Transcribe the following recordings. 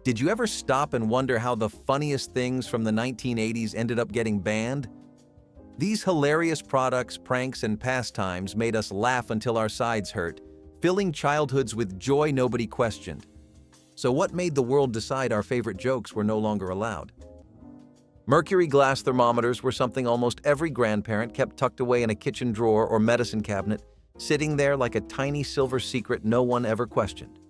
Did you ever stop and wonder how the funniest things from the 1980s ended up getting banned? These hilarious products, pranks, and pastimes made us laugh until our sides hurt, filling childhoods with joy nobody questioned. So what made the world decide our favorite jokes were no longer allowed? Mercury glass thermometers were something almost every grandparent kept tucked away in a kitchen drawer or medicine cabinet, sitting there like a tiny silver secret no one ever questioned.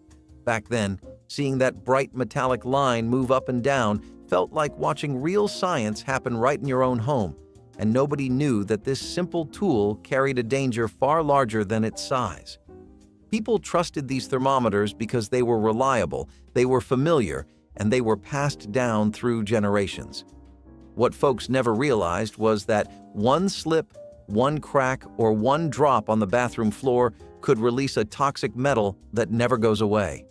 Back then, seeing that bright metallic line move up and down felt like watching real science happen right in your own home, and nobody knew that this simple tool carried a danger far larger than its size. People trusted these thermometers because they were reliable, they were familiar, and they were passed down through generations. What folks never realized was that one slip, one crack, or one drop on the bathroom floor could release a toxic metal that never goes away.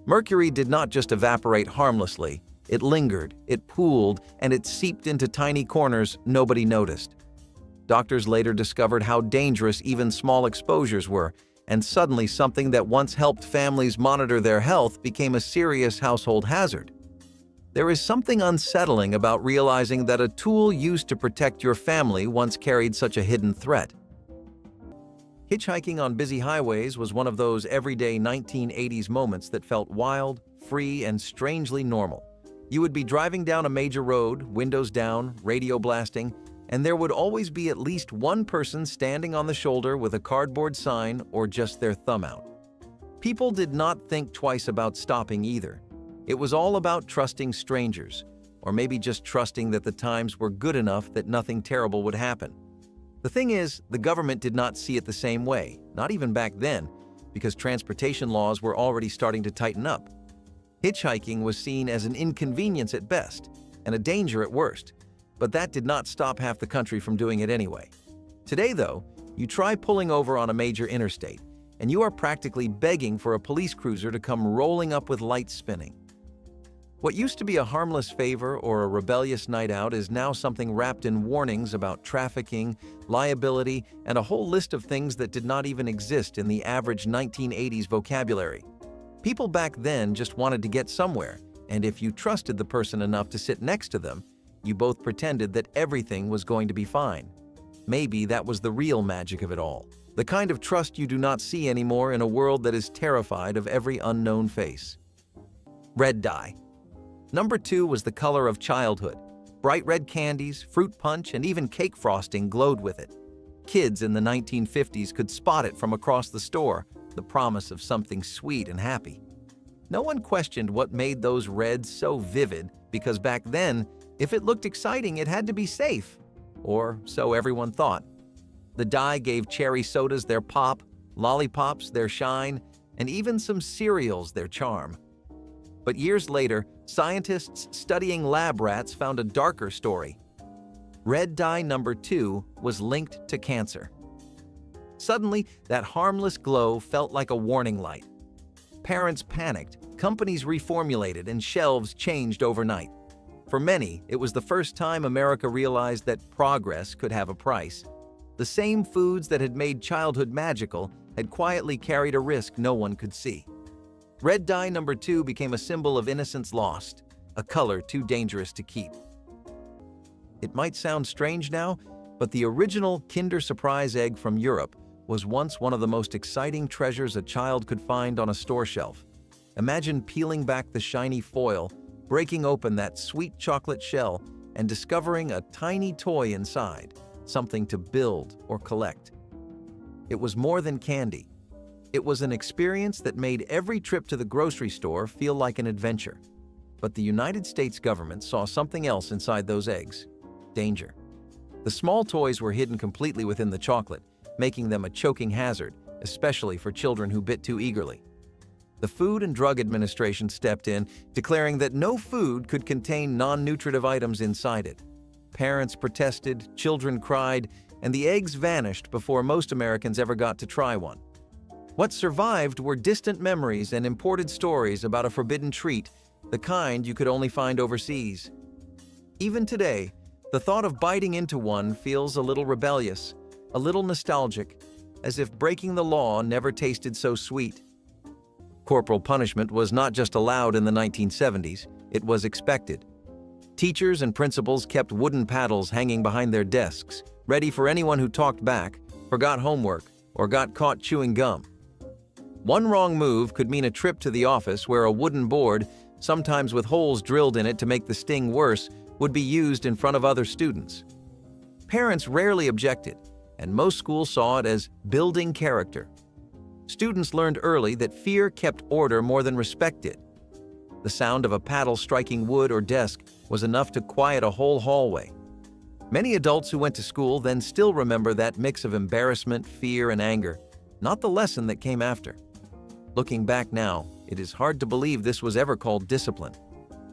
Mercury did not just evaporate harmlessly. It lingered, it pooled, and it seeped into tiny corners nobody noticed. Doctors later discovered how dangerous even small exposures were, and suddenly something that once helped families monitor their health became a serious household hazard. There is something unsettling about realizing that a tool used to protect your family once carried such a hidden threat. Hitchhiking on busy highways was one of those everyday 1980s moments that felt wild, free, and strangely normal. You would be driving down a major road, windows down, radio blasting, and there would always be at least one person standing on the shoulder with a cardboard sign or just their thumb out. People did not think twice about stopping either. It was all about trusting strangers, or maybe just trusting that the times were good enough that nothing terrible would happen. The thing is, the government did not see it the same way, not even back then, because transportation laws were already starting to tighten up. Hitchhiking was seen as an inconvenience at best, and a danger at worst, but that did not stop half the country from doing it anyway. Today, though, you try pulling over on a major interstate, and you are practically begging for a police cruiser to come rolling up with lights spinning. What used to be a harmless favor or a rebellious night out is now something wrapped in warnings about trafficking, liability, and a whole list of things that did not even exist in the average 1980s vocabulary. People back then just wanted to get somewhere, and if you trusted the person enough to sit next to them, you both pretended that everything was going to be fine. Maybe that was the real magic of it all, the kind of trust you do not see anymore in a world that is terrified of every unknown face. Red dye. Number 2 was the color of childhood. Bright red candies, fruit punch, and even cake frosting glowed with it. Kids in the 1950s could spot it from across the store, the promise of something sweet and happy. No one questioned what made those reds so vivid, because back then, if it looked exciting, it had to be safe. Or so everyone thought. The dye gave cherry sodas their pop, lollipops their shine, and even some cereals their charm. But years later, scientists studying lab rats found a darker story. Red dye number 2 was linked to cancer. Suddenly, that harmless glow felt like a warning light. Parents panicked, companies reformulated, and shelves changed overnight. For many, it was the first time America realized that progress could have a price. The same foods that had made childhood magical had quietly carried a risk no one could see. Red dye number 2 became a symbol of innocence lost, a color too dangerous to keep. It might sound strange now, but the original Kinder Surprise egg from Europe was once one of the most exciting treasures a child could find on a store shelf. Imagine peeling back the shiny foil, breaking open that sweet chocolate shell, and discovering a tiny toy inside, something to build or collect. It was more than candy. It was an experience that made every trip to the grocery store feel like an adventure. But the United States government saw something else inside those eggs: danger. The small toys were hidden completely within the chocolate, making them a choking hazard, especially for children who bit too eagerly. The Food and Drug Administration stepped in, declaring that no food could contain non-nutritive items inside it. Parents protested, children cried, and the eggs vanished before most Americans ever got to try one. What survived were distant memories and imported stories about a forbidden treat, the kind you could only find overseas. Even today, the thought of biting into one feels a little rebellious, a little nostalgic, as if breaking the law never tasted so sweet. Corporal punishment was not just allowed in the 1970s, it was expected. Teachers and principals kept wooden paddles hanging behind their desks, ready for anyone who talked back, forgot homework, or got caught chewing gum. One wrong move could mean a trip to the office where a wooden board, sometimes with holes drilled in it to make the sting worse, would be used in front of other students. Parents rarely objected, and most schools saw it as building character. Students learned early that fear kept order more than respect did. The sound of a paddle striking wood or desk was enough to quiet a whole hallway. Many adults who went to school then still remember that mix of embarrassment, fear, and anger, not the lesson that came after. Looking back now, it is hard to believe this was ever called discipline.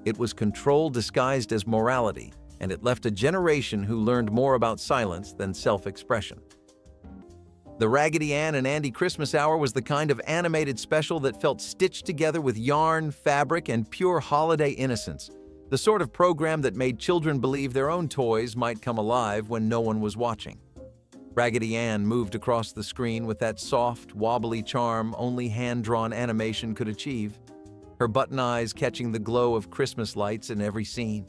It was control disguised as morality, and it left a generation who learned more about silence than self-expression. The Raggedy Ann and Andy Christmas Hour was the kind of animated special that felt stitched together with yarn, fabric, and pure holiday innocence. The sort of program that made children believe their own toys might come alive when no one was watching. Raggedy Ann moved across the screen with that soft, wobbly charm only hand-drawn animation could achieve, her button eyes catching the glow of Christmas lights in every scene.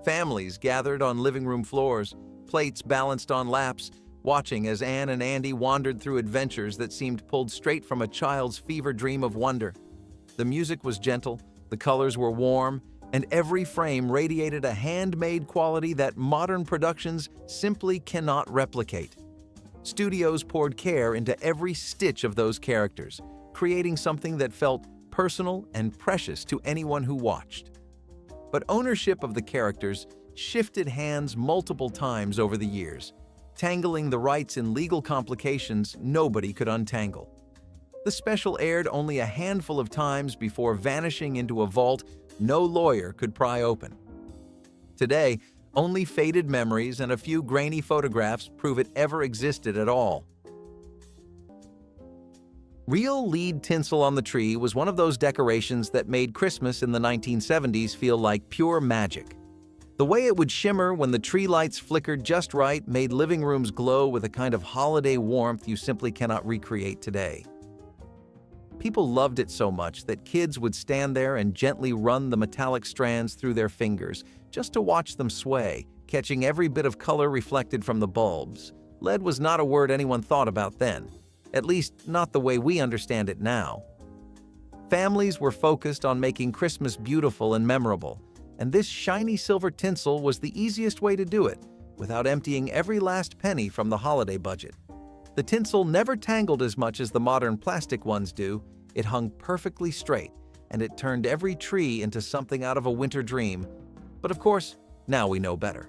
Families gathered on living room floors, plates balanced on laps, watching as Ann and Andy wandered through adventures that seemed pulled straight from a child's fever dream of wonder. The music was gentle, the colors were warm, and every frame radiated a handmade quality that modern productions simply cannot replicate. Studios poured care into every stitch of those characters, creating something that felt personal and precious to anyone who watched. But ownership of the characters shifted hands multiple times over the years, tangling the rights in legal complications nobody could untangle. The special aired only a handful of times before vanishing into a vault no lawyer could pry open. Today, only faded memories and a few grainy photographs prove it ever existed at all. Real lead tinsel on the tree was one of those decorations that made Christmas in the 1970s feel like pure magic. The way it would shimmer when the tree lights flickered just right made living rooms glow with a kind of holiday warmth you simply cannot recreate today. People loved it so much that kids would stand there and gently run the metallic strands through their fingers just to watch them sway, catching every bit of color reflected from the bulbs. LED was not a word anyone thought about then, at least not the way we understand it now. Families were focused on making Christmas beautiful and memorable, and this shiny silver tinsel was the easiest way to do it, without emptying every last penny from the holiday budget. The tinsel never tangled as much as the modern plastic ones do. It hung perfectly straight, and it turned every tree into something out of a winter dream. But of course, now we know better.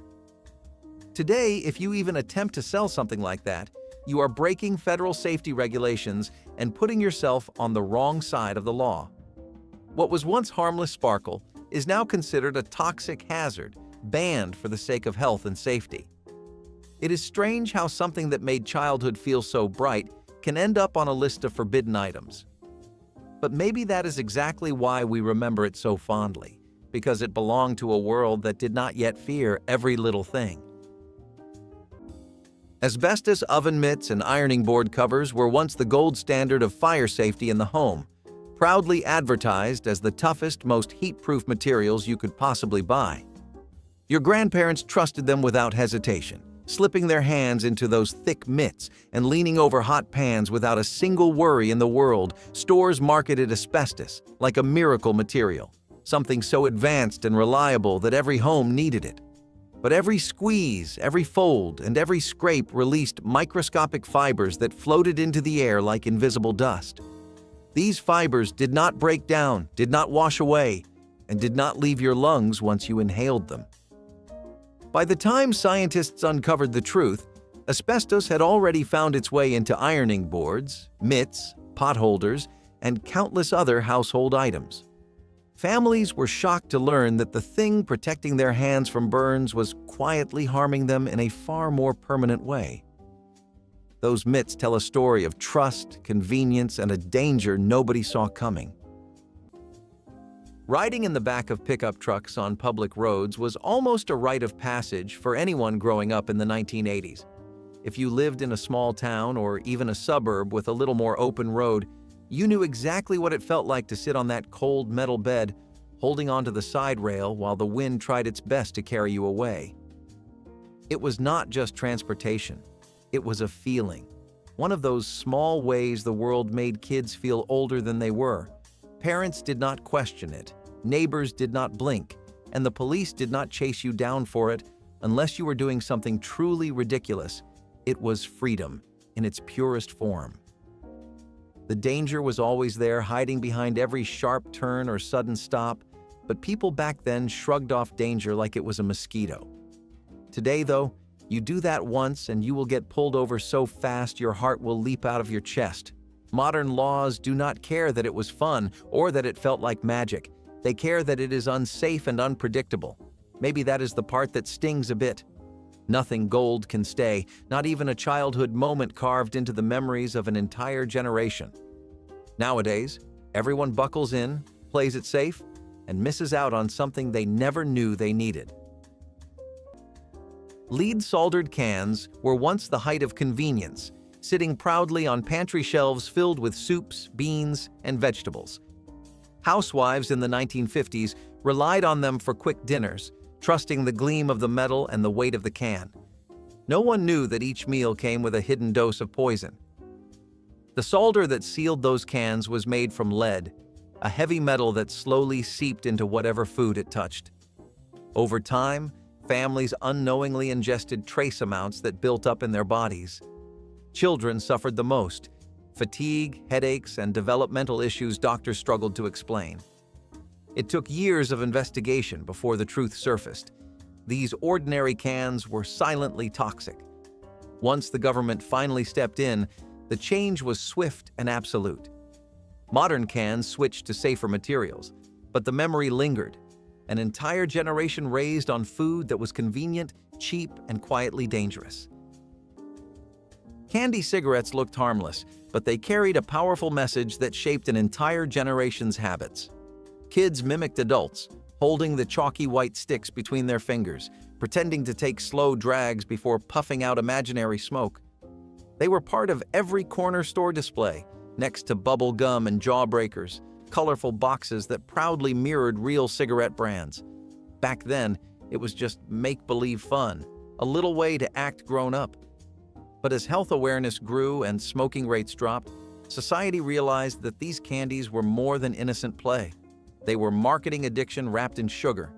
Today, if you even attempt to sell something like that, you are breaking federal safety regulations and putting yourself on the wrong side of the law. What was once harmless sparkle is now considered a toxic hazard, banned for the sake of health and safety. It is strange how something that made childhood feel so bright can end up on a list of forbidden items. But maybe that is exactly why we remember it so fondly, because it belonged to a world that did not yet fear every little thing. Asbestos oven mitts and ironing board covers were once the gold standard of fire safety in the home, proudly advertised as the toughest, most heat-proof materials you could possibly buy. Your grandparents trusted them without hesitation, slipping their hands into those thick mitts and leaning over hot pans without a single worry in the world. Stores marketed asbestos like a miracle material, something so advanced and reliable that every home needed it. But every squeeze, every fold, and every scrape released microscopic fibers that floated into the air like invisible dust. These fibers did not break down, did not wash away, and did not leave your lungs once you inhaled them. By the time scientists uncovered the truth, asbestos had already found its way into ironing boards, mitts, pot holders, and countless other household items. Families were shocked to learn that the thing protecting their hands from burns was quietly harming them in a far more permanent way. Those mitts tell a story of trust, convenience, and a danger nobody saw coming. Riding in the back of pickup trucks on public roads was almost a rite of passage for anyone growing up in the 1980s. If you lived in a small town or even a suburb with a little more open road, You knew exactly what it felt like to sit on that cold metal bed, holding onto the side rail while the wind tried its best to carry you away. It was not just transportation. It was a feeling. One of those small ways the world made kids feel older than they were. Parents did not question it, neighbors did not blink, and the police did not chase you down for it unless you were doing something truly ridiculous. It was freedom in its purest form. The danger was always there, hiding behind every sharp turn or sudden stop, but people back then shrugged off danger like it was a mosquito. Today, though, you do that once and you will get pulled over so fast your heart will leap out of your chest. Modern laws do not care that it was fun or that it felt like magic. They care that it is unsafe and unpredictable. Maybe that is the part that stings a bit. Nothing gold can stay, not even a childhood moment carved into the memories of an entire generation. Nowadays, everyone buckles in, plays it safe, and misses out on something they never knew they needed. Lead-soldered cans were once the height of convenience, sitting proudly on pantry shelves filled with soups, beans, and vegetables. Housewives in the 1950s relied on them for quick dinners, trusting the gleam of the metal and the weight of the can. No one knew that each meal came with a hidden dose of poison. The solder that sealed those cans was made from lead, a heavy metal that slowly seeped into whatever food it touched. Over time, families unknowingly ingested trace amounts that built up in their bodies. Children suffered the most. Fatigue, headaches, and developmental issues doctors struggled to explain. It took years of investigation before the truth surfaced. These ordinary cans were silently toxic. Once the government finally stepped in, the change was swift and absolute. Modern cans switched to safer materials, but the memory lingered. An entire generation raised on food that was convenient, cheap, and quietly dangerous. Candy cigarettes looked harmless, but they carried a powerful message that shaped an entire generation's habits. Kids mimicked adults, holding the chalky white sticks between their fingers, pretending to take slow drags before puffing out imaginary smoke. They were part of every corner store display, next to bubble gum and jawbreakers, colorful boxes that proudly mirrored real cigarette brands. Back then, it was just make-believe fun, a little way to act grown up. But as health awareness grew and smoking rates dropped, society realized that these candies were more than innocent play. They were marketing addiction wrapped in sugar.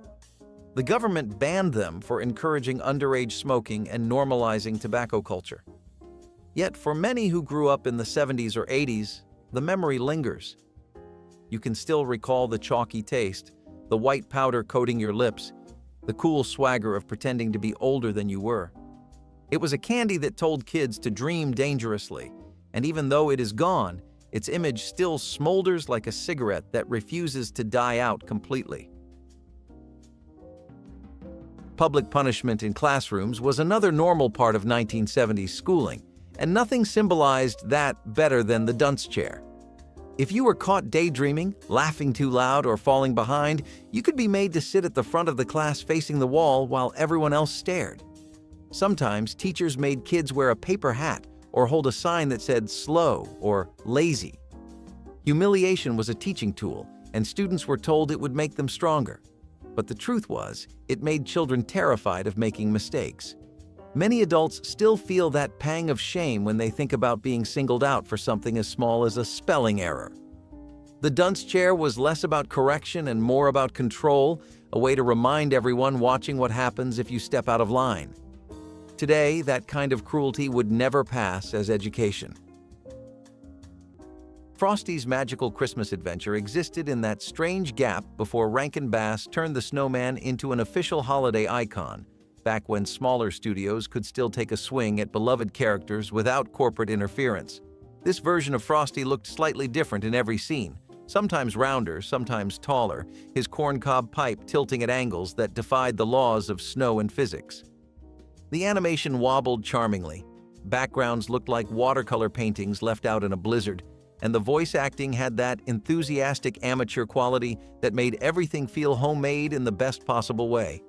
The government banned them for encouraging underage smoking and normalizing tobacco culture. Yet for many who grew up in the 70s or 80s, the memory lingers. You can still recall the chalky taste, the white powder coating your lips, the cool swagger of pretending to be older than you were. It was a candy that told kids to dream dangerously, and even though it is gone, its image still smolders like a cigarette that refuses to die out completely. Public punishment in classrooms was another normal part of 1970s schooling, and nothing symbolized that better than the dunce chair. If you were caught daydreaming, laughing too loud, or falling behind, you could be made to sit at the front of the class facing the wall while everyone else stared. Sometimes teachers made kids wear a paper hat or hold a sign that said slow or lazy. Humiliation was a teaching tool, and students were told it would make them stronger. But the truth was, it made children terrified of making mistakes. Many adults still feel that pang of shame when they think about being singled out for something as small as a spelling error. The dunce chair was less about correction and more about control, a way to remind everyone watching what happens if you step out of line. Today, that kind of cruelty would never pass as education. Frosty's magical Christmas adventure existed in that strange gap before Rankin Bass turned the snowman into an official holiday icon, back when smaller studios could still take a swing at beloved characters without corporate interference. This version of Frosty looked slightly different in every scene, sometimes rounder, sometimes taller, his corncob pipe tilting at angles that defied the laws of snow and physics. The animation wobbled charmingly. Backgrounds looked like watercolor paintings left out in a blizzard, and the voice acting had that enthusiastic amateur quality that made everything feel homemade in the best possible way.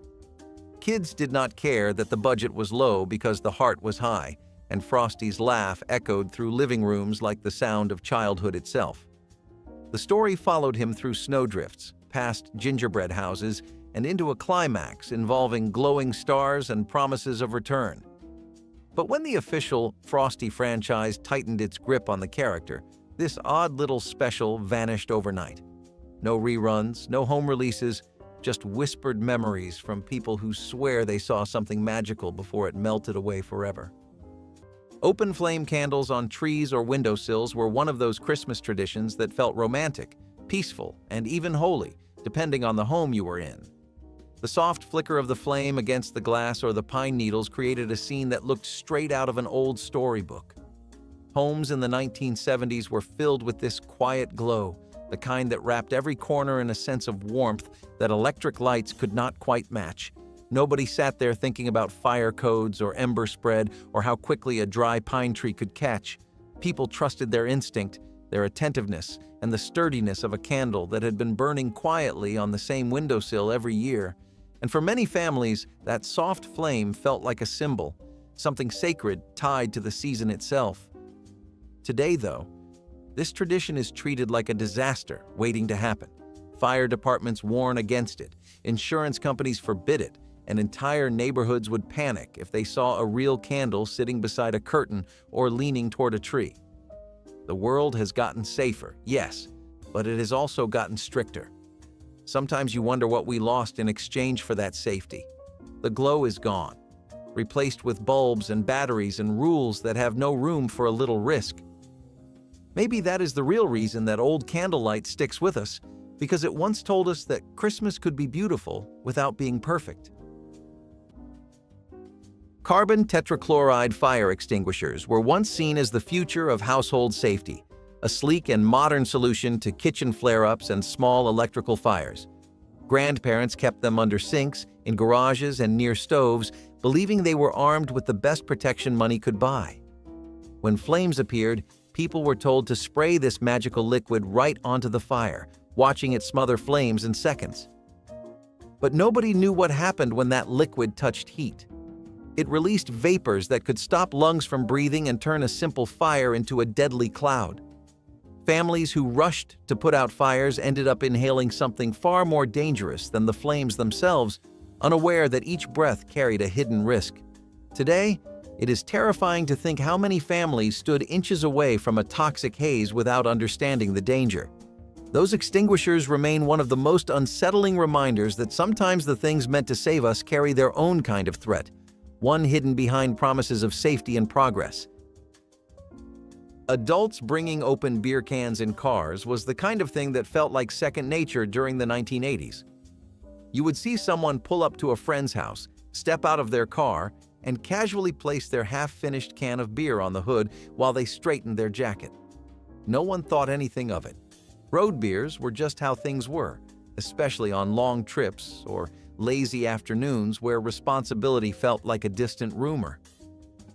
Kids did not care that the budget was low because the heart was high, and Frosty's laugh echoed through living rooms like the sound of childhood itself. The story followed him through snowdrifts, past gingerbread houses, and into a climax involving glowing stars and promises of return. But when the official Frosty franchise tightened its grip on the character, this odd little special vanished overnight. No reruns, no home releases, just whispered memories from people who swear they saw something magical before it melted away forever. Open flame candles on trees or windowsills were one of those Christmas traditions that felt romantic, peaceful, and even holy, depending on the home you were in. The soft flicker of the flame against the glass or the pine needles created a scene that looked straight out of an old storybook. Homes in the 1970s were filled with this quiet glow, the kind that wrapped every corner in a sense of warmth that electric lights could not quite match. Nobody sat there thinking about fire codes or ember spread or how quickly a dry pine tree could catch. People trusted their instinct, their attentiveness, and the sturdiness of a candle that had been burning quietly on the same windowsill every year. And for many families, that soft flame felt like a symbol, something sacred tied to the season itself. Today, though, this tradition is treated like a disaster waiting to happen. Fire departments warn against it, insurance companies forbid it, and entire neighborhoods would panic if they saw a real candle sitting beside a curtain or leaning toward a tree. The world has gotten safer, yes, but it has also gotten stricter. Sometimes you wonder what we lost in exchange for that safety. The glow is gone, replaced with bulbs and batteries and rules that have no room for a little risk. Maybe that is the real reason that old candlelight sticks with us, because it once told us that Christmas could be beautiful without being perfect. Carbon tetrachloride fire extinguishers were once seen as the future of household safety, a sleek and modern solution to kitchen flare-ups and small electrical fires. Grandparents kept them under sinks, in garages, and near stoves, believing they were armed with the best protection money could buy. When flames appeared, people were told to spray this magical liquid right onto the fire, watching it smother flames in seconds. But nobody knew what happened when that liquid touched heat. It released vapors that could stop lungs from breathing and turn a simple fire into a deadly cloud. Families who rushed to put out fires ended up inhaling something far more dangerous than the flames themselves, unaware that each breath carried a hidden risk. Today, it is terrifying to think how many families stood inches away from a toxic haze without understanding the danger. Those extinguishers remain one of the most unsettling reminders that sometimes the things meant to save us carry their own kind of threat, one hidden behind promises of safety and progress. Adults bringing open beer cans in cars was the kind of thing that felt like second nature during the 1980s. You would see someone pull up to a friend's house, step out of their car, and casually place their half-finished can of beer on the hood while they straightened their jacket. No one thought anything of it. Road beers were just how things were, especially on long trips or lazy afternoons where responsibility felt like a distant rumor.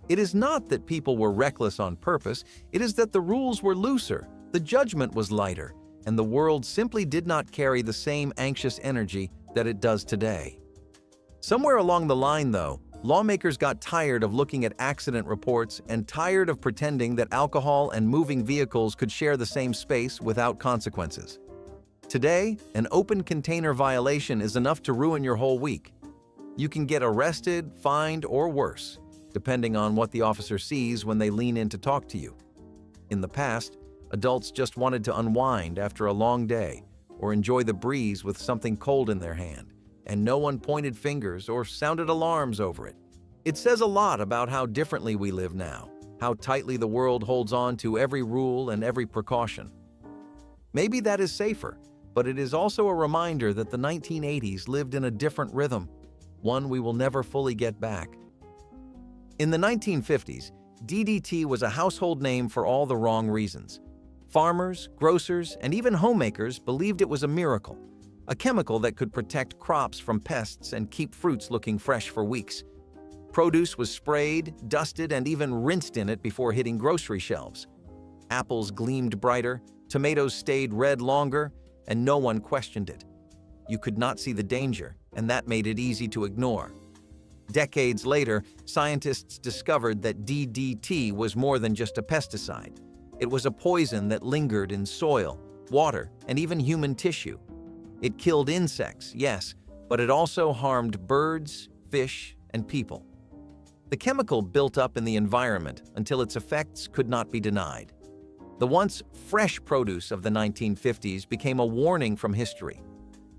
It is not that people were reckless on purpose, it is that the rules were looser, the judgment was lighter, and the world simply did not carry the same anxious energy that it does today. Somewhere along the line, though, lawmakers got tired of looking at accident reports and tired of pretending that alcohol and moving vehicles could share the same space without consequences. Today, an open container violation is enough to ruin your whole week. You can get arrested, fined, or worse, depending on what the officer sees when they lean in to talk to you. In the past, adults just wanted to unwind after a long day or enjoy the breeze with something cold in their hand, and no one pointed fingers or sounded alarms over it. It says a lot about how differently we live now, how tightly the world holds on to every rule and every precaution. Maybe that is safer, but it is also a reminder that the 1980s lived in a different rhythm, one we will never fully get back. In the 1950s, DDT was a household name for all the wrong reasons. Farmers, grocers, and even homemakers believed it was a miracle, a chemical that could protect crops from pests and keep fruits looking fresh for weeks. Produce was sprayed, dusted, and even rinsed in it before hitting grocery shelves. Apples gleamed brighter, tomatoes stayed red longer, and no one questioned it. You could not see the danger, and that made it easy to ignore. Decades later, scientists discovered that DDT was more than just a pesticide. It was a poison that lingered in soil, water, and even human tissue. It killed insects, yes, but it also harmed birds, fish, and people. The chemical built up in the environment until its effects could not be denied. The once fresh produce of the 1950s became a warning from history.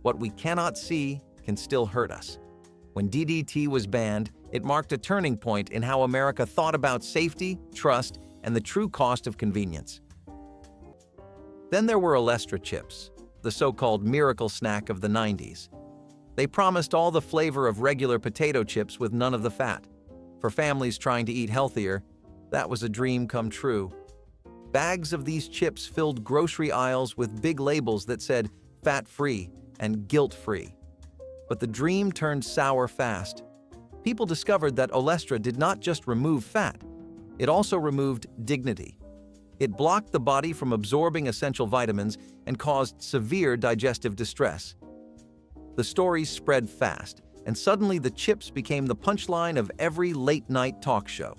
What we cannot see can still hurt us. When DDT was banned, it marked a turning point in how America thought about safety, trust, and the true cost of convenience. Then there were Olestra chips, the so-called miracle snack of the 90s. They promised all the flavor of regular potato chips with none of the fat. For families trying to eat healthier, that was a dream come true. Bags of these chips filled grocery aisles with big labels that said fat-free and guilt-free. But the dream turned sour fast. People discovered that Olestra did not just remove fat, it also removed dignity. It blocked the body from absorbing essential vitamins and caused severe digestive distress. The stories spread fast, and suddenly the chips became the punchline of every late-night talk show.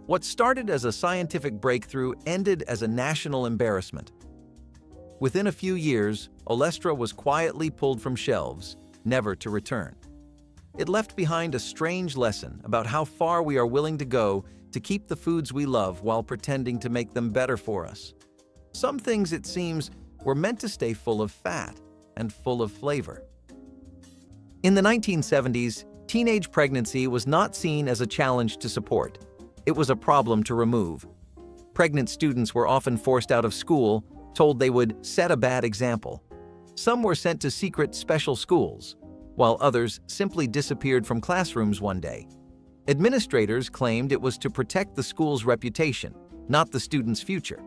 What started as a scientific breakthrough ended as a national embarrassment. Within a few years, Olestra was quietly pulled from shelves, never to return. It left behind a strange lesson about how far we are willing to go to keep the foods we love while pretending to make them better for us. Some things, it seems, were meant to stay full of fat and full of flavor. In the 1970s, teenage pregnancy was not seen as a challenge to support. It was a problem to remove. Pregnant students were often forced out of school, told they would set a bad example. Some were sent to secret special schools, while others simply disappeared from classrooms one day. Administrators claimed it was to protect the school's reputation, not the students' future.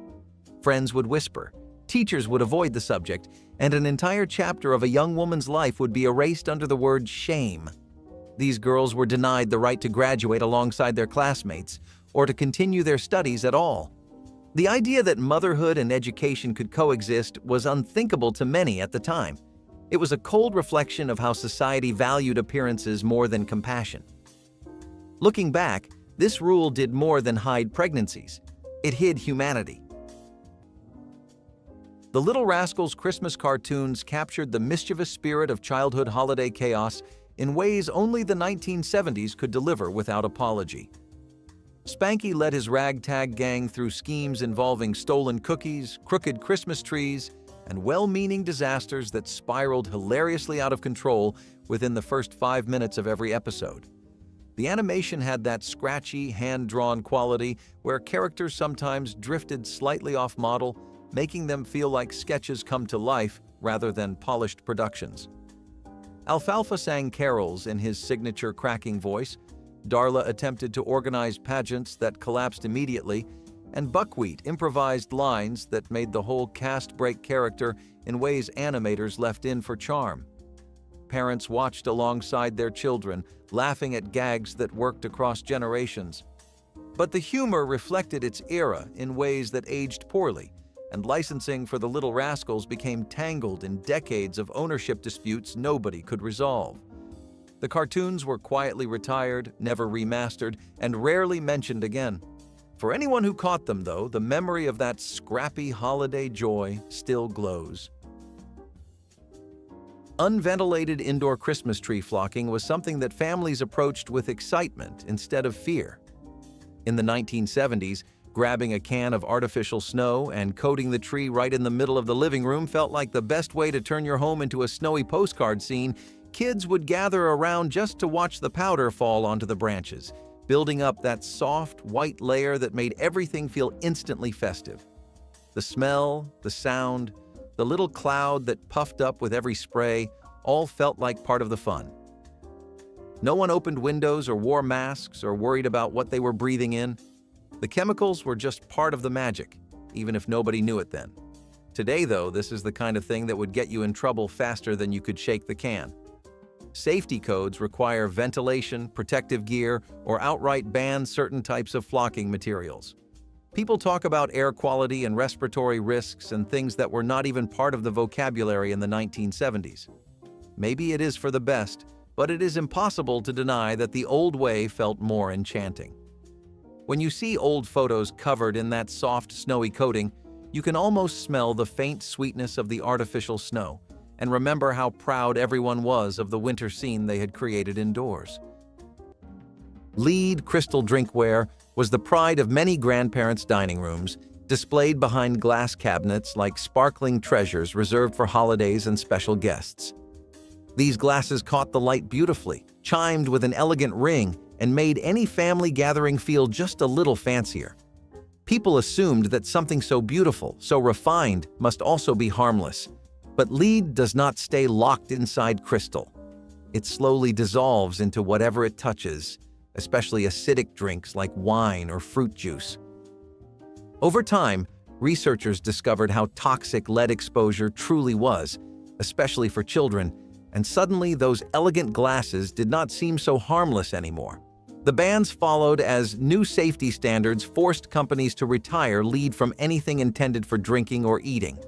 Friends would whisper, teachers would avoid the subject, and an entire chapter of a young woman's life would be erased under the word shame. These girls were denied the right to graduate alongside their classmates or to continue their studies at all. The idea that motherhood and education could coexist was unthinkable to many at the time. It was a cold reflection of how society valued appearances more than compassion. Looking back, this rule did more than hide pregnancies. It hid humanity. The Little Rascals Christmas cartoons captured the mischievous spirit of childhood holiday chaos in ways only the 1970s could deliver without apology. Spanky led his ragtag gang through schemes involving stolen cookies, crooked Christmas trees, and well-meaning disasters that spiraled hilariously out of control within the first 5 minutes of every episode. The animation had that scratchy, hand-drawn quality where characters sometimes drifted slightly off model, making them feel like sketches come to life rather than polished productions. Alfalfa sang carols in his signature cracking voice, Darla attempted to organize pageants that collapsed immediately, and Buckwheat improvised lines that made the whole cast break character in ways animators left in for charm. Parents watched alongside their children, laughing at gags that worked across generations. But the humor reflected its era in ways that aged poorly, and licensing for the Little Rascals became tangled in decades of ownership disputes nobody could resolve. The cartoons were quietly retired, never remastered, and rarely mentioned again. For anyone who caught them, though, the memory of that scrappy holiday joy still glows. Unventilated indoor Christmas tree flocking was something that families approached with excitement instead of fear. In the 1970s, grabbing a can of artificial snow and coating the tree right in the middle of the living room felt like the best way to turn your home into a snowy postcard scene. Kids would gather around just to watch the powder fall onto the branches, building up that soft, white layer that made everything feel instantly festive. The smell, the sound, the little cloud that puffed up with every spray all felt like part of the fun. No one opened windows or wore masks or worried about what they were breathing in. The chemicals were just part of the magic, even if nobody knew it then. Today, though, this is the kind of thing that would get you in trouble faster than you could shake the can. Safety codes require ventilation, protective gear, or outright ban certain types of flocking materials. People talk about air quality and respiratory risks and things that were not even part of the vocabulary in the 1970s. Maybe it is for the best, but it is impossible to deny that the old way felt more enchanting. When you see old photos covered in that soft, snowy coating, You can almost smell the faint sweetness of the artificial snow and remember how proud everyone was of the winter scene they had created indoors. Lead crystal drinkware was the pride of many grandparents' dining rooms, displayed behind glass cabinets like sparkling treasures reserved for holidays and special guests. These glasses caught the light beautifully, chimed with an elegant ring, and made any family gathering feel just a little fancier. People assumed that something so beautiful, so refined, must also be harmless. But lead does not stay locked inside crystal. It slowly dissolves into whatever it touches, especially acidic drinks like wine or fruit juice. Over time, researchers discovered how toxic lead exposure truly was, especially for children, and suddenly those elegant glasses did not seem so harmless anymore. The bans followed as new safety standards forced companies to retire lead from anything intended for drinking or eating.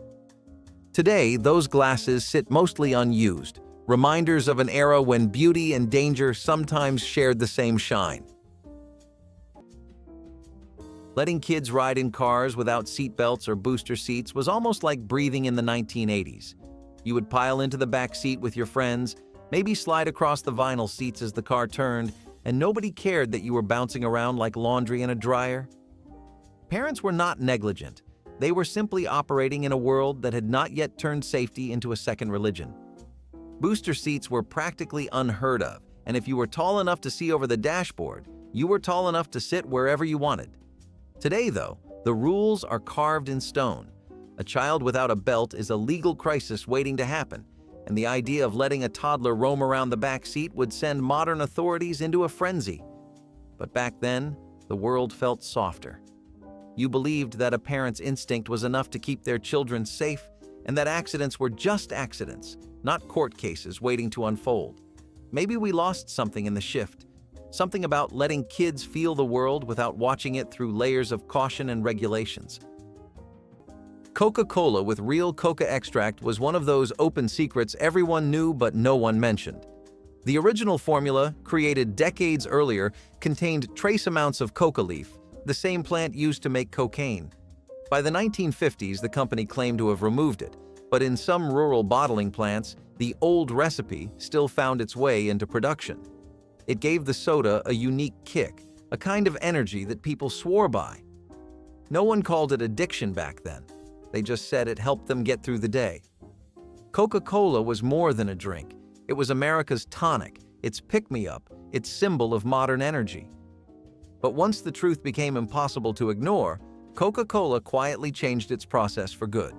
Today, those glasses sit mostly unused, reminders of an era when beauty and danger sometimes shared the same shine. Letting kids ride in cars without seatbelts or booster seats was almost like breathing in the 1980s. You would pile into the back seat with your friends, maybe slide across the vinyl seats as the car turned, and nobody cared that you were bouncing around like laundry in a dryer. Parents were not negligent. They were simply operating in a world that had not yet turned safety into a second religion. Booster seats were practically unheard of, and if you were tall enough to see over the dashboard, you were tall enough to sit wherever you wanted. Today, though, the rules are carved in stone. A child without a belt is a legal crisis waiting to happen, and the idea of letting a toddler roam around the back seat would send modern authorities into a frenzy. But back then, the world felt softer. You believed that a parent's instinct was enough to keep their children safe, and that accidents were just accidents, not court cases waiting to unfold. Maybe we lost something in the shift, something about letting kids feel the world without watching it through layers of caution and regulations. Coca-Cola with real coca extract was one of those open secrets everyone knew but no one mentioned. The original formula, created decades earlier, contained trace amounts of coca leaf, the same plant used to make cocaine. By the 1950s, the company claimed to have removed it, but in some rural bottling plants, the old recipe still found its way into production. It gave the soda a unique kick, a kind of energy that people swore by. No one called it addiction back then. They just said it helped them get through the day. Coca-Cola was more than a drink. It was America's tonic, its pick-me-up, its symbol of modern energy. But once the truth became impossible to ignore, Coca-Cola quietly changed its process for good.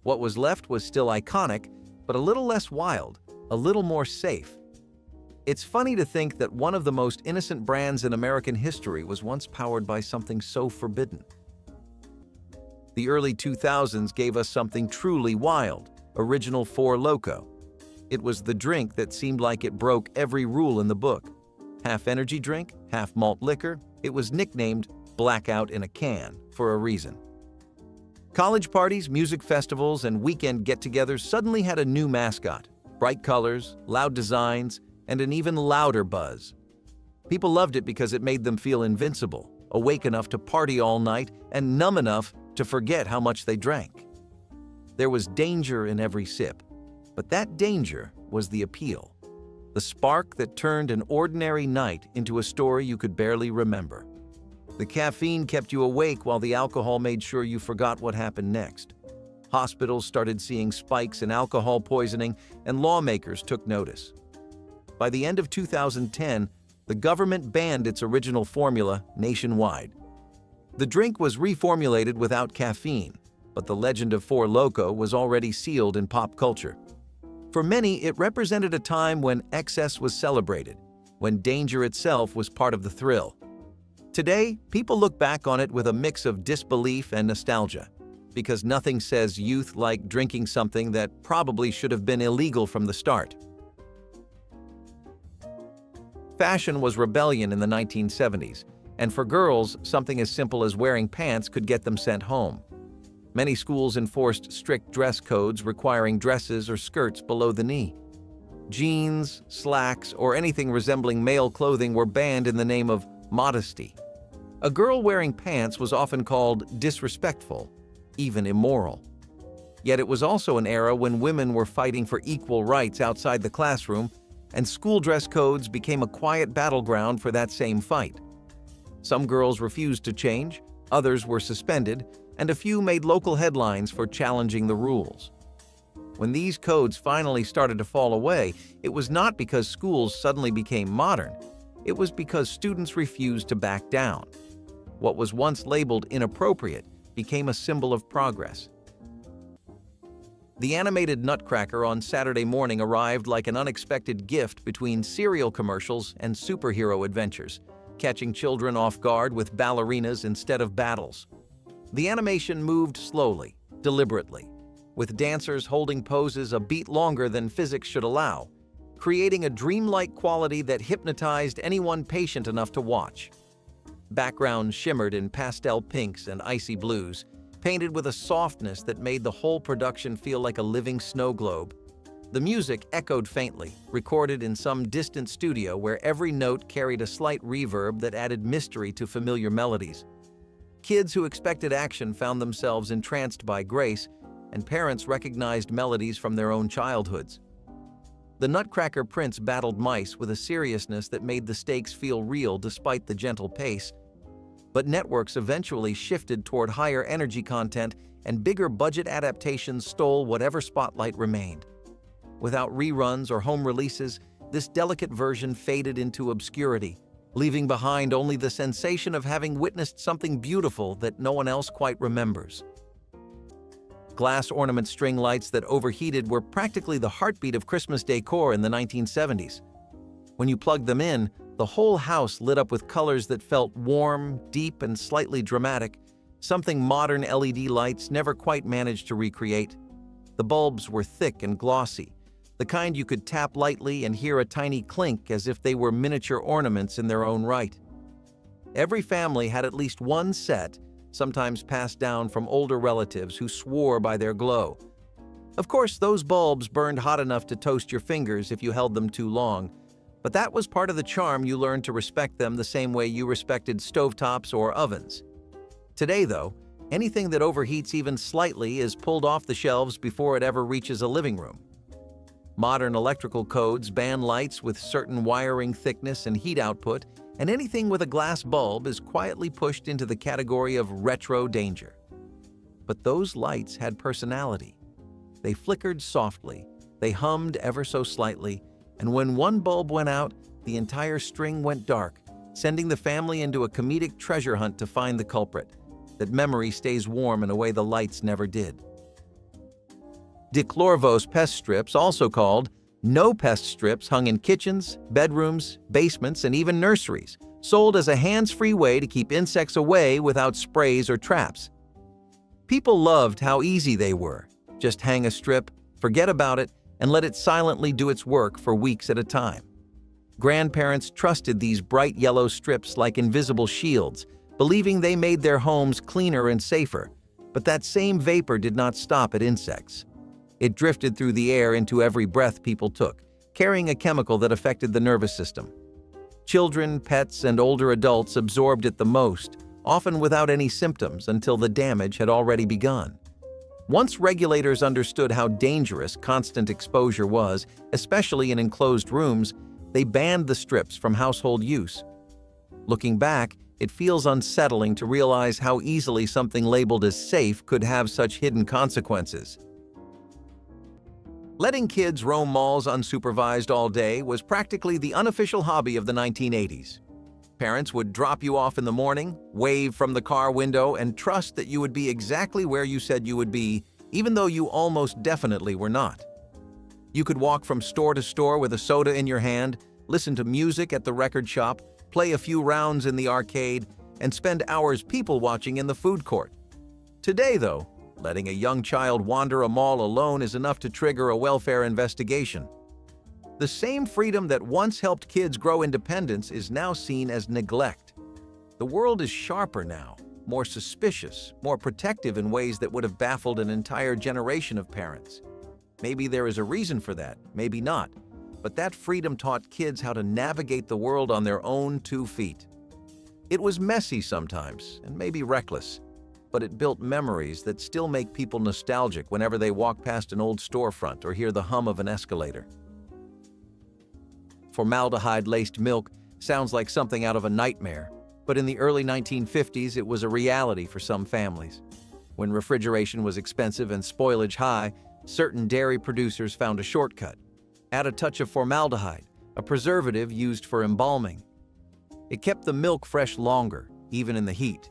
What was left was still iconic, but a little less wild, a little more safe. It's funny to think that one of the most innocent brands in American history was once powered by something so forbidden. The early 2000s gave us something truly wild, original Four Loko. It was the drink that seemed like it broke every rule in the book. Half energy drink, half malt liquor, it was nicknamed Blackout in a Can for a reason. College parties, music festivals, and weekend get-togethers suddenly had a new mascot, bright colors, loud designs, and an even louder buzz. People loved it because it made them feel invincible, awake enough to party all night, and numb enough to forget how much they drank. There was danger in every sip, but that danger was the appeal, the spark that turned an ordinary night into a story you could barely remember. The caffeine kept you awake while the alcohol made sure you forgot what happened next. Hospitals started seeing spikes in alcohol poisoning, and lawmakers took notice. By the end of 2010, the government banned its original formula nationwide. The drink was reformulated without caffeine, but the legend of Four Loko was already sealed in pop culture. For many, it represented a time when excess was celebrated, when danger itself was part of the thrill. Today, people look back on it with a mix of disbelief and nostalgia, because nothing says youth like drinking something that probably should have been illegal from the start. Fashion was rebellion in the 1970s, and for girls, something as simple as wearing pants could get them sent home. Many schools enforced strict dress codes requiring dresses or skirts below the knee. Jeans, slacks, or anything resembling male clothing were banned in the name of modesty. A girl wearing pants was often called disrespectful, even immoral. Yet it was also an era when women were fighting for equal rights outside the classroom, and school dress codes became a quiet battleground for that same fight. Some girls refused to change, others were suspended, and a few made local headlines for challenging the rules. When these codes finally started to fall away, it was not because schools suddenly became modern. It was because students refused to back down. What was once labeled inappropriate became a symbol of progress. The animated Nutcracker on Saturday morning arrived like an unexpected gift between cereal commercials and superhero adventures, catching children off guard with ballerinas instead of battles. The animation moved slowly, deliberately, with dancers holding poses a beat longer than physics should allow, creating a dreamlike quality that hypnotized anyone patient enough to watch. Backgrounds shimmered in pastel pinks and icy blues, painted with a softness that made the whole production feel like a living snow globe. The music echoed faintly, recorded in some distant studio where every note carried a slight reverb that added mystery to familiar melodies. Kids who expected action found themselves entranced by grace, and parents recognized melodies from their own childhoods. The Nutcracker Prince battled mice with a seriousness that made the stakes feel real despite the gentle pace. But networks eventually shifted toward higher energy content, and bigger budget adaptations stole whatever spotlight remained. Without reruns or home releases, this delicate version faded into obscurity, leaving behind only the sensation of having witnessed something beautiful that no one else quite remembers. Glass ornament string lights that overheated were practically the heartbeat of Christmas decor in the 1970s. When you plugged them in, the whole house lit up with colors that felt warm, deep, and slightly dramatic, something modern LED lights never quite managed to recreate. The bulbs were thick and glossy, the kind you could tap lightly and hear a tiny clink as if they were miniature ornaments in their own right. Every family had at least one set, sometimes passed down from older relatives who swore by their glow. Of course, those bulbs burned hot enough to toast your fingers if you held them too long, but that was part of the charm. You learned to respect them the same way you respected stovetops or ovens. Today, though, anything that overheats even slightly is pulled off the shelves before it ever reaches a living room. Modern electrical codes ban lights with certain wiring thickness and heat output, and anything with a glass bulb is quietly pushed into the category of retro danger. But those lights had personality. They flickered softly, they hummed ever so slightly, and when one bulb went out, the entire string went dark, sending the family into a comedic treasure hunt to find the culprit. That memory stays warm in a way the lights never did. Dichlorvos pest strips, also called no-pest strips, hung in kitchens, bedrooms, basements, and even nurseries, sold as a hands-free way to keep insects away without sprays or traps. People loved how easy they were. Just hang a strip, forget about it, and let it silently do its work for weeks at a time. Grandparents trusted these bright yellow strips like invisible shields, believing they made their homes cleaner and safer. But that same vapor did not stop at insects. It drifted through the air into every breath people took, carrying a chemical that affected the nervous system. Children, pets, and older adults absorbed it the most, often without any symptoms until the damage had already begun. Once regulators understood how dangerous constant exposure was, especially in enclosed rooms, they banned the strips from household use. Looking back, it feels unsettling to realize how easily something labeled as safe could have such hidden consequences. Letting kids roam malls unsupervised all day was practically the unofficial hobby of the 1980s. Parents would drop you off in the morning, wave from the car window, and trust that you would be exactly where you said you would be, even though you almost definitely were not. You could walk from store to store with a soda in your hand, listen to music at the record shop, play a few rounds in the arcade, and spend hours people-watching in the food court. Today, though, letting a young child wander a mall alone is enough to trigger a welfare investigation. The same freedom that once helped kids grow independence is now seen as neglect. The world is sharper now, more suspicious, more protective in ways that would have baffled an entire generation of parents. Maybe there is a reason for that, maybe not, but that freedom taught kids how to navigate the world on their own 2 feet. It was messy sometimes, and maybe reckless, but it built memories that still make people nostalgic whenever they walk past an old storefront or hear the hum of an escalator. Formaldehyde-laced milk sounds like something out of a nightmare, but in the early 1950s it was a reality for some families. When refrigeration was expensive and spoilage high, certain dairy producers found a shortcut. Add a touch of formaldehyde, a preservative used for embalming. It kept the milk fresh longer, even in the heat.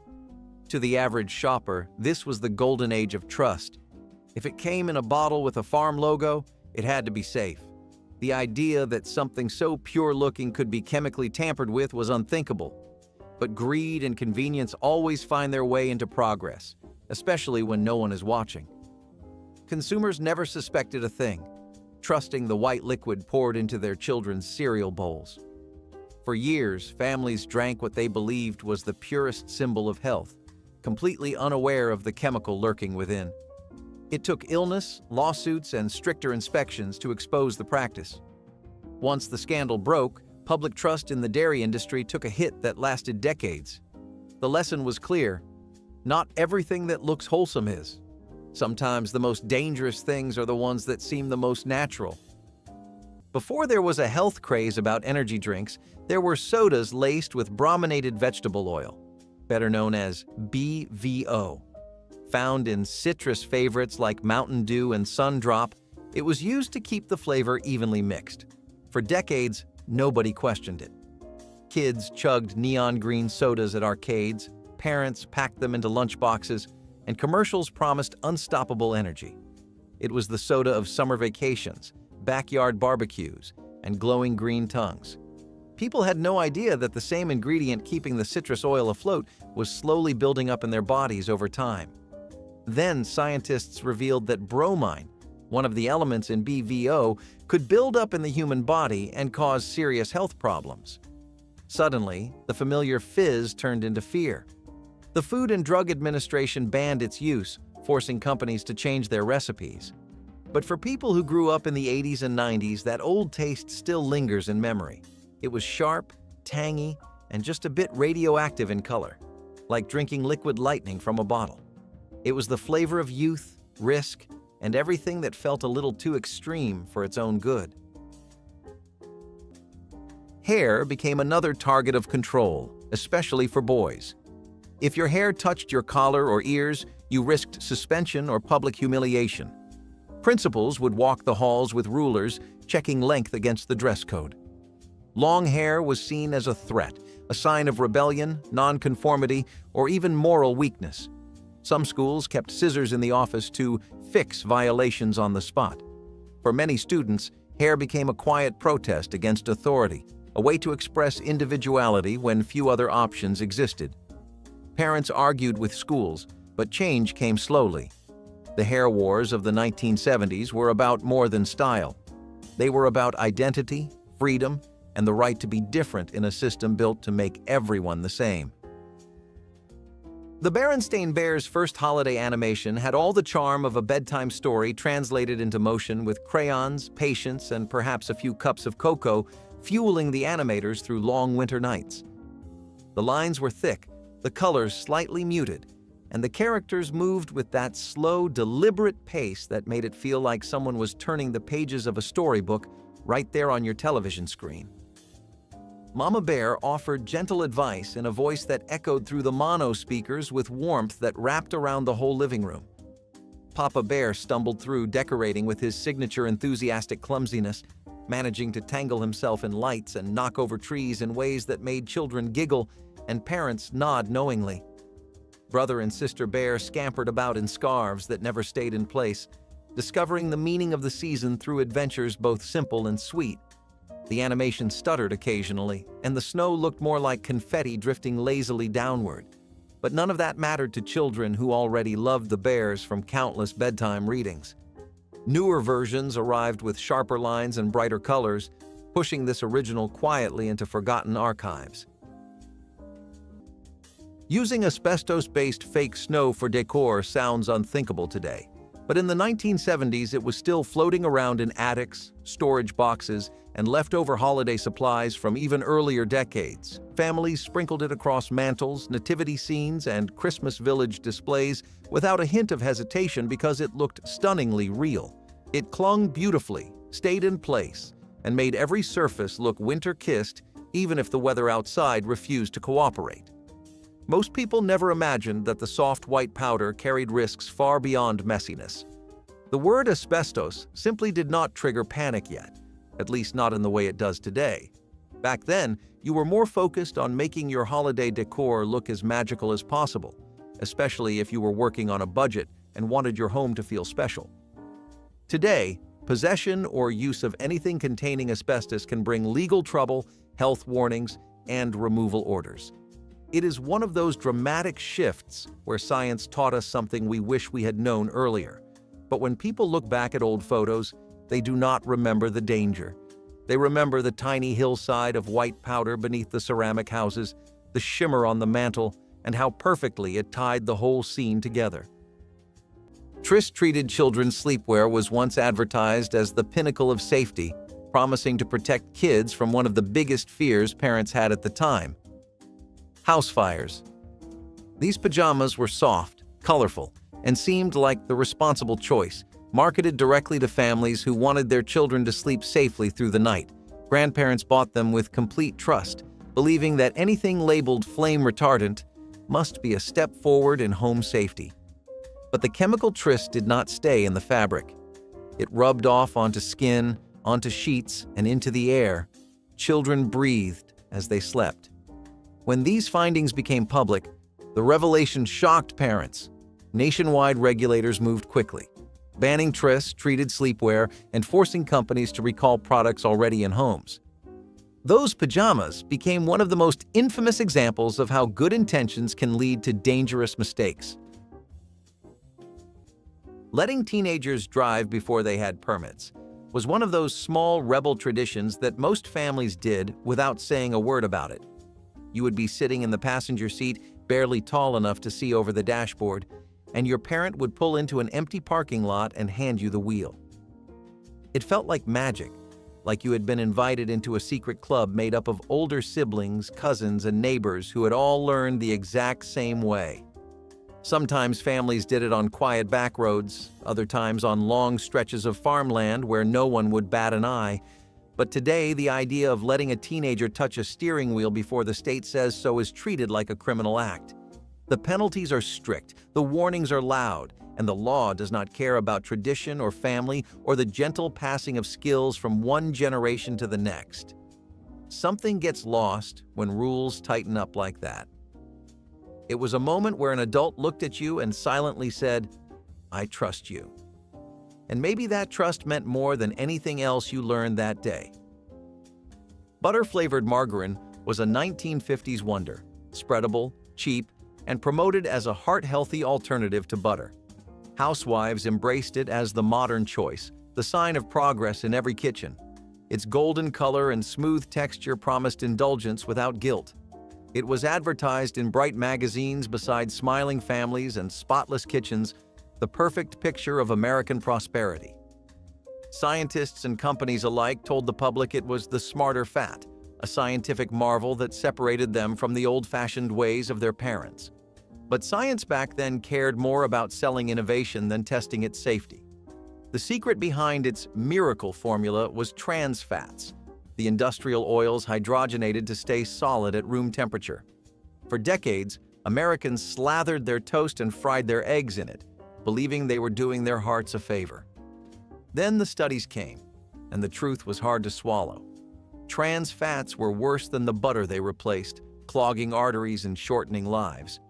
To the average shopper, this was the golden age of trust. If it came in a bottle with a farm logo, it had to be safe. The idea that something so pure-looking could be chemically tampered with was unthinkable. But greed and convenience always find their way into progress, especially when no one is watching. Consumers never suspected a thing, trusting the white liquid poured into their children's cereal bowls. For years, families drank what they believed was the purest symbol of health, completely unaware of the chemical lurking within. It took illness, lawsuits, and stricter inspections to expose the practice. Once the scandal broke, public trust in the dairy industry took a hit that lasted decades. The lesson was clear: not everything that looks wholesome is. Sometimes the most dangerous things are the ones that seem the most natural. Before there was a health craze about energy drinks, there were sodas laced with brominated vegetable oil, better known as BVO. Found in citrus favorites like Mountain Dew and Sundrop, it was used to keep the flavor evenly mixed. For decades, nobody questioned it. Kids chugged neon green sodas at arcades, parents packed them into lunchboxes, and commercials promised unstoppable energy. It was the soda of summer vacations, backyard barbecues, and glowing green tongues. People had no idea that the same ingredient keeping the citrus oil afloat was slowly building up in their bodies over time. Then scientists revealed that bromine, one of the elements in BVO, could build up in the human body and cause serious health problems. Suddenly, the familiar fizz turned into fear. The Food and Drug Administration banned its use, forcing companies to change their recipes. But for people who grew up in the 80s and 90s, that old taste still lingers in memory. It was sharp, tangy, and just a bit radioactive in color, like drinking liquid lightning from a bottle. It was the flavor of youth, risk, and everything that felt a little too extreme for its own good. Hair became another target of control, especially for boys. If your hair touched your collar or ears, you risked suspension or public humiliation. Principals would walk the halls with rulers, checking length against the dress code. Long hair was seen as a threat, a sign of rebellion, nonconformity, or even moral weakness. Some schools kept scissors in the office to fix violations on the spot. For many students, hair became a quiet protest against authority, a way to express individuality when few other options existed. Parents argued with schools, but change came slowly. The hair wars of the 1970s were about more than style. They were about identity, freedom, and the right to be different in a system built to make everyone the same. The Berenstain Bears' first holiday animation had all the charm of a bedtime story translated into motion with crayons, patience, and perhaps a few cups of cocoa fueling the animators through long winter nights. The lines were thick, the colors slightly muted, and the characters moved with that slow, deliberate pace that made it feel like someone was turning the pages of a storybook right there on your television screen. Mama Bear offered gentle advice in a voice that echoed through the mono speakers with warmth that wrapped around the whole living room. Papa Bear stumbled through decorating with his signature enthusiastic clumsiness, managing to tangle himself in lights and knock over trees in ways that made children giggle and parents nod knowingly. Brother and Sister Bear scampered about in scarves that never stayed in place, discovering the meaning of the season through adventures both simple and sweet. The animation stuttered occasionally, and the snow looked more like confetti drifting lazily downward. But none of that mattered to children who already loved the bears from countless bedtime readings. Newer versions arrived with sharper lines and brighter colors, pushing this original quietly into forgotten archives. Using asbestos-based fake snow for decor sounds unthinkable today, But in the 1970s, it was still floating around in attics, storage boxes, and leftover holiday supplies from even earlier decades. Families sprinkled it across mantels, nativity scenes, and Christmas village displays without a hint of hesitation because it looked stunningly real. It clung beautifully, stayed in place, and made every surface look winter-kissed, even if the weather outside refused to cooperate. Most people never imagined that the soft white powder carried risks far beyond messiness. The word asbestos simply did not trigger panic yet, at least not in the way it does today. Back then, you were more focused on making your holiday decor look as magical as possible, especially if you were working on a budget and wanted your home to feel special. Today, possession or use of anything containing asbestos can bring legal trouble, health warnings, and removal orders. It is one of those dramatic shifts where science taught us something we wish we had known earlier. But when people look back at old photos, they do not remember the danger. They remember the tiny hillside of white powder beneath the ceramic houses, the shimmer on the mantel, and how perfectly it tied the whole scene together. Tris-treated children's sleepwear was once advertised as the pinnacle of safety, promising to protect kids from one of the biggest fears parents had at the time: house fires. These pajamas were soft, colorful, and seemed like the responsible choice, marketed directly to families who wanted their children to sleep safely through the night. Grandparents bought them with complete trust, believing that anything labeled flame retardant must be a step forward in home safety. But the chemical tris did not stay in the fabric. It rubbed off onto skin, onto sheets, and into the air. Children breathed as they slept. When these findings became public, the revelation shocked parents. Nationwide regulators moved quickly, banning tris-treated sleepwear and forcing companies to recall products already in homes. Those pajamas became one of the most infamous examples of how good intentions can lead to dangerous mistakes. Letting teenagers drive before they had permits was one of those small rebel traditions that most families did without saying a word about it. You would be sitting in the passenger seat, barely tall enough to see over the dashboard, and your parent would pull into an empty parking lot and hand you the wheel. It felt like magic, like you had been invited into a secret club made up of older siblings, cousins, and neighbors who had all learned the exact same way. Sometimes families did it on quiet back roads, other times on long stretches of farmland where no one would bat an eye. But today, the idea of letting a teenager touch a steering wheel before the state says so is treated like a criminal act. The penalties are strict, the warnings are loud, and the law does not care about tradition or family or the gentle passing of skills from one generation to the next. Something gets lost when rules tighten up like that. It was a moment where an adult looked at you and silently said, "I trust you." And maybe that trust meant more than anything else you learned that day. Butter-flavored margarine was a 1950s wonder, spreadable, cheap, and promoted as a heart-healthy alternative to butter. Housewives embraced it as the modern choice, the sign of progress in every kitchen. Its golden color and smooth texture promised indulgence without guilt. It was advertised in bright magazines beside smiling families and spotless kitchens, the perfect picture of American prosperity. Scientists and companies alike told the public it was the smarter fat, a scientific marvel that separated them from the old-fashioned ways of their parents. But science back then cared more about selling innovation than testing its safety. The secret behind its miracle formula was trans fats, the industrial oils hydrogenated to stay solid at room temperature. For decades, Americans slathered their toast and fried their eggs in it, believing they were doing their hearts a favor. Then the studies came, and the truth was hard to swallow. Trans fats were worse than the butter they replaced, clogging arteries and shortening lives.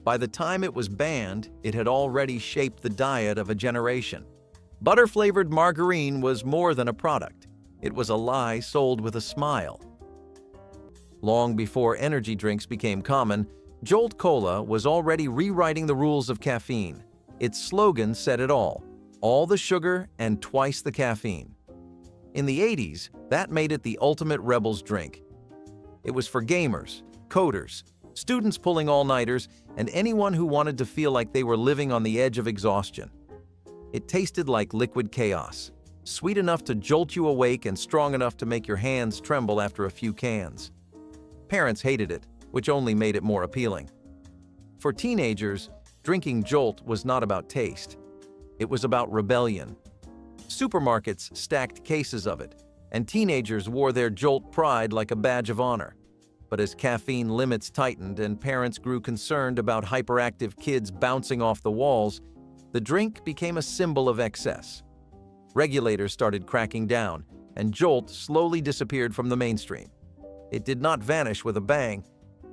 By the time it was banned, it had already shaped the diet of a generation. Butter-flavored margarine was more than a product. It was a lie sold with a smile. Long before energy drinks became common, Jolt Cola was already rewriting the rules of caffeine. Its slogan said it all the sugar and twice the caffeine. In the 80s, that made it the ultimate rebel's drink. It was for gamers, coders, students pulling all-nighters, and anyone who wanted to feel like they were living on the edge of exhaustion. It tasted like liquid chaos, sweet enough to jolt you awake and strong enough to make your hands tremble after a few cans. Parents hated it, which only made it more appealing. For teenagers, drinking Jolt was not about taste. It was about rebellion. Supermarkets stacked cases of it, and teenagers wore their Jolt pride like a badge of honor. But as caffeine limits tightened and parents grew concerned about hyperactive kids bouncing off the walls, the drink became a symbol of excess. Regulators started cracking down, and Jolt slowly disappeared from the mainstream. It did not vanish with a bang.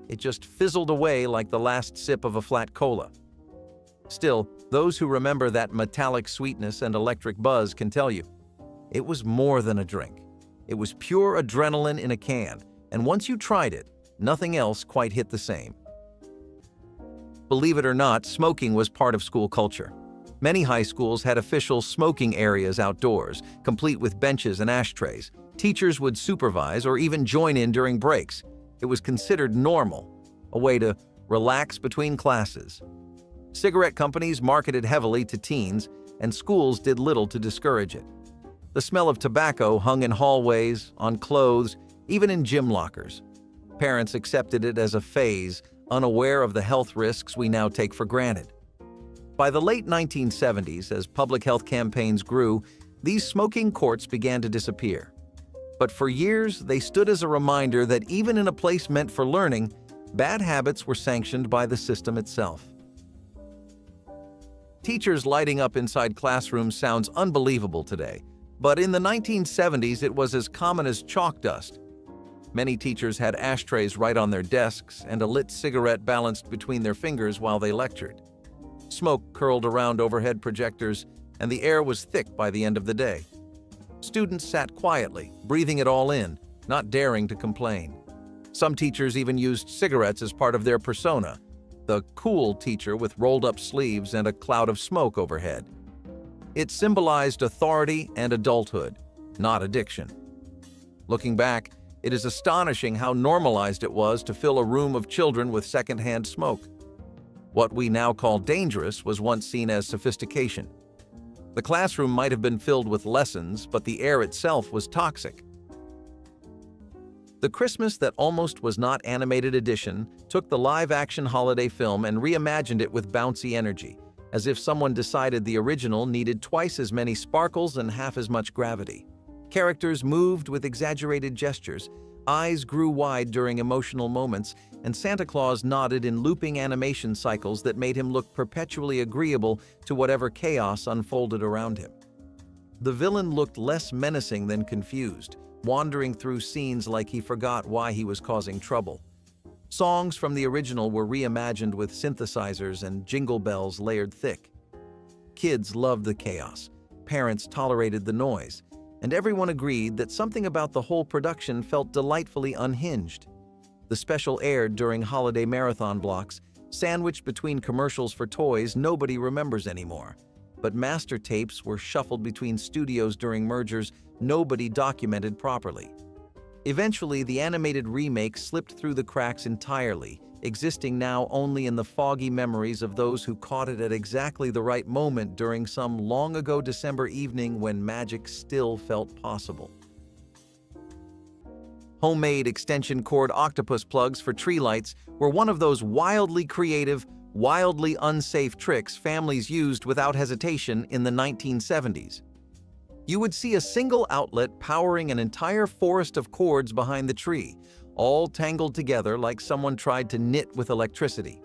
It just fizzled away like the last sip of a flat cola. Still, those who remember that metallic sweetness and electric buzz can tell you, it was more than a drink. It was pure adrenaline in a can, and once you tried it, nothing else quite hit the same. Believe it or not, smoking was part of school culture. Many high schools had official smoking areas outdoors, complete with benches and ashtrays. Teachers would supervise or even join in during breaks. It was considered normal, a way to relax between classes. Cigarette companies marketed heavily to teens, and schools did little to discourage it. The smell of tobacco hung in hallways, on clothes, even in gym lockers. Parents accepted it as a phase, unaware of the health risks we now take for granted. By the late 1970s, as public health campaigns grew, these smoking courts began to disappear. But for years, they stood as a reminder that even in a place meant for learning, bad habits were sanctioned by the system itself. Teachers lighting up inside classrooms sounds unbelievable today, but in the 1970s it was as common as chalk dust. Many teachers had ashtrays right on their desks and a lit cigarette balanced between their fingers while they lectured. Smoke curled around overhead projectors, and the air was thick by the end of the day. Students sat quietly, breathing it all in, not daring to complain. Some teachers even used cigarettes as part of their persona, the cool teacher with rolled-up sleeves and a cloud of smoke overhead. It symbolized authority and adulthood, not addiction. Looking back, it is astonishing how normalized it was to fill a room of children with secondhand smoke. What we now call dangerous was once seen as sophistication. The classroom might have been filled with lessons, but the air itself was toxic. The Christmas That Almost Was Not Animated edition took the live-action holiday film and reimagined it with bouncy energy, as if someone decided the original needed twice as many sparkles and half as much gravity. Characters moved with exaggerated gestures, eyes grew wide during emotional moments, and Santa Claus nodded in looping animation cycles that made him look perpetually agreeable to whatever chaos unfolded around him. The villain looked less menacing than confused, wandering through scenes like he forgot why he was causing trouble. Songs from the original were reimagined with synthesizers and jingle bells layered thick. Kids loved the chaos, parents tolerated the noise, and everyone agreed that something about the whole production felt delightfully unhinged. The special aired during holiday marathon blocks, sandwiched between commercials for toys nobody remembers anymore. But master tapes were shuffled between studios during mergers nobody documented properly. Eventually, the animated remake slipped through the cracks entirely, existing now only in the foggy memories of those who caught it at exactly the right moment during some long-ago December evening when magic still felt possible. Homemade extension cord octopus plugs for tree lights were one of those wildly creative, wildly unsafe tricks families used without hesitation in the 1970s. You would see a single outlet powering an entire forest of cords behind the tree, all tangled together like someone tried to knit with electricity.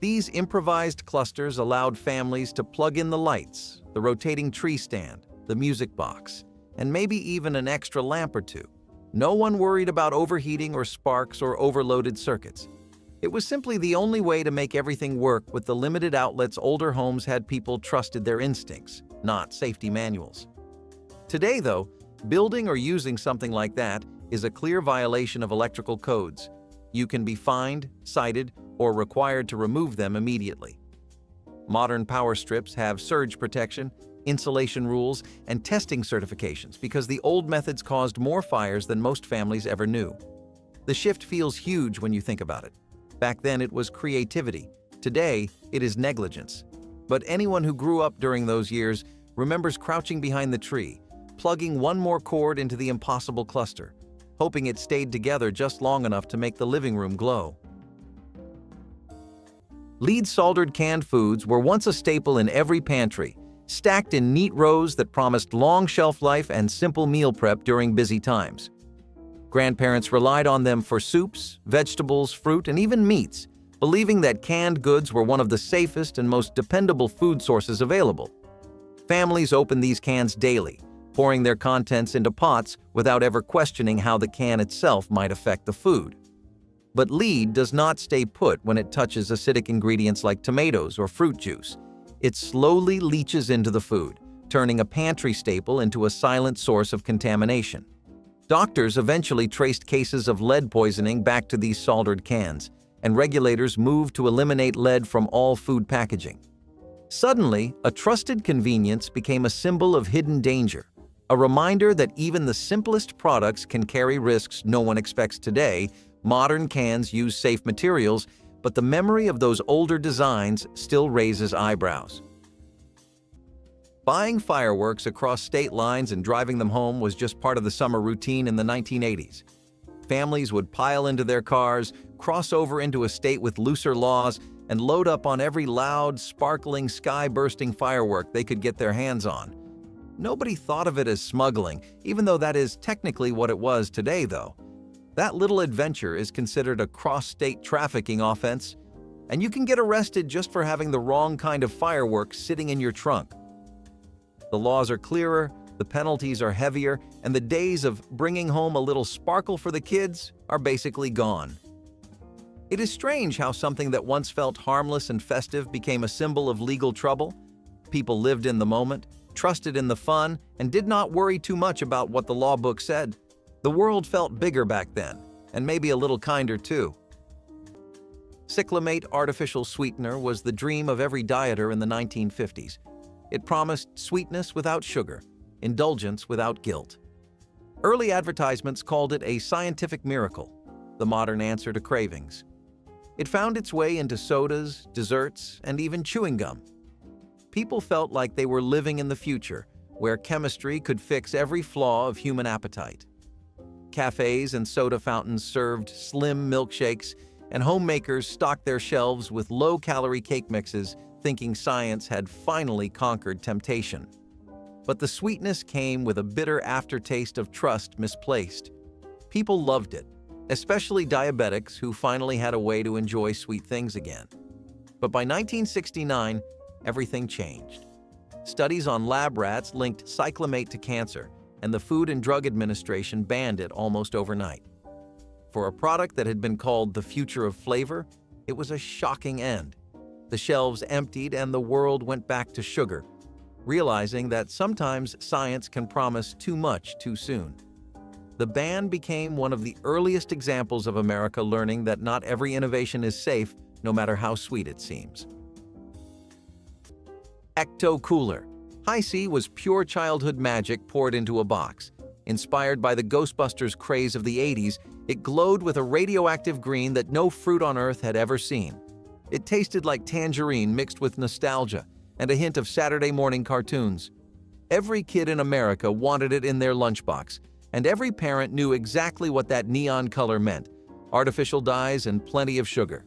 These improvised clusters allowed families to plug in the lights, the rotating tree stand, the music box, and maybe even an extra lamp or two. No one worried about overheating or sparks or overloaded circuits. It was simply the only way to make everything work with the limited outlets older homes had. People trusted their instincts, not safety manuals. Today, though, building or using something like that is a clear violation of electrical codes. You can be fined, cited, or required to remove them immediately. Modern power strips have surge protection, insulation rules, and testing certifications because the old methods caused more fires than most families ever knew. The shift feels huge when you think about it. Back then it was creativity. Today, it is negligence. But anyone who grew up during those years remembers crouching behind the tree, plugging one more cord into the impossible cluster, hoping it stayed together just long enough to make the living room glow. Lead-soldered canned foods were once a staple in every pantry, stacked in neat rows that promised long shelf life and simple meal prep during busy times. Grandparents relied on them for soups, vegetables, fruit, and even meats, believing that canned goods were one of the safest and most dependable food sources available. Families opened these cans daily, pouring their contents into pots without ever questioning how the can itself might affect the food. But lead does not stay put when it touches acidic ingredients like tomatoes or fruit juice. It slowly leaches into the food, turning a pantry staple into a silent source of contamination. Doctors eventually traced cases of lead poisoning back to these soldered cans, and regulators moved to eliminate lead from all food packaging. Suddenly, a trusted convenience became a symbol of hidden danger, a reminder that even the simplest products can carry risks no one expects today. Modern cans use safe materials, but the memory of those older designs still raises eyebrows. Buying fireworks across state lines and driving them home was just part of the summer routine in the 1980s. Families would pile into their cars, cross over into a state with looser laws, and load up on every loud, sparkling, sky-bursting firework they could get their hands on. Nobody thought of it as smuggling, even though that is technically what it was today, though. That little adventure is considered a cross-state trafficking offense, and you can get arrested just for having the wrong kind of fireworks sitting in your trunk. The laws are clearer, the penalties are heavier, and the days of bringing home a little sparkle for the kids are basically gone. It is strange how something that once felt harmless and festive became a symbol of legal trouble. People lived in the moment, trusted in the fun, and did not worry too much about what the law book said. The world felt bigger back then, and maybe a little kinder too. Cyclamate artificial sweetener was the dream of every dieter in the 1950s. It promised sweetness without sugar, indulgence without guilt. Early advertisements called it a scientific miracle, the modern answer to cravings. It found its way into sodas, desserts, and even chewing gum. People felt like they were living in the future, where chemistry could fix every flaw of human appetite. Cafes and soda fountains served slim milkshakes, and homemakers stocked their shelves with low-calorie cake mixes, thinking science had finally conquered temptation. But the sweetness came with a bitter aftertaste of trust misplaced. People loved it, especially diabetics who finally had a way to enjoy sweet things again. But by 1969, everything changed. Studies on lab rats linked cyclamate to cancer, and the Food and Drug Administration banned it almost overnight. For a product that had been called the future of flavor, it was a shocking end. The shelves emptied and the world went back to sugar, realizing that sometimes science can promise too much too soon. The ban became one of the earliest examples of America learning that not every innovation is safe, no matter how sweet it seems. Ecto Cooler. Hi-C was pure childhood magic poured into a box. Inspired by the Ghostbusters craze of the 80s, it glowed with a radioactive green that no fruit on Earth had ever seen. It tasted like tangerine mixed with nostalgia and a hint of Saturday morning cartoons. Every kid in America wanted it in their lunchbox, and every parent knew exactly what that neon color meant: artificial dyes and plenty of sugar.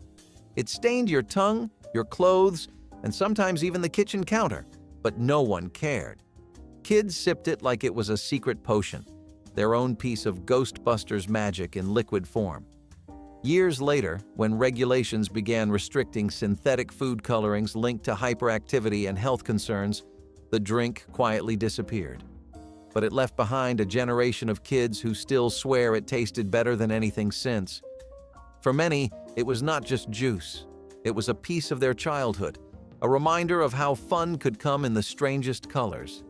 It stained your tongue, your clothes, and sometimes even the kitchen counter, but no one cared. Kids sipped it like it was a secret potion, their own piece of Ghostbusters magic in liquid form. Years later, when regulations began restricting synthetic food colorings linked to hyperactivity and health concerns, the drink quietly disappeared. But it left behind a generation of kids who still swear it tasted better than anything since. For many, it was not just juice. It was a piece of their childhood, a reminder of how fun could come in the strangest colors.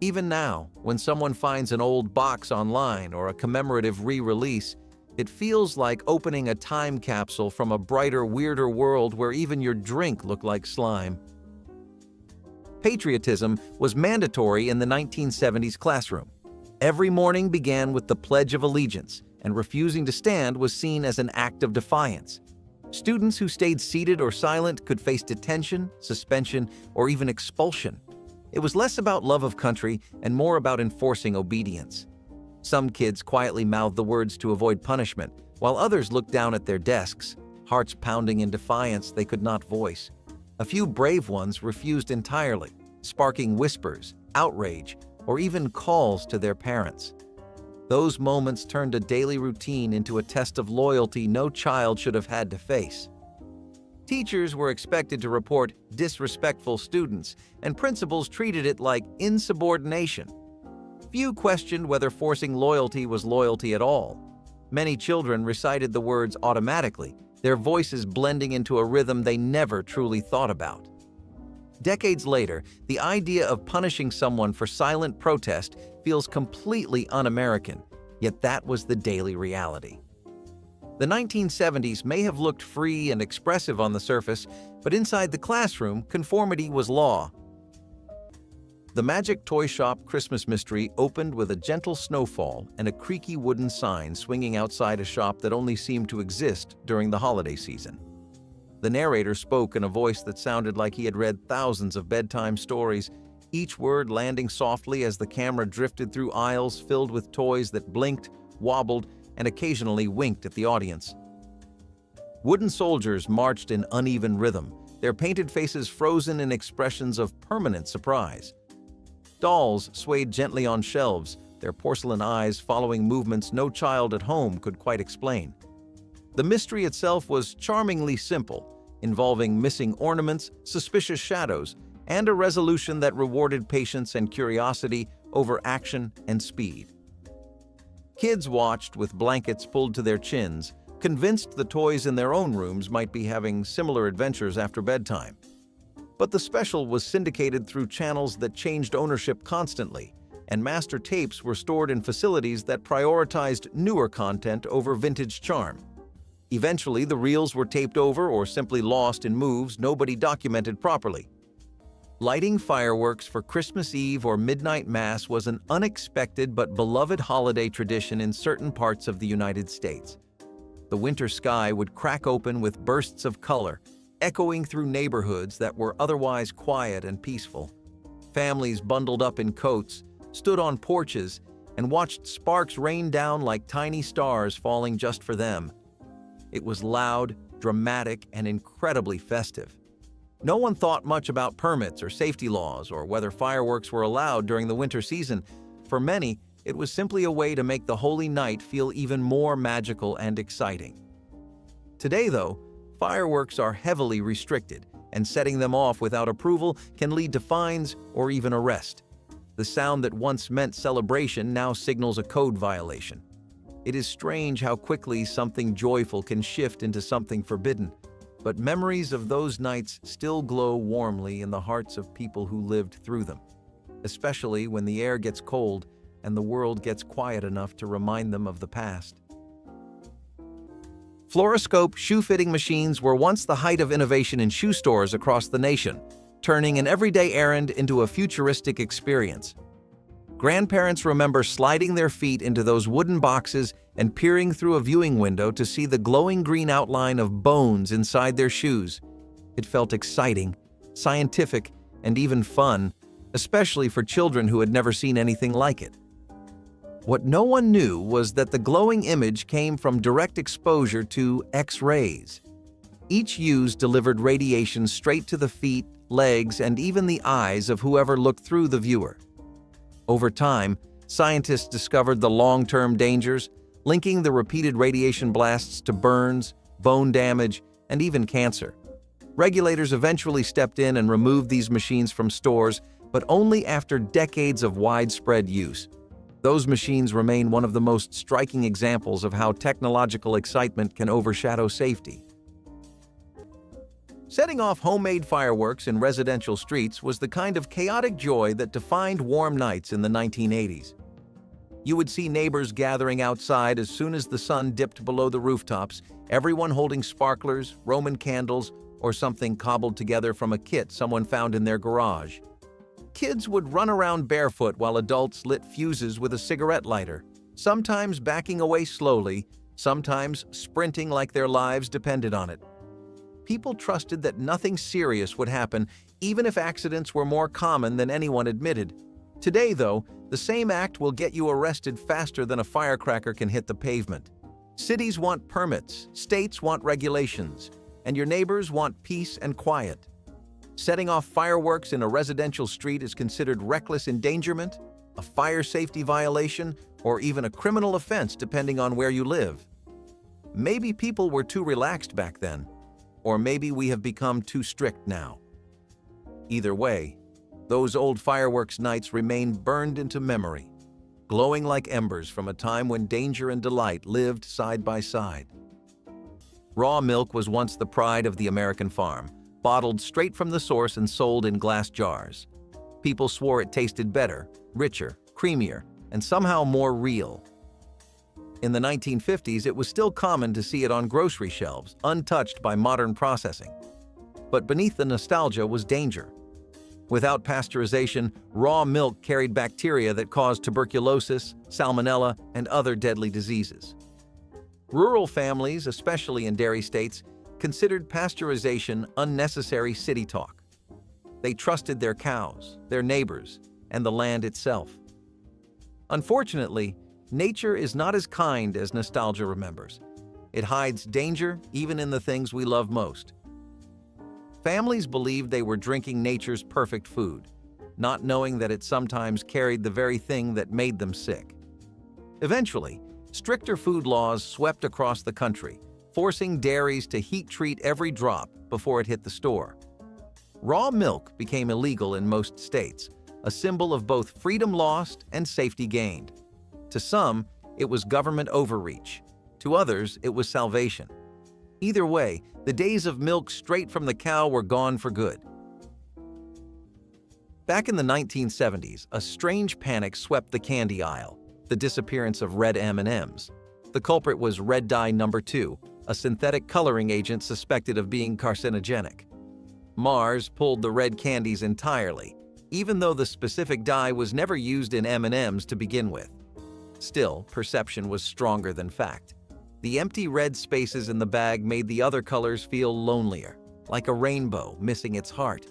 Even now, when someone finds an old box online or a commemorative re-release, it feels like opening a time capsule from a brighter, weirder world where even your drink looked like slime. Patriotism was mandatory in the 1970s classroom. Every morning began with the Pledge of Allegiance, and refusing to stand was seen as an act of defiance. Students who stayed seated or silent could face detention, suspension, or even expulsion. It was less about love of country and more about enforcing obedience. Some kids quietly mouthed the words to avoid punishment, while others looked down at their desks, hearts pounding in defiance they could not voice. A few brave ones refused entirely, sparking whispers, outrage, or even calls to their parents. Those moments turned a daily routine into a test of loyalty no child should have had to face. Teachers were expected to report disrespectful students, and principals treated it like insubordination. Few questioned whether forcing loyalty was loyalty at all. Many children recited the words automatically, their voices blending into a rhythm they never truly thought about. Decades later, the idea of punishing someone for silent protest feels completely un-American, yet that was the daily reality. The 1970s may have looked free and expressive on the surface, but inside the classroom, conformity was law. The Magic Toy Shop Christmas Mystery opened with a gentle snowfall and a creaky wooden sign swinging outside a shop that only seemed to exist during the holiday season. The narrator spoke in a voice that sounded like he had read thousands of bedtime stories, each word landing softly as the camera drifted through aisles filled with toys that blinked, wobbled, and occasionally winked at the audience. Wooden soldiers marched in uneven rhythm, their painted faces frozen in expressions of permanent surprise. Dolls swayed gently on shelves, their porcelain eyes following movements no child at home could quite explain. The mystery itself was charmingly simple, involving missing ornaments, suspicious shadows, and a resolution that rewarded patience and curiosity over action and speed. Kids watched with blankets pulled to their chins, convinced the toys in their own rooms might be having similar adventures after bedtime. But the special was syndicated through channels that changed ownership constantly, and master tapes were stored in facilities that prioritized newer content over vintage charm. Eventually, the reels were taped over or simply lost in moves nobody documented properly. Lighting fireworks for Christmas Eve or midnight mass was an unexpected but beloved holiday tradition in certain parts of the United States. The winter sky would crack open with bursts of color, echoing through neighborhoods that were otherwise quiet and peaceful. Families bundled up in coats, stood on porches, and watched sparks rain down like tiny stars falling just for them. It was loud, dramatic, and incredibly festive. No one thought much about permits or safety laws or whether fireworks were allowed during the winter season. For many, it was simply a way to make the holy night feel even more magical and exciting. Today, though, fireworks are heavily restricted, and setting them off without approval can lead to fines or even arrest. The sound that once meant celebration now signals a code violation. It is strange how quickly something joyful can shift into something forbidden, but memories of those nights still glow warmly in the hearts of people who lived through them, especially when the air gets cold and the world gets quiet enough to remind them of the past. Fluoroscope shoe-fitting machines were once the height of innovation in shoe stores across the nation, turning an everyday errand into a futuristic experience. Grandparents remember sliding their feet into those wooden boxes and peering through a viewing window to see the glowing green outline of bones inside their shoes. It felt exciting, scientific, and even fun, especially for children who had never seen anything like it. What no one knew was that the glowing image came from direct exposure to X-rays. Each use delivered radiation straight to the feet, legs, and even the eyes of whoever looked through the viewer. Over time, scientists discovered the long-term dangers, linking the repeated radiation blasts to burns, bone damage, and even cancer. Regulators eventually stepped in and removed these machines from stores, but only after decades of widespread use. Those machines remain one of the most striking examples of how technological excitement can overshadow safety. Setting off homemade fireworks in residential streets was the kind of chaotic joy that defined warm nights in the 1980s. You would see neighbors gathering outside as soon as the sun dipped below the rooftops, everyone holding sparklers, Roman candles, or something cobbled together from a kit someone found in their garage. Kids would run around barefoot while adults lit fuses with a cigarette lighter, sometimes backing away slowly, sometimes sprinting like their lives depended on it. people trusted that nothing serious would happen, even if accidents were more common than anyone admitted. Today, though, the same act will get you arrested faster than a firecracker can hit the pavement. Cities want permits, states want regulations, and your neighbors want peace and quiet. Setting off fireworks in a residential street is considered reckless endangerment, a fire safety violation, or even a criminal offense depending on where you live. Maybe people were too relaxed back then, or maybe we have become too strict now. Either way, those old fireworks nights remain burned into memory, glowing like embers from a time when danger and delight lived side by side. Raw milk was once the pride of the American farm, bottled straight from the source and sold in glass jars. People swore it tasted better, richer, creamier, and somehow more real. In the 1950s, it was still common to see it on grocery shelves, untouched by modern processing. But beneath the nostalgia was danger. Without pasteurization, raw milk carried bacteria that caused tuberculosis, salmonella, and other deadly diseases. Rural families, especially in dairy states, considered pasteurization unnecessary city talk. They trusted their cows, their neighbors, and the land itself. Unfortunately, nature is not as kind as nostalgia remembers. It hides danger even in the things we love most. Families believed they were drinking nature's perfect food, not knowing that it sometimes carried the very thing that made them sick. Eventually, stricter food laws swept across the country, forcing dairies to heat-treat every drop before it hit the store. Raw milk became illegal in most states, a symbol of both freedom lost and safety gained. To some, it was government overreach. To others, it was salvation. Either way, the days of milk straight from the cow were gone for good. Back in the 1970s, a strange panic swept the candy aisle, the disappearance of red M&Ms. The culprit was red dye number 2, a synthetic coloring agent suspected of being carcinogenic. Mars pulled the red candies entirely, even though the specific dye was never used in M&Ms to begin with. Still, perception was stronger than fact. The empty red spaces in the bag made the other colors feel lonelier, like a rainbow missing its heart.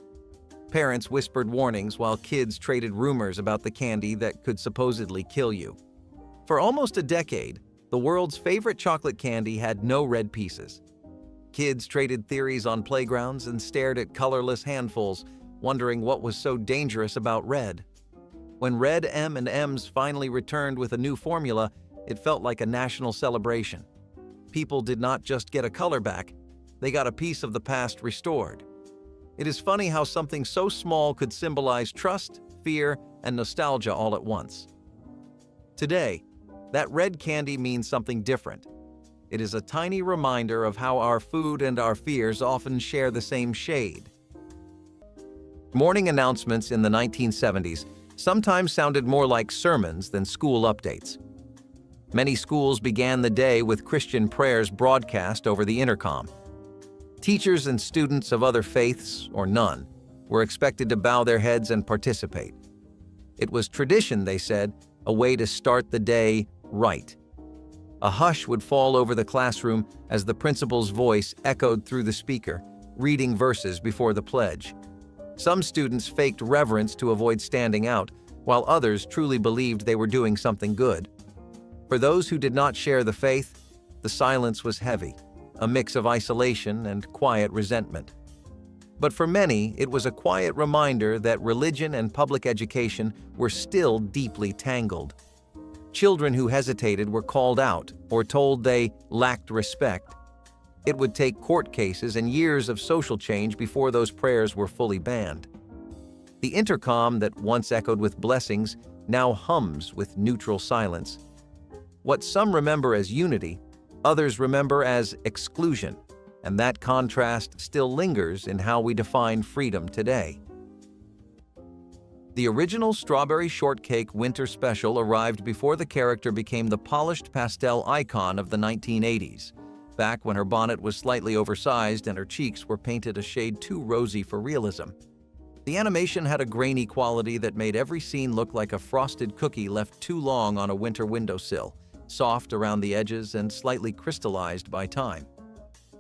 Parents whispered warnings while kids traded rumors about the candy that could supposedly kill you. For almost a decade, the world's favorite chocolate candy had no red pieces. Kids traded theories on playgrounds and stared at colorless handfuls, wondering what was so dangerous about red. When red M&Ms finally returned with a new formula, it felt like a national celebration. People did not just get a color back, they got a piece of the past restored. It is funny how something so small could symbolize trust, fear, and nostalgia all at once. Today, that red candy means something different. It is a tiny reminder of how our food and our fears often share the same shade. Morning announcements in the 1970s sometimes sounded more like sermons than school updates. Many schools began the day with Christian prayers broadcast over the intercom. Teachers and students of other faiths, or none, were expected to bow their heads and participate. It was tradition, they said, a way to start the day right. A hush would fall over the classroom as the principal's voice echoed through the speaker, reading verses before the pledge. Some students faked reverence to avoid standing out, while others truly believed they were doing something good. For those who did not share the faith, the silence was heavy, a mix of isolation and quiet resentment. But for many, it was a quiet reminder that religion and public education were still deeply tangled. Children who hesitated were called out or told they lacked respect. It would take court cases and years of social change before those prayers were fully banned. The intercom that once echoed with blessings now hums with neutral silence. What some remember as unity, others remember as exclusion, and that contrast still lingers in how we define freedom today. The original Strawberry Shortcake Winter Special arrived before the character became the polished pastel icon of the 1980s, back when her bonnet was slightly oversized and her cheeks were painted a shade too rosy for realism. The animation had a grainy quality that made every scene look like a frosted cookie left too long on a winter windowsill, soft around the edges and slightly crystallized by time.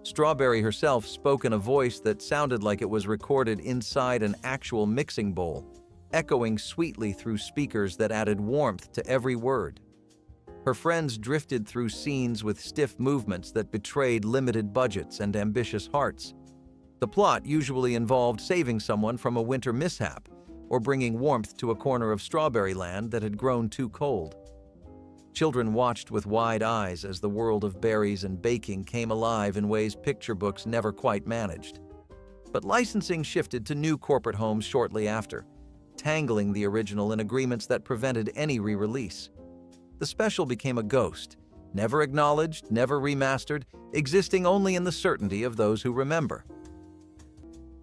Strawberry herself spoke in a voice that sounded like it was recorded inside an actual mixing bowl, echoing sweetly through speakers that added warmth to every word. Her friends drifted through scenes with stiff movements that betrayed limited budgets and ambitious hearts. The plot usually involved saving someone from a winter mishap or bringing warmth to a corner of Strawberry Land that had grown too cold. Children watched with wide eyes as the world of berries and baking came alive in ways picture books never quite managed. But licensing shifted to new corporate homes shortly after, tangling the original in agreements that prevented any re-release. The special became a ghost, never acknowledged, never remastered, existing only in the certainty of those who remember.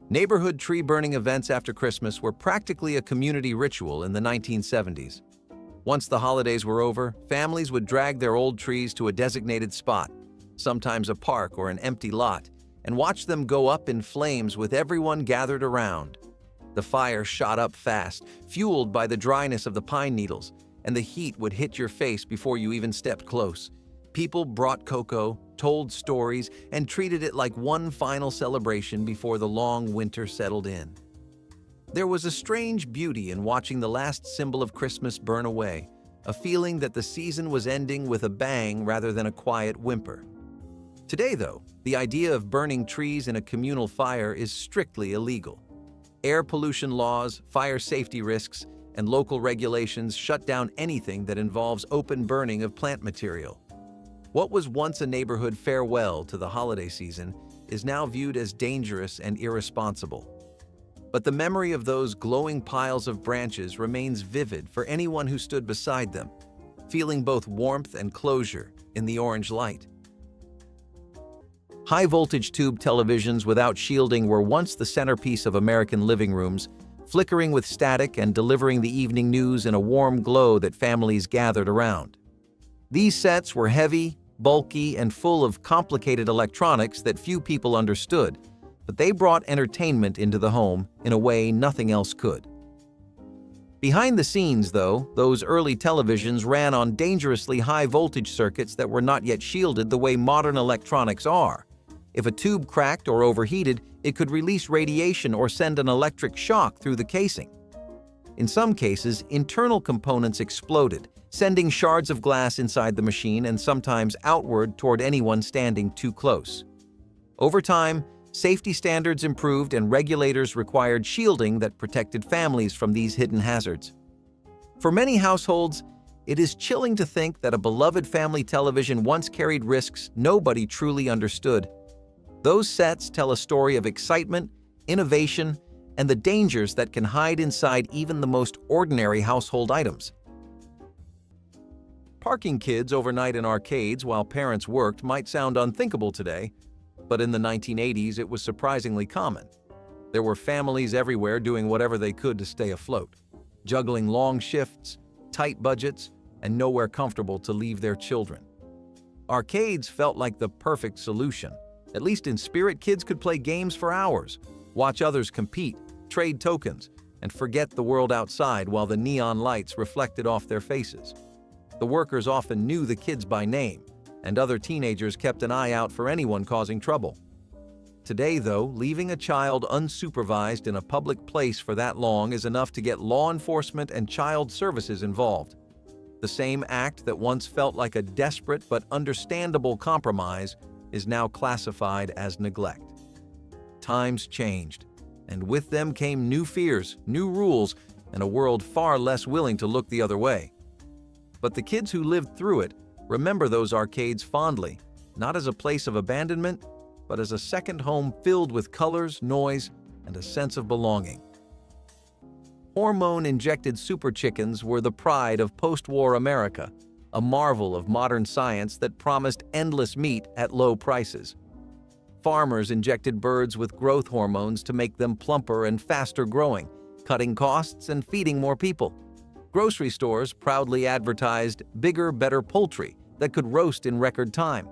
Neighborhood tree-burning events after Christmas were practically a community ritual in the 1970s. Once the holidays were over, families would drag their old trees to a designated spot, sometimes a park or an empty lot, and watch them go up in flames with everyone gathered around. The fire shot up fast, fueled by the dryness of the pine needles, and the heat would hit your face before you even stepped close. People brought cocoa, told stories, and treated it like one final celebration before the long winter settled in. There was a strange beauty in watching the last symbol of Christmas burn away, a feeling that the season was ending with a bang rather than a quiet whimper. Today, though, the idea of burning trees in a communal fire is strictly illegal. Air pollution laws, fire safety risks, and local regulations shut down anything that involves open burning of plant material. What was once a neighborhood farewell to the holiday season is now viewed as dangerous and irresponsible. But the memory of those glowing piles of branches remains vivid for anyone who stood beside them, feeling both warmth and closure in the orange light. High-voltage tube televisions without shielding were once the centerpiece of American living rooms, flickering with static and delivering the evening news in a warm glow that families gathered around. These sets were heavy, bulky, and full of complicated electronics that few people understood, but they brought entertainment into the home in a way nothing else could. Behind the scenes, though, those early televisions ran on dangerously high-voltage circuits that were not yet shielded the way modern electronics are. If a tube cracked or overheated, it could release radiation or send an electric shock through the casing. In some cases, internal components exploded, sending shards of glass inside the machine and sometimes outward toward anyone standing too close. Over time, safety standards improved and regulators required shielding that protected families from these hidden hazards. For many households, it is chilling to think that a beloved family television once carried risks nobody truly understood. Those sets tell a story of excitement, innovation, and the dangers that can hide inside even the most ordinary household items. Parking kids overnight in arcades while parents worked might sound unthinkable today, but in the 1980s it was surprisingly common. There were families everywhere doing whatever they could to stay afloat, juggling long shifts, tight budgets, and nowhere comfortable to leave their children. Arcades felt like the perfect solution. At least in spirit, kids could play games for hours, watch others compete, trade tokens, and forget the world outside while the neon lights reflected off their faces. The workers often knew the kids by name, and other teenagers kept an eye out for anyone causing trouble. Today, though, leaving a child unsupervised in a public place for that long is enough to get law enforcement and child services involved. The same act that once felt like a desperate but understandable compromise is now classified as neglect. Times changed, and with them came new fears, new rules, and a world far less willing to look the other way. But the kids who lived through it remember those arcades fondly, not as a place of abandonment, but as a second home filled with colors, noise, and a sense of belonging. Hormone-injected super chickens were the pride of post-war America, a marvel of modern science that promised endless meat at low prices. Farmers injected birds with growth hormones to make them plumper and faster growing, cutting costs and feeding more people. Grocery stores proudly advertised bigger, better poultry that could roast in record time.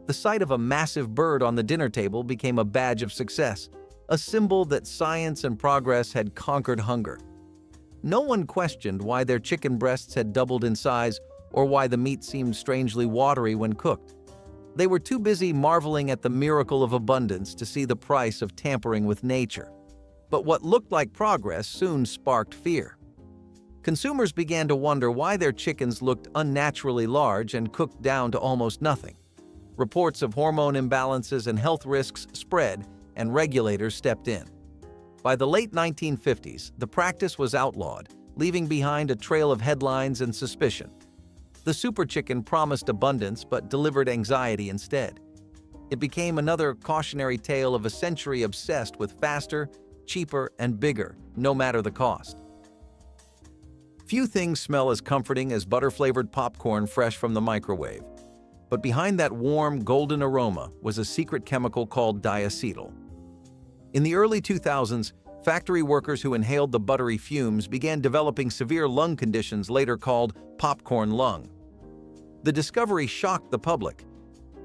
The sight of a massive bird on the dinner table became a badge of success, a symbol that science and progress had conquered hunger. No one questioned why their chicken breasts had doubled in size or why the meat seemed strangely watery when cooked. They were too busy marveling at the miracle of abundance to see the price of tampering with nature. But what looked like progress soon sparked fear. Consumers began to wonder why their chickens looked unnaturally large and cooked down to almost nothing. Reports of hormone imbalances and health risks spread, and regulators stepped in. By the late 1950s, the practice was outlawed, leaving behind a trail of headlines and suspicion. The super chicken promised abundance but delivered anxiety instead. It became another cautionary tale of a century obsessed with faster, cheaper, and bigger, no matter the cost. Few things smell as comforting as butter-flavored popcorn fresh from the microwave. But behind that warm, golden aroma was a secret chemical called diacetyl. In the early 2000s, factory workers who inhaled the buttery fumes began developing severe lung conditions later called popcorn lung. The discovery shocked the public.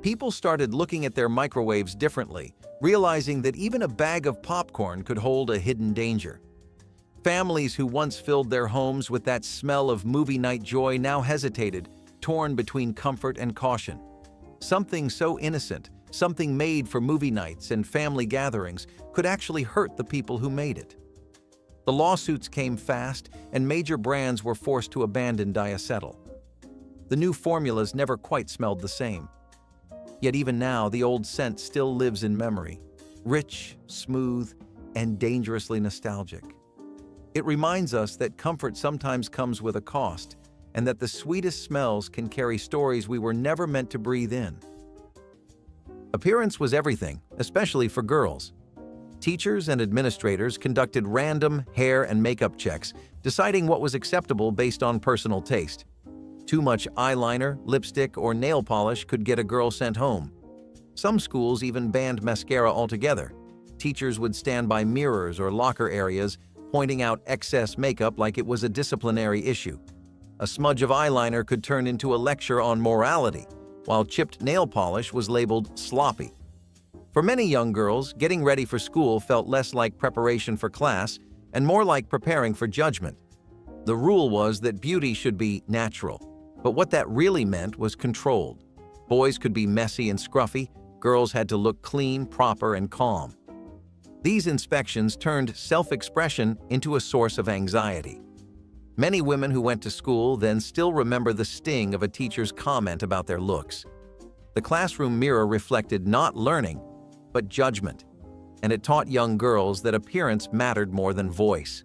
People started looking at their microwaves differently, realizing that even a bag of popcorn could hold a hidden danger. Families who once filled their homes with that smell of movie night joy now hesitated, torn between comfort and caution. Something so innocent, something made for movie nights and family gatherings, could actually hurt the people who made it. The lawsuits came fast, and major brands were forced to abandon diacetyl. The new formulas never quite smelled the same. Yet even now, the old scent still lives in memory, rich, smooth, and dangerously nostalgic. It reminds us that comfort sometimes comes with a cost, and that the sweetest smells can carry stories we were never meant to breathe in. Appearance was everything, especially for girls. Teachers and administrators conducted random hair and makeup checks, deciding what was acceptable based on personal taste. Too much eyeliner, lipstick, or nail polish could get a girl sent home. Some schools even banned mascara altogether. Teachers would stand by mirrors or locker areas, pointing out excess makeup like it was a disciplinary issue. A smudge of eyeliner could turn into a lecture on morality, while chipped nail polish was labeled sloppy. For many young girls, getting ready for school felt less like preparation for class and more like preparing for judgment. The rule was that beauty should be natural, but what that really meant was controlled. Boys could be messy and scruffy, girls had to look clean, proper, and calm. These inspections turned self-expression into a source of anxiety. Many women who went to school then still remember the sting of a teacher's comment about their looks. The classroom mirror reflected not learning, but judgment, and it taught young girls that appearance mattered more than voice.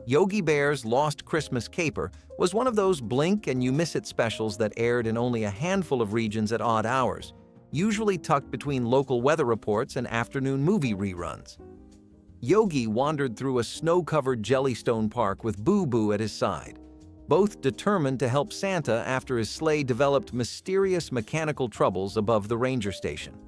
Yogi Bear's Lost Christmas Caper was one of those blink-and-you-miss-it specials that aired in only a handful of regions at odd hours, usually tucked between local weather reports and afternoon movie reruns. Yogi wandered through a snow-covered Jellystone park with Boo Boo at his side, both determined to help Santa after his sleigh developed mysterious mechanical troubles above the ranger station.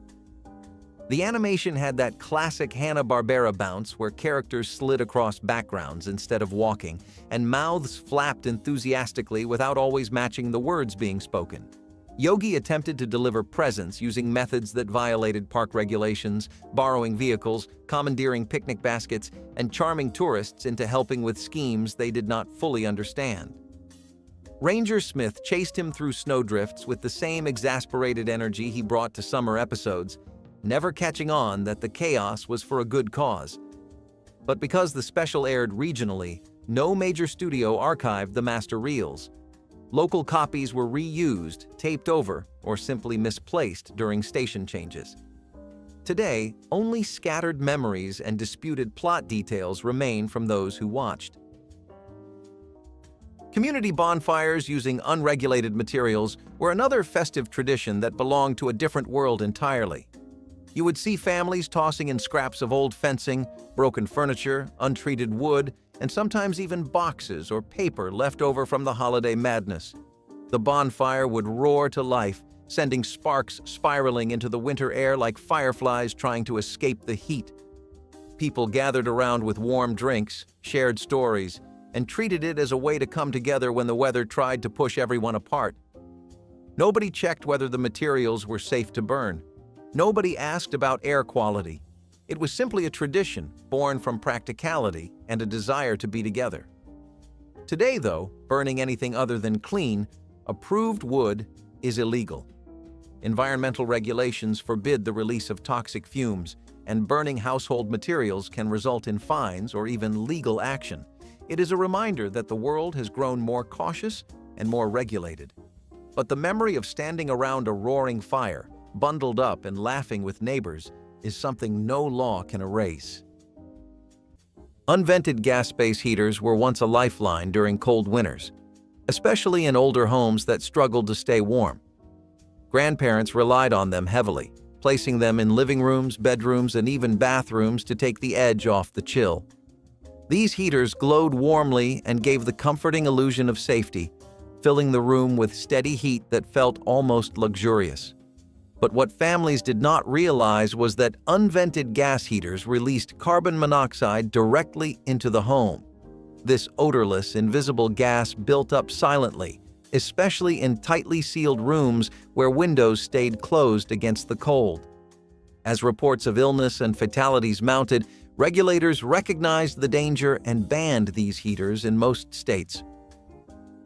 The animation had that classic Hanna-Barbera bounce where characters slid across backgrounds instead of walking, and mouths flapped enthusiastically without always matching the words being spoken. Yogi attempted to deliver presents using methods that violated park regulations, borrowing vehicles, commandeering picnic baskets, and charming tourists into helping with schemes they did not fully understand. Ranger Smith chased him through snowdrifts with the same exasperated energy he brought to summer episodes, never catching on that the chaos was for a good cause. But because the special aired regionally, no major studio archived the master reels. Local copies were reused, taped over, or simply misplaced during station changes. Today, only scattered memories and disputed plot details remain from those who watched. Community bonfires using unregulated materials were another festive tradition that belonged to a different world entirely. You would see families tossing in scraps of old fencing, broken furniture, untreated wood, and sometimes even boxes or paper left over from the holiday madness. The bonfire would roar to life, sending sparks spiraling into the winter air like fireflies trying to escape the heat. People gathered around with warm drinks, shared stories, and treated it as a way to come together when the weather tried to push everyone apart. Nobody checked whether the materials were safe to burn. Nobody asked about air quality. It was simply a tradition born from practicality and a desire to be together. Today, though, burning anything other than clean, approved wood is illegal. Environmental regulations forbid the release of toxic fumes, and burning household materials can result in fines or even legal action. It is a reminder that the world has grown more cautious and more regulated. But the memory of standing around a roaring fire, bundled up and laughing with neighbors, is something no law can erase. Unvented gas space heaters were once a lifeline during cold winters, especially in older homes that struggled to stay warm. Grandparents relied on them heavily, placing them in living rooms, bedrooms, and even bathrooms to take the edge off the chill. These heaters glowed warmly and gave the comforting illusion of safety, filling the room with steady heat that felt almost luxurious. But what families did not realize was that unvented gas heaters released carbon monoxide directly into the home. This odorless, invisible gas built up silently, especially in tightly sealed rooms where windows stayed closed against the cold. As reports of illness and fatalities mounted, regulators recognized the danger and banned these heaters in most states.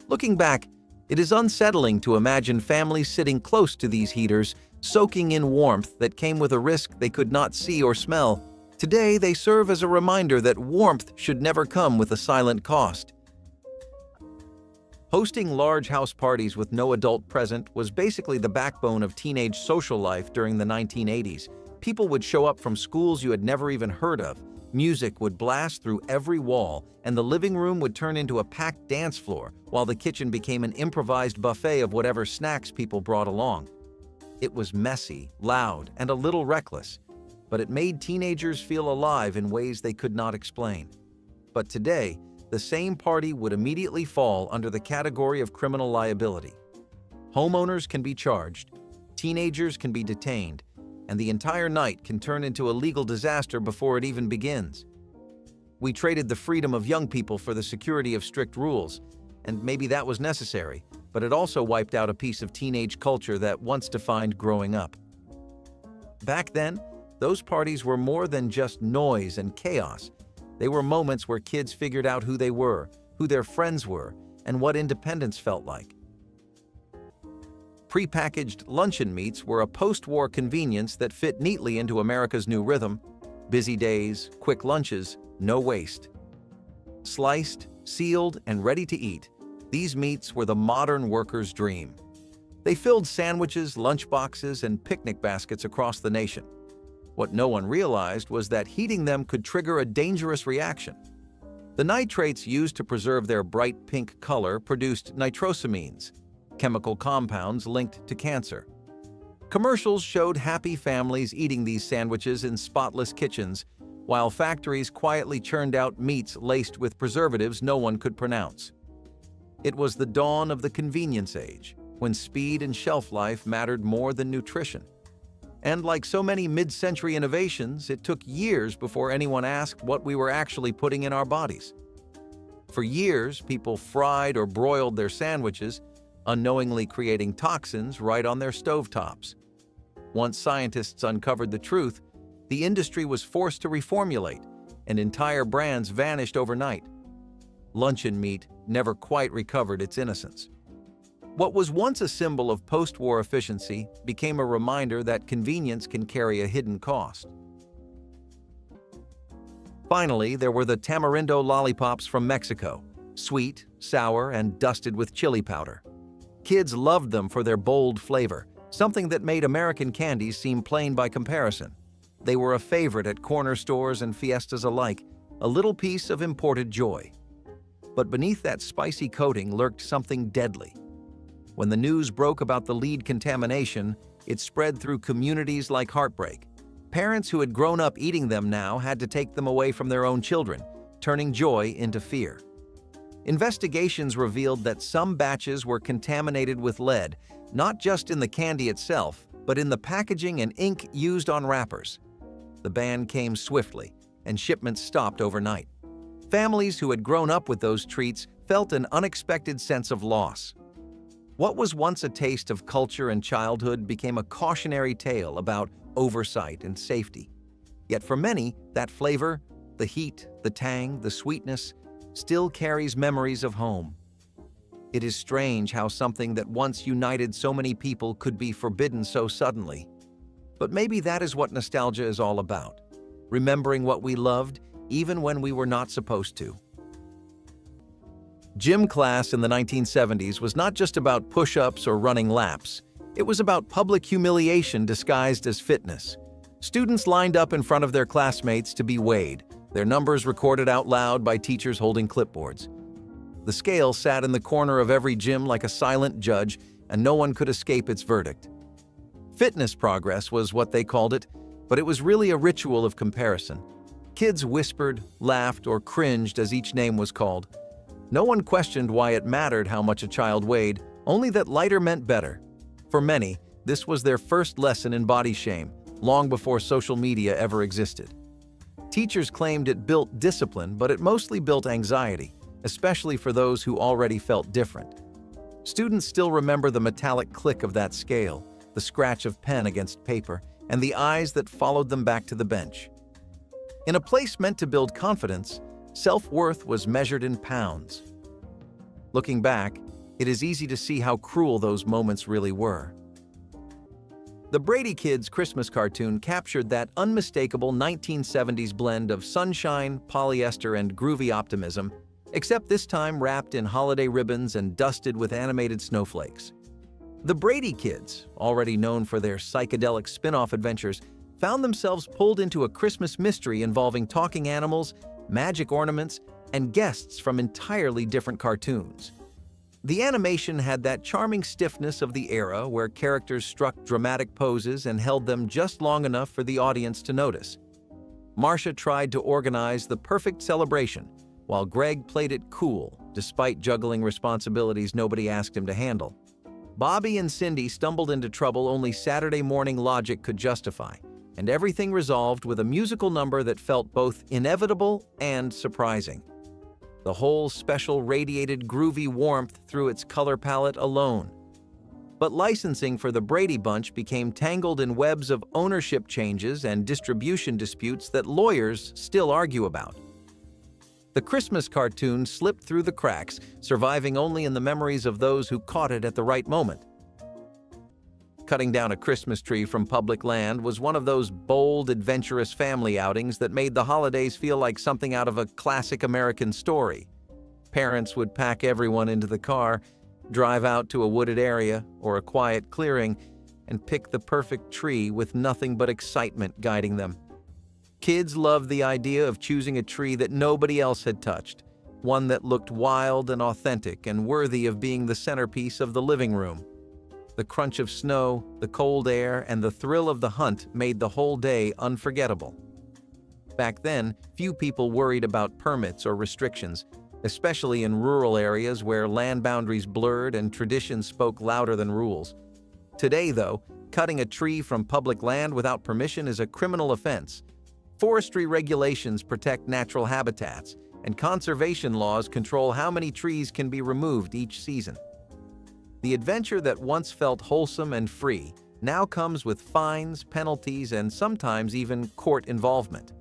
Looking back, it is unsettling to imagine families sitting close to these heaters, soaking in warmth that came with a risk they could not see or smell. Today, they serve as a reminder that warmth should never come with a silent cost. Hosting large house parties with no adult present was basically the backbone of teenage social life during the 1980s. People would show up from schools you had never even heard of. Music would blast through every wall, and the living room would turn into a packed dance floor, while the kitchen became an improvised buffet of whatever snacks people brought along. It was messy, loud, and a little reckless, but it made teenagers feel alive in ways they could not explain. But today, the same party would immediately fall under the category of criminal liability. Homeowners can be charged, teenagers can be detained, and the entire night can turn into a legal disaster before it even begins. We traded the freedom of young people for the security of strict rules, and maybe that was necessary, but it also wiped out a piece of teenage culture that once defined growing up. Back then, those parties were more than just noise and chaos. They were moments where kids figured out who they were, who their friends were, and what independence felt like. Prepackaged luncheon meats were a post-war convenience that fit neatly into America's new rhythm. Busy days, quick lunches, no waste. Sliced, sealed, and ready to eat, these meats were the modern worker's dream. They filled sandwiches, lunchboxes, and picnic baskets across the nation. What no one realized was that heating them could trigger a dangerous reaction. The nitrates used to preserve their bright pink color produced nitrosamines, chemical compounds linked to cancer. Commercials showed happy families eating these sandwiches in spotless kitchens, while factories quietly churned out meats laced with preservatives no one could pronounce. It was the dawn of the convenience age, when speed and shelf life mattered more than nutrition. And like so many mid-century innovations, it took years before anyone asked what we were actually putting in our bodies. For years, people fried or broiled their sandwiches, unknowingly creating toxins right on their stovetops. Once scientists uncovered the truth, the industry was forced to reformulate, and entire brands vanished overnight. Luncheon meat never quite recovered its innocence. What was once a symbol of post-war efficiency became a reminder that convenience can carry a hidden cost. Finally, there were the tamarindo lollipops from Mexico, sweet, sour, and dusted with chili powder. Kids loved them for their bold flavor, something that made American candies seem plain by comparison. They were a favorite at corner stores and fiestas alike, a little piece of imported joy. But beneath that spicy coating lurked something deadly. When the news broke about the lead contamination, it spread through communities like heartbreak. Parents who had grown up eating them now had to take them away from their own children, turning joy into fear. Investigations revealed that some batches were contaminated with lead, not just in the candy itself, but in the packaging and ink used on wrappers. The ban came swiftly, and shipments stopped overnight. Families who had grown up with those treats felt an unexpected sense of loss. What was once a taste of culture and childhood became a cautionary tale about oversight and safety. Yet for many, that flavor, the heat, the tang, the sweetness, still carries memories of home. It is strange how something that once united so many people could be forbidden so suddenly. But maybe that is what nostalgia is all about, remembering what we loved even when we were not supposed to. Gym class in the 1970s was not just about push-ups or running laps. It was about public humiliation disguised as fitness. Students lined up in front of their classmates to be weighed, their numbers recorded out loud by teachers holding clipboards. The scale sat in the corner of every gym like a silent judge, and no one could escape its verdict. Fitness progress was what they called it, but it was really a ritual of comparison. Kids whispered, laughed, or cringed as each name was called. No one questioned why it mattered how much a child weighed, only that lighter meant better. For many, this was their first lesson in body shame, long before social media ever existed. Teachers claimed it built discipline, but it mostly built anxiety, especially for those who already felt different. Students still remember the metallic click of that scale, the scratch of pen against paper, and the eyes that followed them back to the bench. In a place meant to build confidence, self-worth was measured in pounds. Looking back, it is easy to see how cruel those moments really were. The Brady Kids Christmas cartoon captured that unmistakable 1970s blend of sunshine, polyester, and groovy optimism, except this time wrapped in holiday ribbons and dusted with animated snowflakes. The Brady Kids, already known for their psychedelic spin-off adventures, found themselves pulled into a Christmas mystery involving talking animals, magic ornaments, and guests from entirely different cartoons. The animation had that charming stiffness of the era where characters struck dramatic poses and held them just long enough for the audience to notice. Marcia tried to organize the perfect celebration, while Greg played it cool, despite juggling responsibilities nobody asked him to handle. Bobby and Cindy stumbled into trouble only Saturday morning logic could justify, and everything resolved with a musical number that felt both inevitable and surprising. The whole special radiated groovy warmth through its color palette alone. But licensing for the Brady Bunch became tangled in webs of ownership changes and distribution disputes that lawyers still argue about. The Christmas cartoon slipped through the cracks, surviving only in the memories of those who caught it at the right moment. Cutting down a Christmas tree from public land was one of those bold, adventurous family outings that made the holidays feel like something out of a classic American story. Parents would pack everyone into the car, drive out to a wooded area or a quiet clearing, and pick the perfect tree with nothing but excitement guiding them. Kids loved the idea of choosing a tree that nobody else had touched, one that looked wild and authentic and worthy of being the centerpiece of the living room. The crunch of snow, the cold air, and the thrill of the hunt made the whole day unforgettable. Back then, few people worried about permits or restrictions, especially in rural areas where land boundaries blurred and tradition spoke louder than rules. Today, though, cutting a tree from public land without permission is a criminal offense. Forestry regulations protect natural habitats, and conservation laws control how many trees can be removed each season. The adventure that once felt wholesome and free now comes with fines, penalties, and sometimes even court involvement.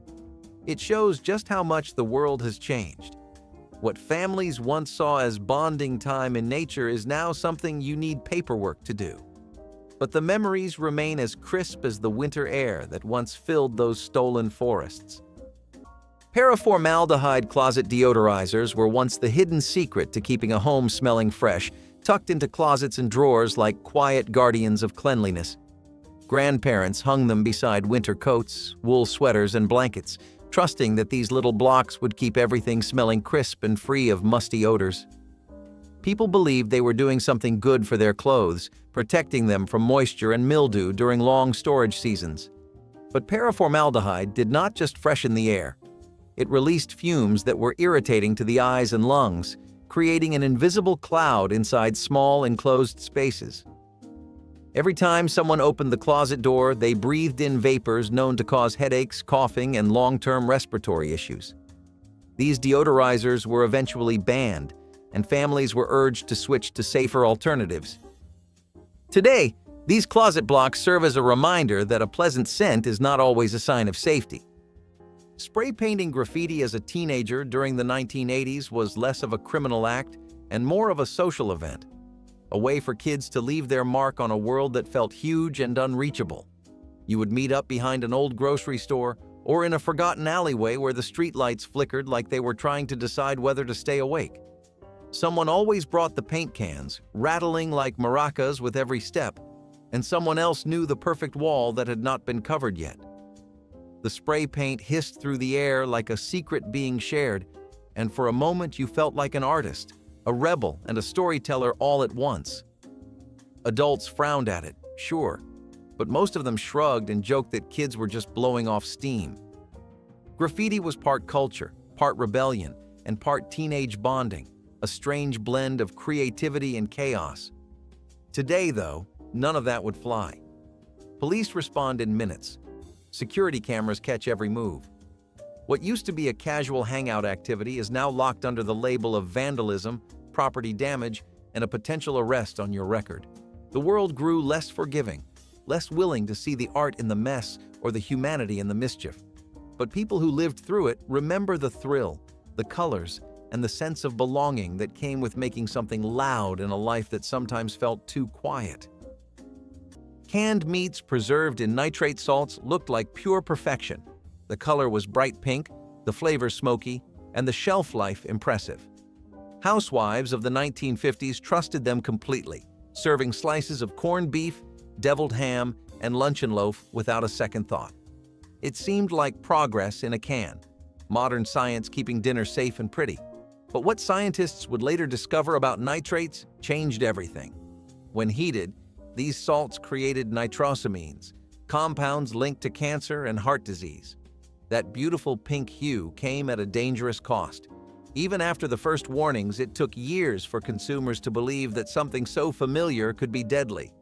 It shows just how much the world has changed. What families once saw as bonding time in nature is now something you need paperwork to do. But the memories remain as crisp as the winter air that once filled those stolen forests. Paraformaldehyde closet deodorizers were once the hidden secret to keeping a home smelling fresh, tucked into closets and drawers like quiet guardians of cleanliness. Grandparents hung them beside winter coats, wool sweaters, and blankets, trusting that these little blocks would keep everything smelling crisp and free of musty odors. People believed they were doing something good for their clothes, protecting them from moisture and mildew during long storage seasons. But paraformaldehyde did not just freshen the air. It released fumes that were irritating to the eyes and lungs, creating an invisible cloud inside small enclosed spaces. Every time someone opened the closet door, they breathed in vapors known to cause headaches, coughing, and long-term respiratory issues. These deodorizers were eventually banned, and families were urged to switch to safer alternatives. Today, these closet blocks serve as a reminder that a pleasant scent is not always a sign of safety. Spray painting graffiti as a teenager during the 1980s was less of a criminal act and more of a social event, a way for kids to leave their mark on a world that felt huge and unreachable. You would meet up behind an old grocery store or in a forgotten alleyway where the streetlights flickered like they were trying to decide whether to stay awake. Someone always brought the paint cans, rattling like maracas with every step, and someone else knew the perfect wall that had not been covered yet. The spray paint hissed through the air like a secret being shared, and for a moment you felt like an artist, a rebel, and a storyteller all at once. Adults frowned at it, sure, but most of them shrugged and joked that kids were just blowing off steam. Graffiti was part culture, part rebellion, and part teenage bonding, a strange blend of creativity and chaos. Today, though, none of that would fly. Police respond in minutes. Security cameras catch every move. What used to be a casual hangout activity is now locked under the label of vandalism, property damage, and a potential arrest on your record. The world grew less forgiving, less willing to see the art in the mess or the humanity in the mischief. But people who lived through it remember the thrill, the colors, and the sense of belonging that came with making something loud in a life that sometimes felt too quiet. Canned meats preserved in nitrate salts looked like pure perfection. The color was bright pink, the flavor smoky, and the shelf life impressive. Housewives of the 1950s trusted them completely, serving slices of corned beef, deviled ham, and luncheon loaf without a second thought. It seemed like progress in a can, modern science keeping dinner safe and pretty. But what scientists would later discover about nitrates changed everything. When heated, these salts created nitrosamines, compounds linked to cancer and heart disease. That beautiful pink hue came at a dangerous cost. Even after the first warnings, it took years for consumers to believe that something so familiar could be deadly.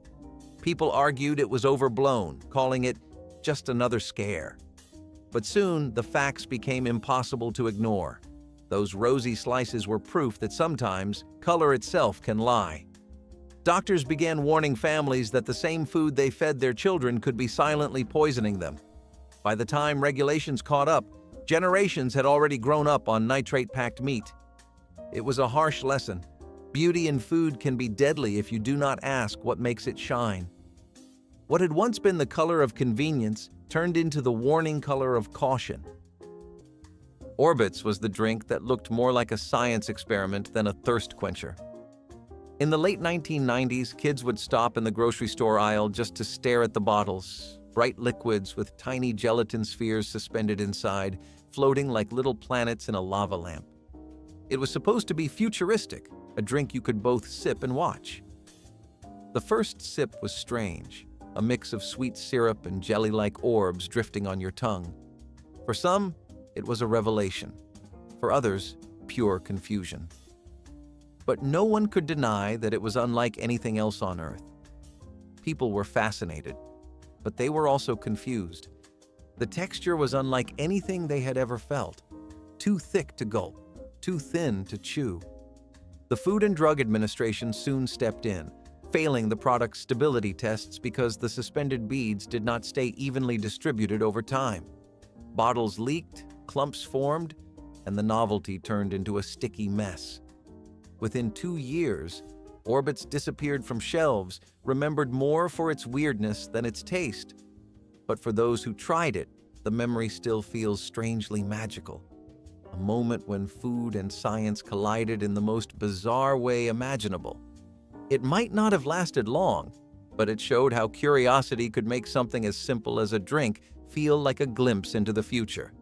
People argued it was overblown, calling it just another scare. But soon, the facts became impossible to ignore. Those rosy slices were proof that sometimes color itself can lie. Doctors began warning families that the same food they fed their children could be silently poisoning them. By the time regulations caught up, generations had already grown up on nitrate-packed meat. It was a harsh lesson. Beauty in food can be deadly if you do not ask what makes it shine. What had once been the color of convenience turned into the warning color of caution. Orbitz was the drink that looked more like a science experiment than a thirst quencher. In the late 1990s, kids would stop in the grocery store aisle just to stare at the bottles, bright liquids with tiny gelatin spheres suspended inside, floating like little planets in a lava lamp. It was supposed to be futuristic, a drink you could both sip and watch. The first sip was strange, a mix of sweet syrup and jelly-like orbs drifting on your tongue. For some, it was a revelation. For others, pure confusion. But no one could deny that it was unlike anything else on Earth. People were fascinated, but they were also confused. The texture was unlike anything they had ever felt. Too thick to gulp, too thin to chew. The Food and Drug Administration soon stepped in, failing the product's stability tests because the suspended beads did not stay evenly distributed over time. Bottles leaked, clumps formed, and the novelty turned into a sticky mess. Within 2 years, Orbitz disappeared from shelves, remembered more for its weirdness than its taste. But for those who tried it, the memory still feels strangely magical. A moment when food and science collided in the most bizarre way imaginable. It might not have lasted long, but it showed how curiosity could make something as simple as a drink feel like a glimpse into the future.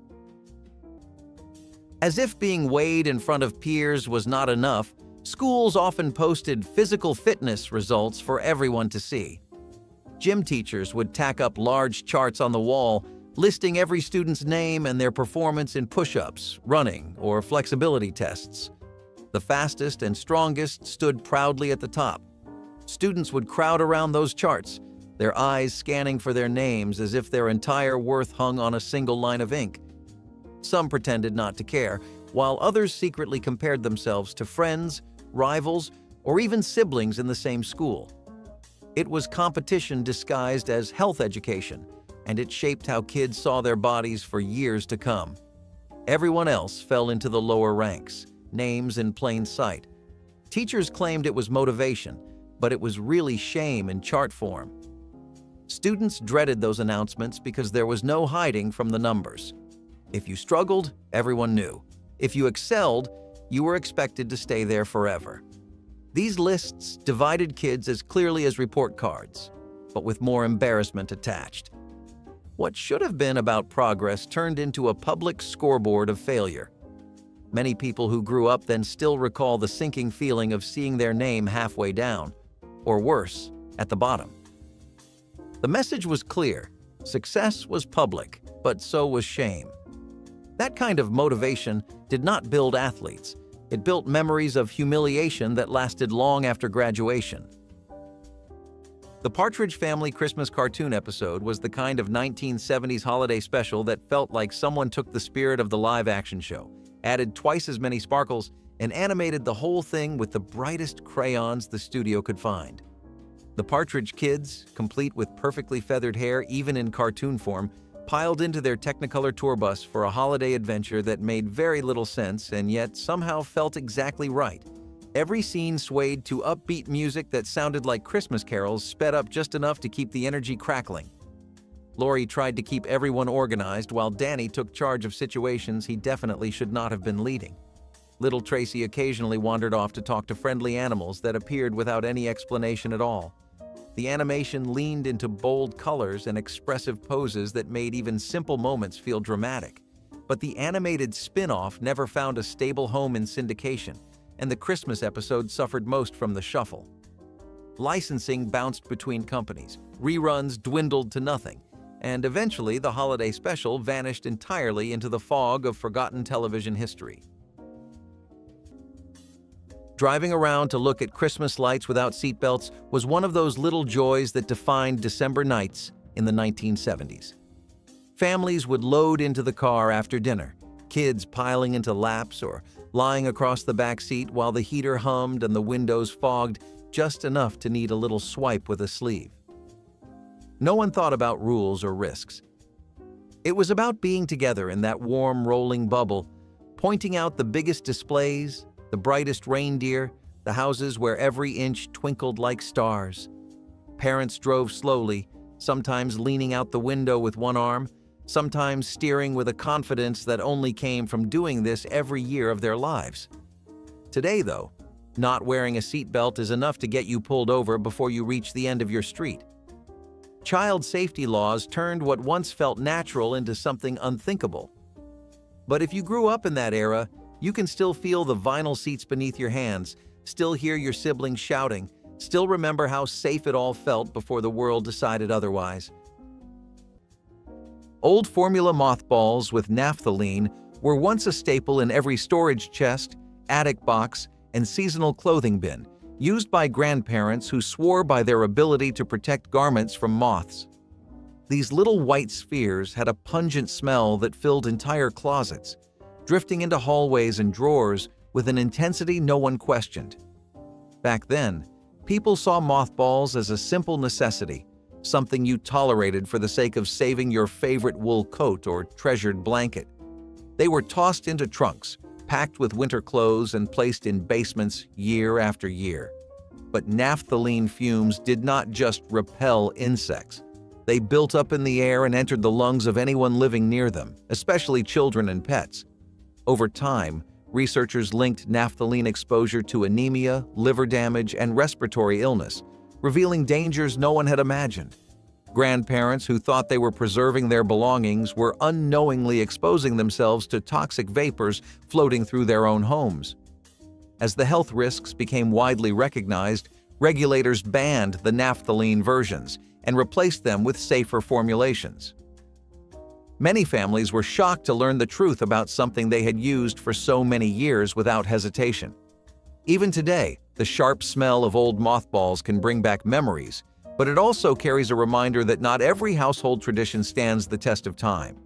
As if being weighed in front of peers was not enough, schools often posted physical fitness results for everyone to see. Gym teachers would tack up large charts on the wall, listing every student's name and their performance in push-ups, running, or flexibility tests. The fastest and strongest stood proudly at the top. Students would crowd around those charts, their eyes scanning for their names as if their entire worth hung on a single line of ink. Some pretended not to care, while others secretly compared themselves to friends, rivals, or even siblings in the same school. It was competition disguised as health education, and it shaped how kids saw their bodies for years to come. Everyone else fell into the lower ranks, names in plain sight. Teachers claimed it was motivation, but it was really shame in chart form. Students dreaded those announcements because there was no hiding from the numbers. If you struggled, everyone knew. If you excelled, you were expected to stay there forever. These lists divided kids as clearly as report cards, but with more embarrassment attached. What should have been about progress turned into a public scoreboard of failure. Many people who grew up then still recall the sinking feeling of seeing their name halfway down, or worse, at the bottom. The message was clear. Success was public, but so was shame. That kind of motivation did not build athletes. It built memories of humiliation that lasted long after graduation. The Partridge Family Christmas cartoon episode was the kind of 1970s holiday special that felt like someone took the spirit of the live-action show, added twice as many sparkles, and animated the whole thing with the brightest crayons the studio could find. The Partridge Kids, complete with perfectly feathered hair even in cartoon form, piled into their Technicolor tour bus for a holiday adventure that made very little sense and yet somehow felt exactly right. Every scene swayed to upbeat music that sounded like Christmas carols, sped up just enough to keep the energy crackling. Lori tried to keep everyone organized while Danny took charge of situations he definitely should not have been leading. Little Tracy occasionally wandered off to talk to friendly animals that appeared without any explanation at all. The animation leaned into bold colors and expressive poses that made even simple moments feel dramatic. But the animated spin-off never found a stable home in syndication, and the Christmas episode suffered most from the shuffle. Licensing bounced between companies, reruns dwindled to nothing, and eventually the holiday special vanished entirely into the fog of forgotten television history. Driving around to look at Christmas lights without seatbelts was one of those little joys that defined December nights in the 1970s. Families would load into the car after dinner, kids piling into laps or lying across the back seat while the heater hummed and the windows fogged just enough to need a little swipe with a sleeve. No one thought about rules or risks. It was about being together in that warm, rolling bubble, pointing out the biggest displays, the brightest reindeer, the houses where every inch twinkled like stars. Parents drove slowly, sometimes leaning out the window with one arm, sometimes steering with a confidence that only came from doing this every year of their lives. Today, though, not wearing a seatbelt is enough to get you pulled over before you reach the end of your street. Child safety laws turned what once felt natural into something unthinkable. But if you grew up in that era, you can still feel the vinyl seats beneath your hands, still hear your siblings shouting, still remember how safe it all felt before the world decided otherwise. Old formula mothballs with naphthalene were once a staple in every storage chest, attic box, and seasonal clothing bin, used by grandparents who swore by their ability to protect garments from moths. These little white spheres had a pungent smell that filled entire closets, drifting into hallways and drawers with an intensity no one questioned. Back then, people saw mothballs as a simple necessity, something you tolerated for the sake of saving your favorite wool coat or treasured blanket. They were tossed into trunks, packed with winter clothes and placed in basements year after year. But naphthalene fumes did not just repel insects. They built up in the air and entered the lungs of anyone living near them, especially children and pets. Over time, researchers linked naphthalene exposure to anemia, liver damage, and respiratory illness, revealing dangers no one had imagined. Grandparents who thought they were preserving their belongings were unknowingly exposing themselves to toxic vapors floating through their own homes. As the health risks became widely recognized, regulators banned the naphthalene versions and replaced them with safer formulations. Many families were shocked to learn the truth about something they had used for so many years without hesitation. Even today, the sharp smell of old mothballs can bring back memories, but it also carries a reminder that not every household tradition stands the test of time.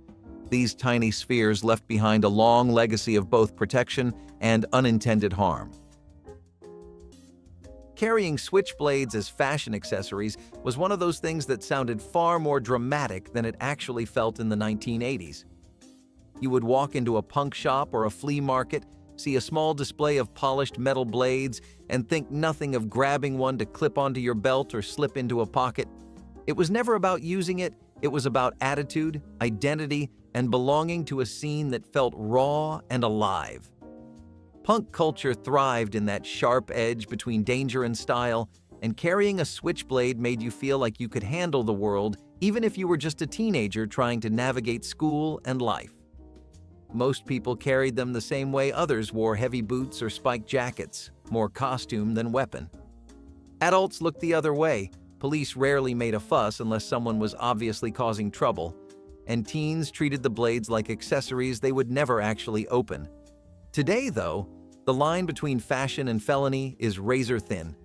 These tiny spheres left behind a long legacy of both protection and unintended harm. Carrying switchblades as fashion accessories was one of those things that sounded far more dramatic than it actually felt in the 1980s. You would walk into a punk shop or a flea market, see a small display of polished metal blades, and think nothing of grabbing one to clip onto your belt or slip into a pocket. It was never about using it, it was about attitude, identity, and belonging to a scene that felt raw and alive. Punk culture thrived in that sharp edge between danger and style, and carrying a switchblade made you feel like you could handle the world even if you were just a teenager trying to navigate school and life. Most people carried them the same way others wore heavy boots or spiked jackets, more costume than weapon. Adults looked the other way. Police rarely made a fuss unless someone was obviously causing trouble, and teens treated the blades like accessories they would never actually open. Today, though, the line between fashion and felony is razor thin.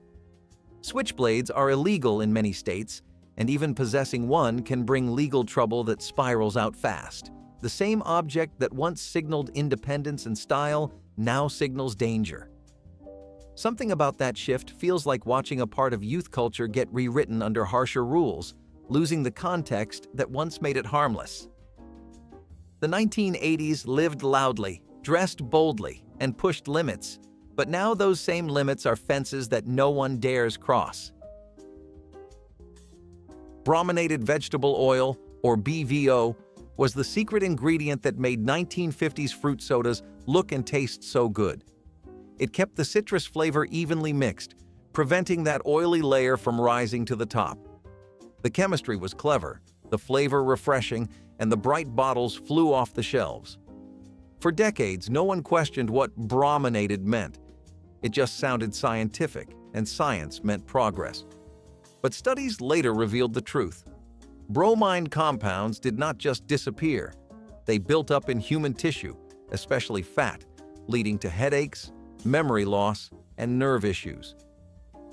Switchblades are illegal in many states, and even possessing one can bring legal trouble that spirals out fast. The same object that once signaled independence and style now signals danger. Something about that shift feels like watching a part of youth culture get rewritten under harsher rules, losing the context that once made it harmless. The 1980s lived loudly, dressed boldly, and pushed limits, but now those same limits are fences that no one dares cross. Brominated vegetable oil, or BVO, was the secret ingredient that made 1950s fruit sodas look and taste so good. It kept the citrus flavor evenly mixed, preventing that oily layer from rising to the top. The chemistry was clever, the flavor refreshing, and the bright bottles flew off the shelves. For decades, no one questioned what brominated meant. It just sounded scientific, and science meant progress. But studies later revealed the truth. Bromine compounds did not just disappear. They built up in human tissue, especially fat, leading to headaches, memory loss, and nerve issues.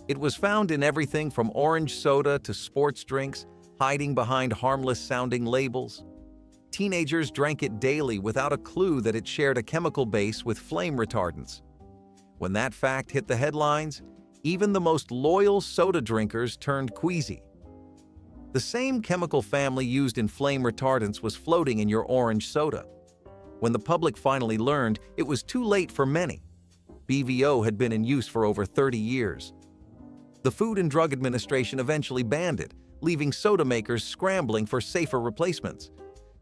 It was found in everything from orange soda to sports drinks, hiding behind harmless-sounding labels. Teenagers drank it daily without a clue that it shared a chemical base with flame retardants. When that fact hit the headlines, even the most loyal soda drinkers turned queasy. The same chemical family used in flame retardants was floating in your orange soda. When the public finally learned, it was too late for many. BVO had been in use for over 30 years. The Food and Drug Administration eventually banned it, leaving soda makers scrambling for safer replacements.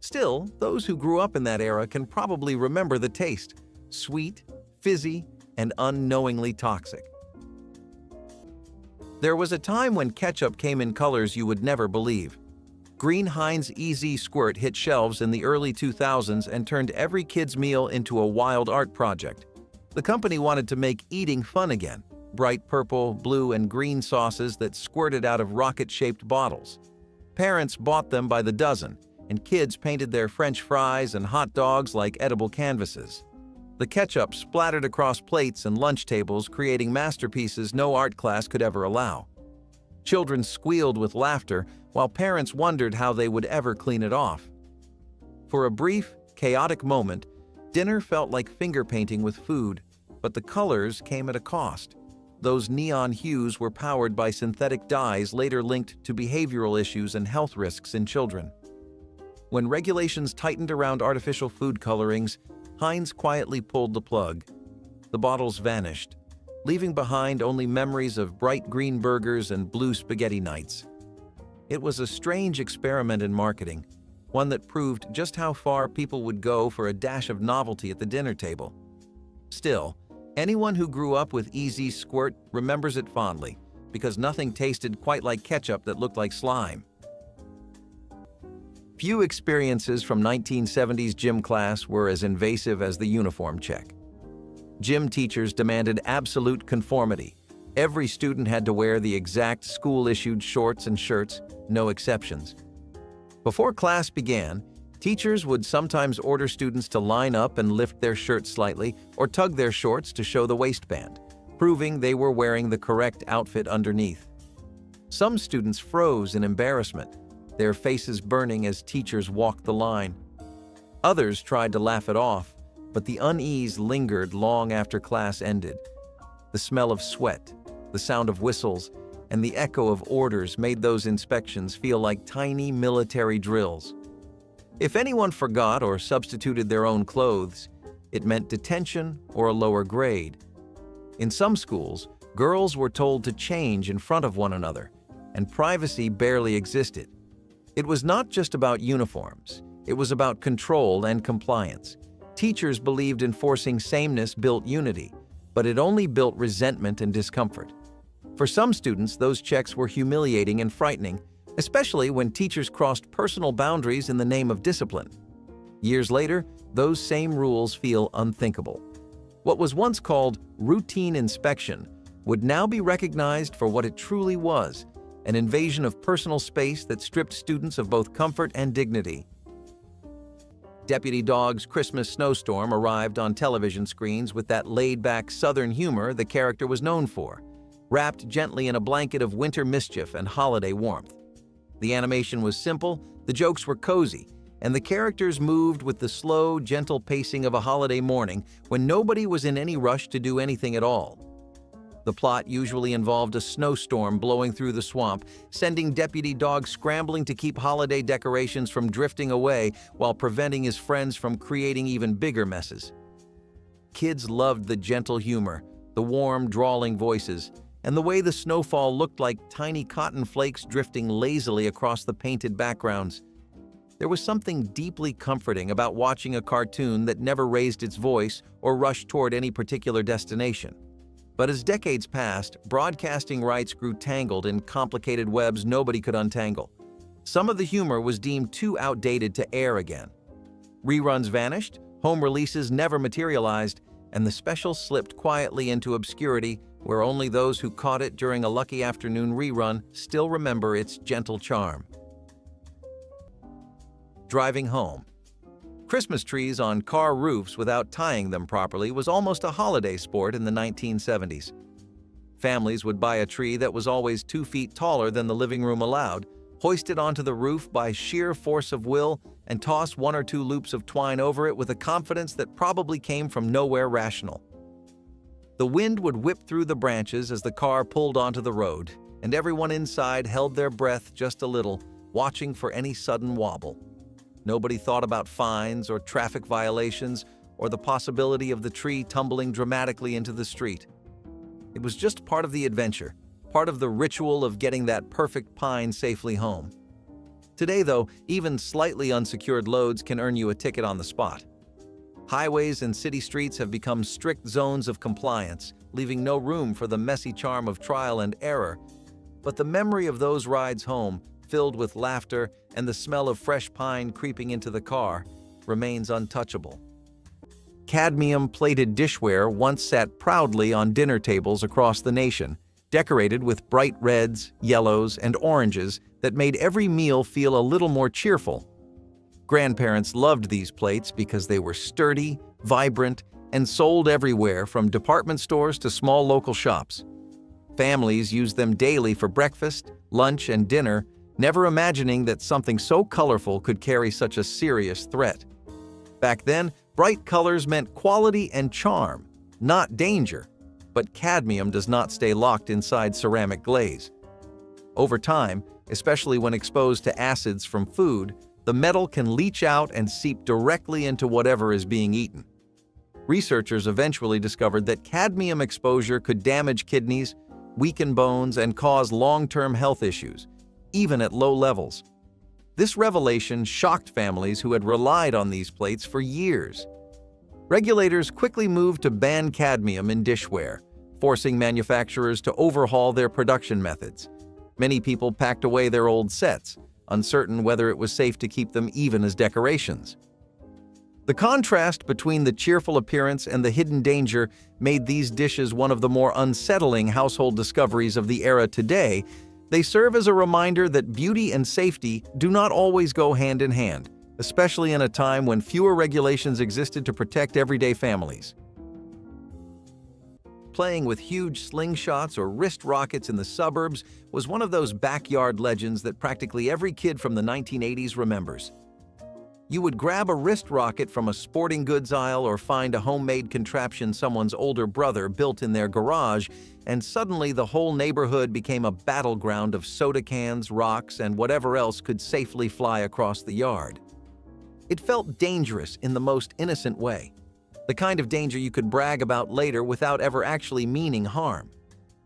Still, those who grew up in that era can probably remember the taste: sweet, fizzy, and unknowingly toxic. There was a time when ketchup came in colors you would never believe. Green Heinz EZ Squirt hit shelves in the early 2000s and turned every kid's meal into a wild art project. The company wanted to make eating fun again: bright purple, blue, and green sauces that squirted out of rocket-shaped bottles. Parents bought them by the dozen, and kids painted their French fries and hot dogs like edible canvases. The ketchup splattered across plates and lunch tables, creating masterpieces no art class could ever allow. Children squealed with laughter, while parents wondered how they would ever clean it off. For a brief, chaotic moment, dinner felt like finger painting with food, but the colors came at a cost. Those neon hues were powered by synthetic dyes later linked to behavioral issues and health risks in children. When regulations tightened around artificial food colorings, Heinz quietly pulled the plug. The bottles vanished, leaving behind only memories of bright green burgers and blue spaghetti nights. It was a strange experiment in marketing, one that proved just how far people would go for a dash of novelty at the dinner table. Still, anyone who grew up with EZ Squirt remembers it fondly, because nothing tasted quite like ketchup that looked like slime. Few experiences from 1970s gym class were as invasive as the uniform check. Gym teachers demanded absolute conformity. Every student had to wear the exact school-issued shorts and shirts, no exceptions. Before class began, teachers would sometimes order students to line up and lift their shirts slightly or tug their shorts to show the waistband, proving they were wearing the correct outfit underneath. Some students froze in embarrassment, their faces burning as teachers walked the line. Others tried to laugh it off, but the unease lingered long after class ended. The smell of sweat, the sound of whistles, and the echo of orders made those inspections feel like tiny military drills. If anyone forgot or substituted their own clothes, It meant detention or a lower grade. In some schools, girls were told to change in front of one another, and privacy barely existed. It was not just about uniforms. It was about control and compliance. Teachers believed enforcing sameness built unity, but it only built resentment and discomfort. For some students, those checks were humiliating and frightening, especially when teachers crossed personal boundaries in the name of discipline. Years later, those same rules feel unthinkable. What was once called routine inspection would now be recognized for what it truly was, an invasion of personal space that stripped students of both comfort and dignity. Deputy Dog's Christmas Snowstorm arrived on television screens with that laid-back Southern humor the character was known for, wrapped gently in a blanket of winter mischief and holiday warmth. The animation was simple, the jokes were cozy, and the characters moved with the slow, gentle pacing of a holiday morning when nobody was in any rush to do anything at all. The plot usually involved a snowstorm blowing through the swamp, sending Deputy Dog scrambling to keep holiday decorations from drifting away while preventing his friends from creating even bigger messes. Kids loved the gentle humor, the warm, drawling voices, and the way the snowfall looked like tiny cotton flakes drifting lazily across the painted backgrounds. There was something deeply comforting about watching a cartoon that never raised its voice or rushed toward any particular destination. But as decades passed, broadcasting rights grew tangled in complicated webs nobody could untangle. Some of the humor was deemed too outdated to air again. Reruns vanished, home releases never materialized, and the special slipped quietly into obscurity where only those who caught it during a lucky afternoon rerun still remember its gentle charm. Driving home. Christmas trees on car roofs without tying them properly was almost a holiday sport in the 1970s. Families would buy a tree that was always 2 feet taller than the living room allowed, hoist it onto the roof by sheer force of will, and toss 1 or 2 loops of twine over it with a confidence that probably came from nowhere rational. The wind would whip through the branches as the car pulled onto the road, and everyone inside held their breath just a little, watching for any sudden wobble. Nobody thought about fines or traffic violations or the possibility of the tree tumbling dramatically into the street. It was just part of the adventure, part of the ritual of getting that perfect pine safely home. Today, though, even slightly unsecured loads can earn you a ticket on the spot. Highways and city streets have become strict zones of compliance, leaving no room for the messy charm of trial and error. But the memory of those rides home, filled with laughter and the smell of fresh pine creeping into the car, remains untouchable. Cadmium-plated dishware once sat proudly on dinner tables across the nation, decorated with bright reds, yellows, and oranges that made every meal feel a little more cheerful. Grandparents loved these plates because they were sturdy, vibrant, and sold everywhere from department stores to small local shops. Families used them daily for breakfast, lunch, and dinner, never imagining that something so colorful could carry such a serious threat. Back then, bright colors meant quality and charm, not danger, but cadmium does not stay locked inside ceramic glaze. Over time, especially when exposed to acids from food, the metal can leach out and seep directly into whatever is being eaten. Researchers eventually discovered that cadmium exposure could damage kidneys, weaken bones, and cause long-term health issues, even at low levels. This revelation shocked families who had relied on these plates for years. Regulators quickly moved to ban cadmium in dishware, forcing manufacturers to overhaul their production methods. Many people packed away their old sets, uncertain whether it was safe to keep them even as decorations. The contrast between the cheerful appearance and the hidden danger made these dishes one of the more unsettling household discoveries of the era today. They serve as a reminder that beauty and safety do not always go hand in hand, especially in a time when fewer regulations existed to protect everyday families. Playing with huge slingshots or wrist rockets in the suburbs was one of those backyard legends that practically every kid from the 1980s remembers. You would grab a wrist rocket from a sporting goods aisle or find a homemade contraption someone's older brother built in their garage, and suddenly the whole neighborhood became a battleground of soda cans, rocks, and whatever else could safely fly across the yard. It felt dangerous in the most innocent way. the kind of danger you could brag about later without ever actually meaning harm.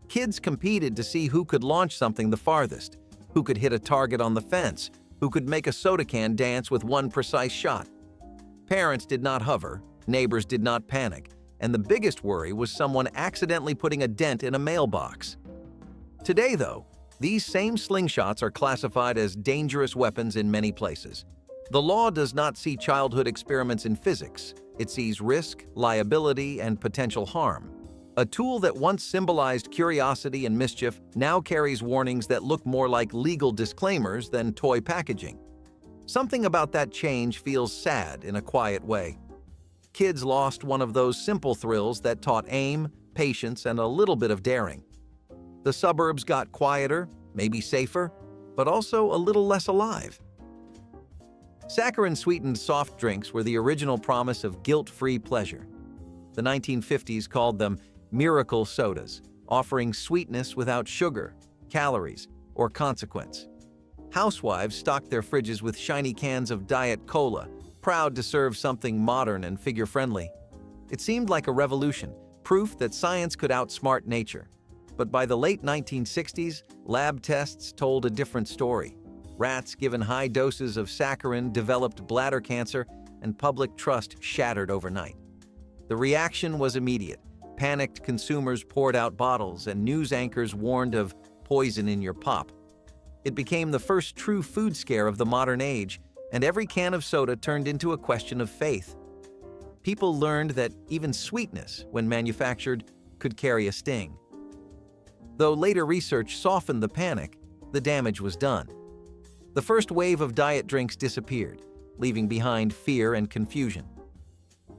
Kids competed to see who could launch something the farthest, who could hit a target on the fence, who could make a soda can dance with one precise shot. Parents did not hover, neighbors did not panic, and the biggest worry was someone accidentally putting a dent in a mailbox. Today, though, these same slingshots are classified as dangerous weapons in many places. The law does not see childhood experiments in physics. It sees risk, liability, and potential harm. A tool that once symbolized curiosity and mischief now carries warnings that look more like legal disclaimers than toy packaging. Something about that change feels sad in a quiet way. Kids lost one of those simple thrills that taught aim, patience, and a little bit of daring. The suburbs got quieter, maybe safer, but also a little less alive. Saccharin-sweetened soft drinks were the original promise of guilt-free pleasure. The 1950s called them miracle sodas, offering sweetness without sugar, calories, or consequence. Housewives stocked their fridges with shiny cans of Diet Cola, proud to serve something modern and figure-friendly. It seemed like a revolution, proof that science could outsmart nature. But by the late 1960s, lab tests told a different story. Rats given high doses of saccharin developed bladder cancer, and public trust shattered overnight. The reaction was immediate. Panicked consumers poured out bottles, and news anchors warned of poison in your pop. It became the first true food scare of the modern age, and every can of soda turned into a question of faith. People learned that even sweetness, when manufactured, could carry a sting. Though later research softened the panic, the damage was done. The first wave of diet drinks disappeared, leaving behind fear and confusion.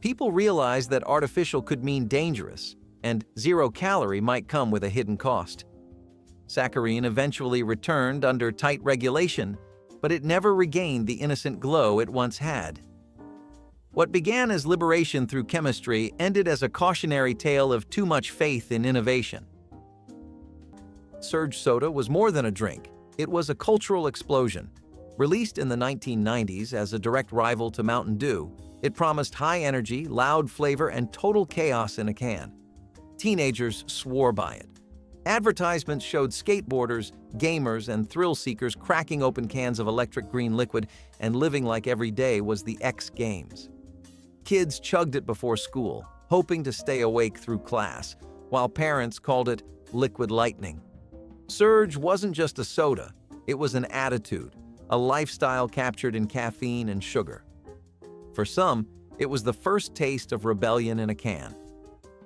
People realized that artificial could mean dangerous, and zero-calorie might come with a hidden cost. Saccharin eventually returned under tight regulation, but it never regained the innocent glow it once had. What began as liberation through chemistry ended as a cautionary tale of too much faith in innovation. Surge soda was more than a drink. It was a cultural explosion. Released in the 1990s as a direct rival to Mountain Dew, it promised high energy, loud flavor, and total chaos in a can. Teenagers swore by it. Advertisements showed skateboarders, gamers, and thrill-seekers cracking open cans of electric green liquid and living like every day was the X Games. Kids chugged it before school, hoping to stay awake through class, while parents called it liquid lightning. Surge wasn't just a soda, it was an attitude, a lifestyle captured in caffeine and sugar. For some, it was the first taste of rebellion in a can.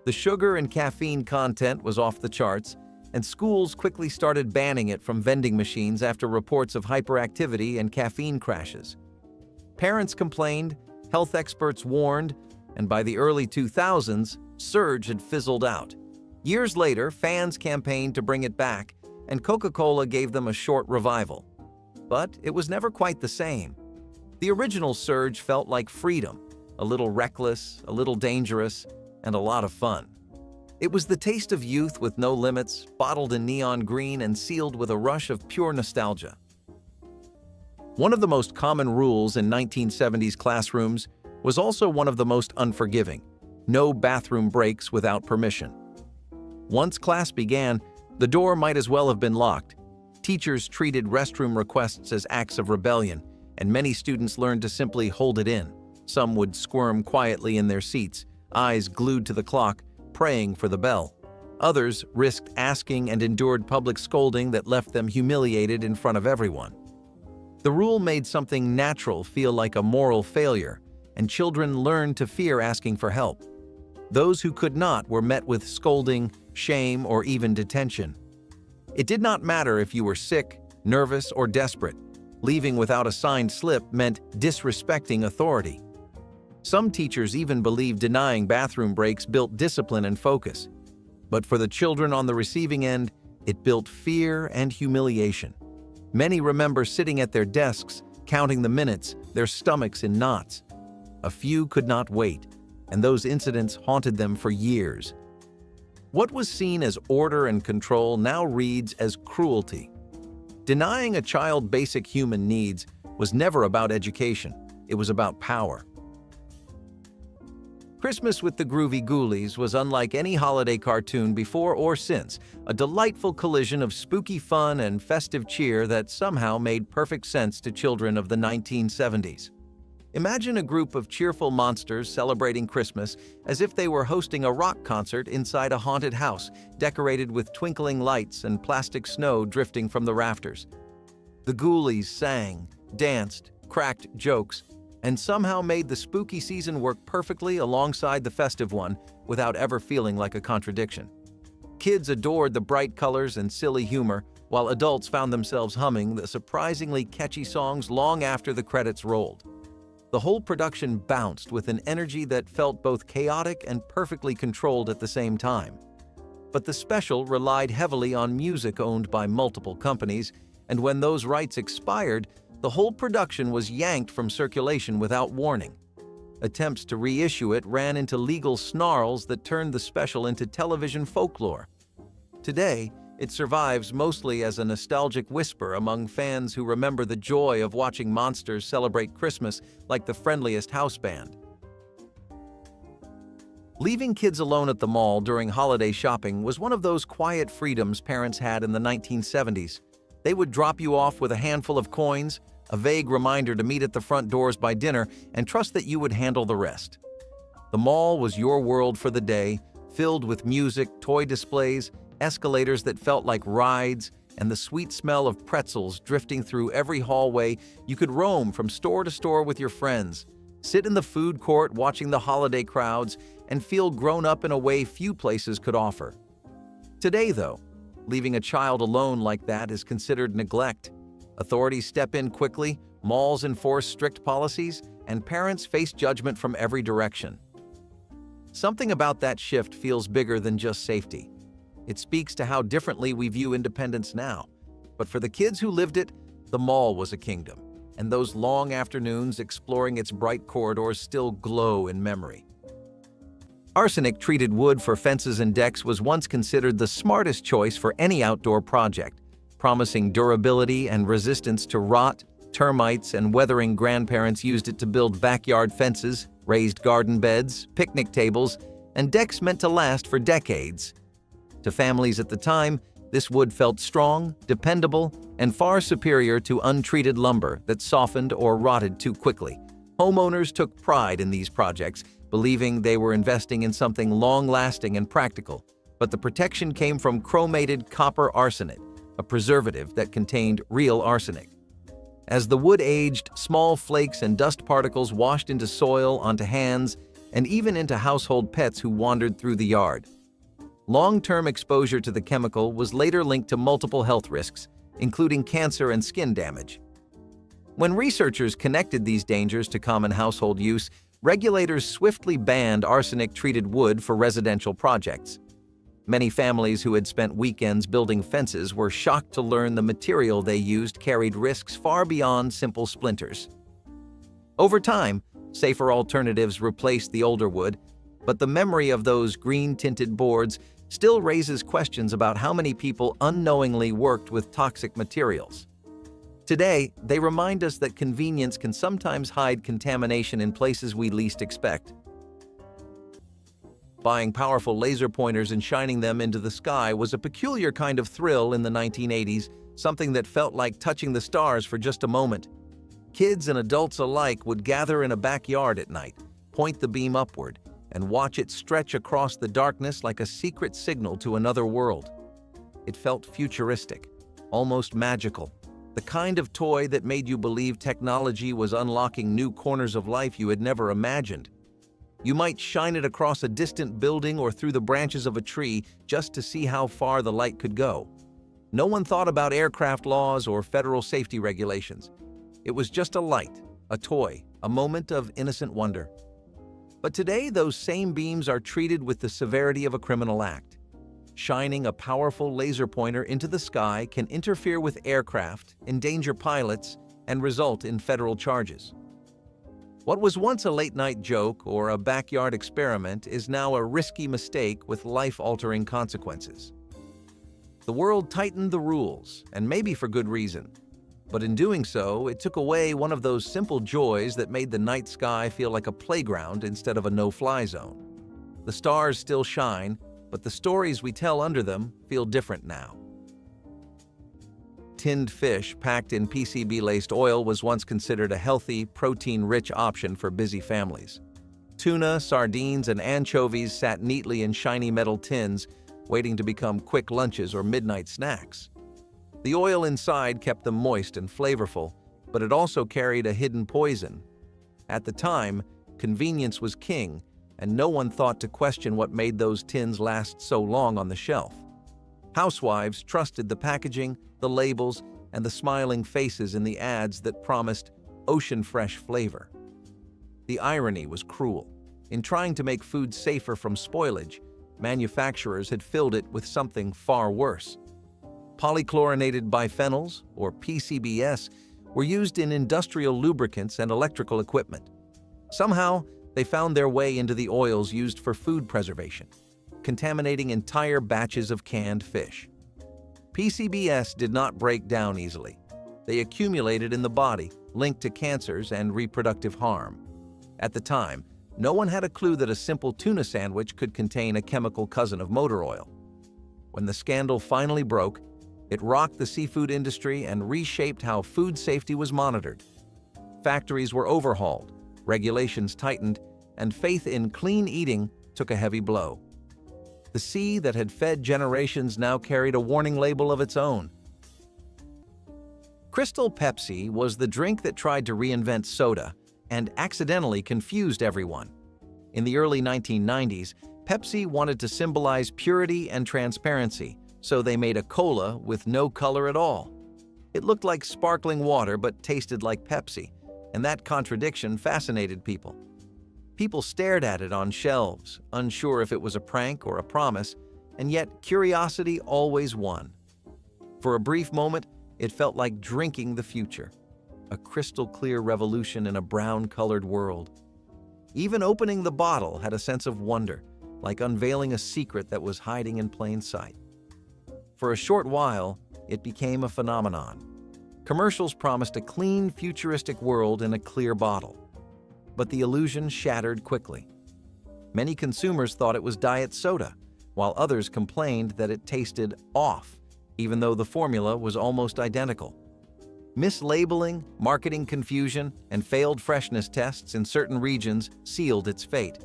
The sugar and caffeine content was off the charts, and schools quickly started banning it from vending machines after reports of hyperactivity and caffeine crashes. Parents complained, health experts warned, and by the early 2000s, Surge had fizzled out. Years later, fans campaigned to bring it back, and Coca-Cola gave them a short revival. But it was never quite the same. The original Surge felt like freedom, a little reckless, a little dangerous, and a lot of fun. It was the taste of youth with no limits, bottled in neon green and sealed with a rush of pure nostalgia. One of the most common rules in 1970s classrooms was also one of the most unforgiving: no bathroom breaks without permission. Once class began, the door might as well have been locked. Teachers treated restroom requests as acts of rebellion, and many students learned to simply hold it in. Some would squirm quietly in their seats, eyes glued to the clock, praying for the bell. Others risked asking and endured public scolding that left them humiliated in front of everyone. The rule made something natural feel like a moral failure, and children learned to fear asking for help. Those who could not were met with scolding, shame, or even detention. It did not matter if you were sick, nervous, or desperate. Leaving without a signed slip meant disrespecting authority. Some teachers even believed denying bathroom breaks built discipline and focus. But for the children on the receiving end, it built fear and humiliation. Many remember sitting at their desks, counting the minutes, their stomachs in knots. A few could not wait, and those incidents haunted them for years. What was seen as order and control now reads as cruelty. Denying a child basic human needs was never about education, it was about power. Christmas with the Groovy Ghoulies was unlike any holiday cartoon before or since, a delightful collision of spooky fun and festive cheer that somehow made perfect sense to children of the 1970s. Imagine a group of cheerful monsters celebrating Christmas as if they were hosting a rock concert inside a haunted house, decorated with twinkling lights and plastic snow drifting from the rafters. The Ghoulies sang, danced, cracked jokes, and somehow made the spooky season work perfectly alongside the festive one without ever feeling like a contradiction. Kids adored the bright colors and silly humor, while adults found themselves humming the surprisingly catchy songs long after the credits rolled. The whole production bounced with an energy that felt both chaotic and perfectly controlled at the same time. But the special relied heavily on music owned by multiple companies, and when those rights expired, the whole production was yanked from circulation without warning. Attempts to reissue it ran into legal snarls that turned the special into television folklore. Today, it survives mostly as a nostalgic whisper among fans who remember the joy of watching monsters celebrate Christmas like the friendliest house band. Leaving kids alone at the mall during holiday shopping was one of those quiet freedoms parents had in the 1970s. They would drop you off with a handful of coins, a vague reminder to meet at the front doors by dinner, and trust that you would handle the rest. The mall was your world for the day, filled with music, toy displays, escalators that felt like rides, and the sweet smell of pretzels drifting through every hallway. You could roam from store to store with your friends, sit in the food court watching the holiday crowds, and feel grown up in a way few places could offer. Today, though, leaving a child alone like that is considered neglect. Authorities step in quickly, malls enforce strict policies, and parents face judgment from every direction. Something about that shift feels bigger than just safety. It speaks to how differently we view independence now. But for the kids who lived it, the mall was a kingdom, and those long afternoons exploring its bright corridors still glow in memory. Arsenic-treated wood for fences and decks was once considered the smartest choice for any outdoor project, promising durability and resistance to rot, termites, and weathering. Grandparents used it to build backyard fences, raised garden beds, picnic tables, and decks meant to last for decades. To families at the time, this wood felt strong, dependable, and far superior to untreated lumber that softened or rotted too quickly. Homeowners took pride in these projects, believing they were investing in something long-lasting and practical. But the protection came from chromated copper arsenate, a preservative that contained real arsenic. As the wood aged, small flakes and dust particles washed into soil, onto hands, and even into household pets who wandered through the yard. Long-term exposure to the chemical was later linked to multiple health risks, including cancer and skin damage. When researchers connected these dangers to common household use, regulators swiftly banned arsenic-treated wood for residential projects. Many families who had spent weekends building fences were shocked to learn the material they used carried risks far beyond simple splinters. Over time, safer alternatives replaced the older wood, but the memory of those green-tinted boards still raises questions about how many people unknowingly worked with toxic materials. Today, they remind us that convenience can sometimes hide contamination in places we least expect. Buying powerful laser pointers and shining them into the sky was a peculiar kind of thrill in the 1980s, something that felt like touching the stars for just a moment. Kids and adults alike would gather in a backyard at night, point the beam upward, and watch it stretch across the darkness like a secret signal to another world. It felt futuristic, almost magical, the kind of toy that made you believe technology was unlocking new corners of life you had never imagined. You might shine it across a distant building or through the branches of a tree just to see how far the light could go. No one thought about aircraft laws or federal safety regulations. It was just a light, a toy, a moment of innocent wonder. But today, those same beams are treated with the severity of a criminal act. Shining a powerful laser pointer into the sky can interfere with aircraft, endanger pilots, and result in federal charges. What was once a late-night joke or a backyard experiment is now a risky mistake with life-altering consequences. The world tightened the rules, and maybe for good reason. But in doing so, it took away one of those simple joys that made the night sky feel like a playground instead of a no-fly zone. The stars still shine, but the stories we tell under them feel different now. Tinned fish packed in PCB-laced oil was once considered a healthy, protein-rich option for busy families. Tuna, sardines, and anchovies sat neatly in shiny metal tins, waiting to become quick lunches or midnight snacks. The oil inside kept them moist and flavorful, but it also carried a hidden poison. At the time, convenience was king, and no one thought to question what made those tins last so long on the shelf. Housewives trusted the packaging, the labels, and the smiling faces in the ads that promised ocean-fresh flavor. The irony was cruel. In trying to make food safer from spoilage, manufacturers had filled it with something far worse. Polychlorinated biphenyls, or PCBs, were used in industrial lubricants and electrical equipment. Somehow, they found their way into the oils used for food preservation, contaminating entire batches of canned fish. PCBs did not break down easily. They accumulated in the body, linked to cancers and reproductive harm. At the time, no one had a clue that a simple tuna sandwich could contain a chemical cousin of motor oil. When the scandal finally broke, it rocked the seafood industry and reshaped how food safety was monitored. Factories were overhauled, regulations tightened, and faith in clean eating took a heavy blow. The sea that had fed generations now carried a warning label of its own. Crystal Pepsi was the drink that tried to reinvent soda and accidentally confused everyone. In the early 1990s, Pepsi wanted to symbolize purity and transparency, so they made a cola with no color at all. It looked like sparkling water but tasted like Pepsi, and that contradiction fascinated people. People stared at it on shelves, unsure if it was a prank or a promise, and yet curiosity always won. For a brief moment, it felt like drinking the future, a crystal-clear revolution in a brown-colored world. Even opening the bottle had a sense of wonder, like unveiling a secret that was hiding in plain sight. For a short while, it became a phenomenon. Commercials promised a clean, futuristic world in a clear bottle. But the illusion shattered quickly. Many consumers thought it was diet soda, while others complained that it tasted off, even though the formula was almost identical. Mislabeling, marketing confusion, and failed freshness tests in certain regions sealed its fate.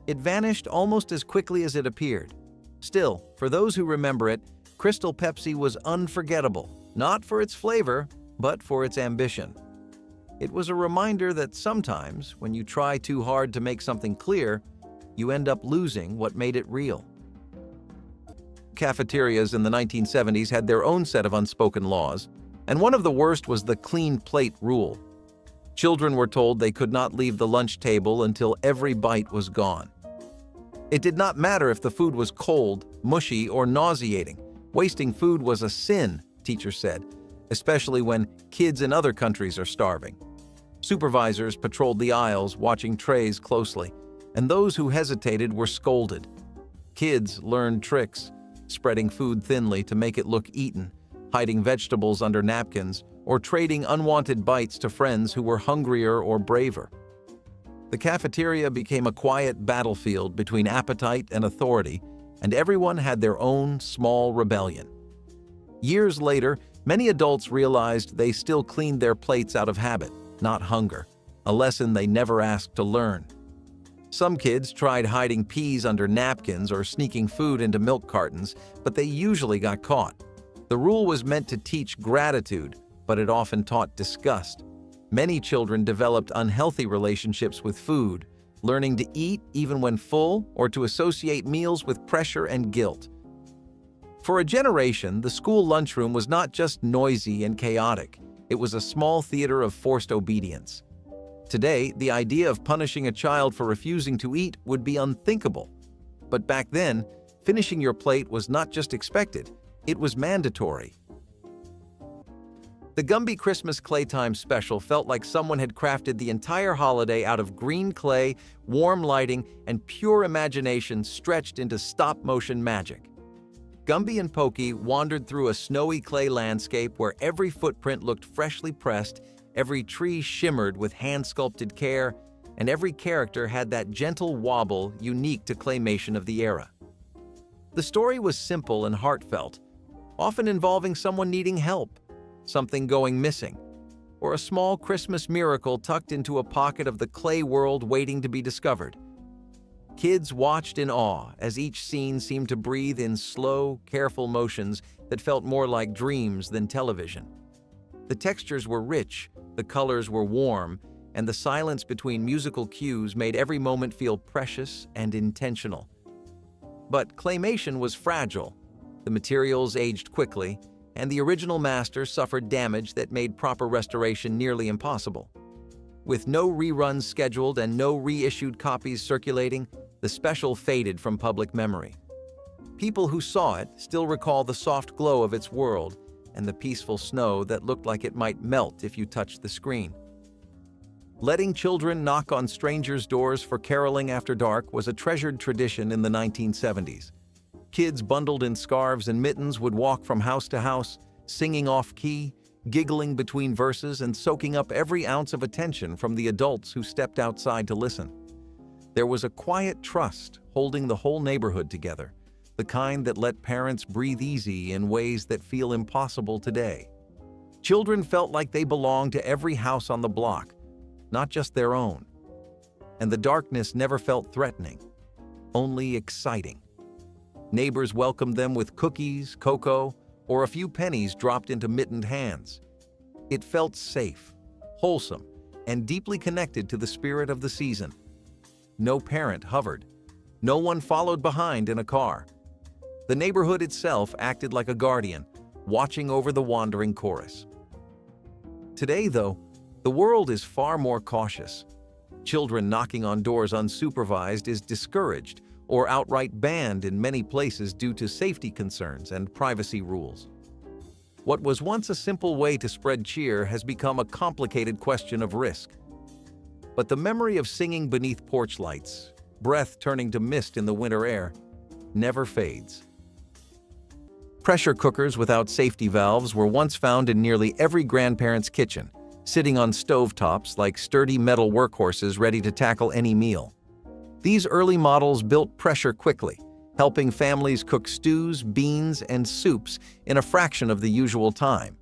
It vanished almost as quickly as it appeared. Still, for those who remember it, Crystal Pepsi was unforgettable, not for its flavor, but for its ambition. It was a reminder that sometimes, when you try too hard to make something clear, you end up losing what made it real. Cafeterias in the 1970s had their own set of unspoken laws, and one of the worst was the clean plate rule. Children were told they could not leave the lunch table until every bite was gone. It did not matter if the food was cold, mushy, or nauseating. Wasting food was a sin, teachers said, especially when kids in other countries are starving. Supervisors patrolled the aisles, watching trays closely, and those who hesitated were scolded. Kids learned tricks, spreading food thinly to make it look eaten, hiding vegetables under napkins, or trading unwanted bites to friends who were hungrier or braver. The cafeteria became a quiet battlefield between appetite and authority, and everyone had their own small rebellion. Years later, many adults realized they still cleaned their plates out of habit, not hunger, a lesson they never asked to learn. Some kids tried hiding peas under napkins or sneaking food into milk cartons, but they usually got caught. The rule was meant to teach gratitude, but it often taught disgust. Many children developed unhealthy relationships with food, learning to eat even when full or to associate meals with pressure and guilt. For a generation, the school lunchroom was not just noisy and chaotic. It was a small theater of forced obedience. Today, the idea of punishing a child for refusing to eat would be unthinkable. But back then, finishing your plate was not just expected, it was mandatory. The Gumby Christmas Claytime special felt like someone had crafted the entire holiday out of green clay, warm lighting, and pure imagination stretched into stop-motion magic. Gumby and Pokey wandered through a snowy clay landscape where every footprint looked freshly pressed, every tree shimmered with hand-sculpted care, and every character had that gentle wobble unique to claymation of the era. The story was simple and heartfelt, often involving someone needing help, something going missing, or a small Christmas miracle tucked into a pocket of the clay world waiting to be discovered. Kids watched in awe as each scene seemed to breathe in slow, careful motions that felt more like dreams than television. The textures were rich, the colors were warm, and the silence between musical cues made every moment feel precious and intentional. But claymation was fragile. The materials aged quickly, and the original master suffered damage that made proper restoration nearly impossible. With no reruns scheduled and no reissued copies circulating, the special faded from public memory. People who saw it still recall the soft glow of its world and the peaceful snow that looked like it might melt if you touched the screen. Letting children knock on strangers' doors for caroling after dark was a treasured tradition in the 1970s. Kids bundled in scarves and mittens would walk from house to house, singing off-key, giggling between verses, and soaking up every ounce of attention from the adults who stepped outside to listen. There was a quiet trust holding the whole neighborhood together, the kind that let parents breathe easy in ways that feel impossible today. Children felt like they belonged to every house on the block, not just their own. And the darkness never felt threatening, only exciting. Neighbors welcomed them with cookies, cocoa, or a few pennies dropped into mittened hands. It felt safe, wholesome, and deeply connected to the spirit of the season. No parent hovered. No one followed behind in a car. The neighborhood itself acted like a guardian, watching over the wandering chorus. Today, though, the world is far more cautious. Children knocking on doors unsupervised is discouraged or outright banned in many places due to safety concerns and privacy rules. What was once a simple way to spread cheer has become a complicated question of risk. But the memory of singing beneath porch lights, breath turning to mist in the winter air, never fades. Pressure cookers without safety valves were once found in nearly every grandparent's kitchen, sitting on stovetops like sturdy metal workhorses ready to tackle any meal. These early models built pressure quickly, helping families cook stews, beans, and soups in a fraction of the usual time.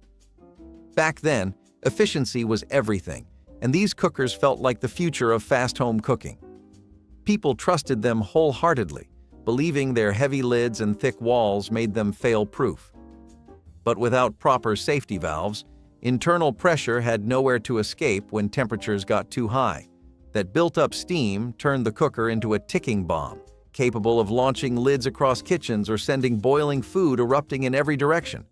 Back then, efficiency was everything, and these cookers felt like the future of fast home cooking. People trusted them wholeheartedly, believing their heavy lids and thick walls made them fail-proof. But without proper safety valves, internal pressure had nowhere to escape when temperatures got too high. That built-up steam turned the cooker into a ticking bomb, capable of launching lids across kitchens or sending boiling food erupting in every direction.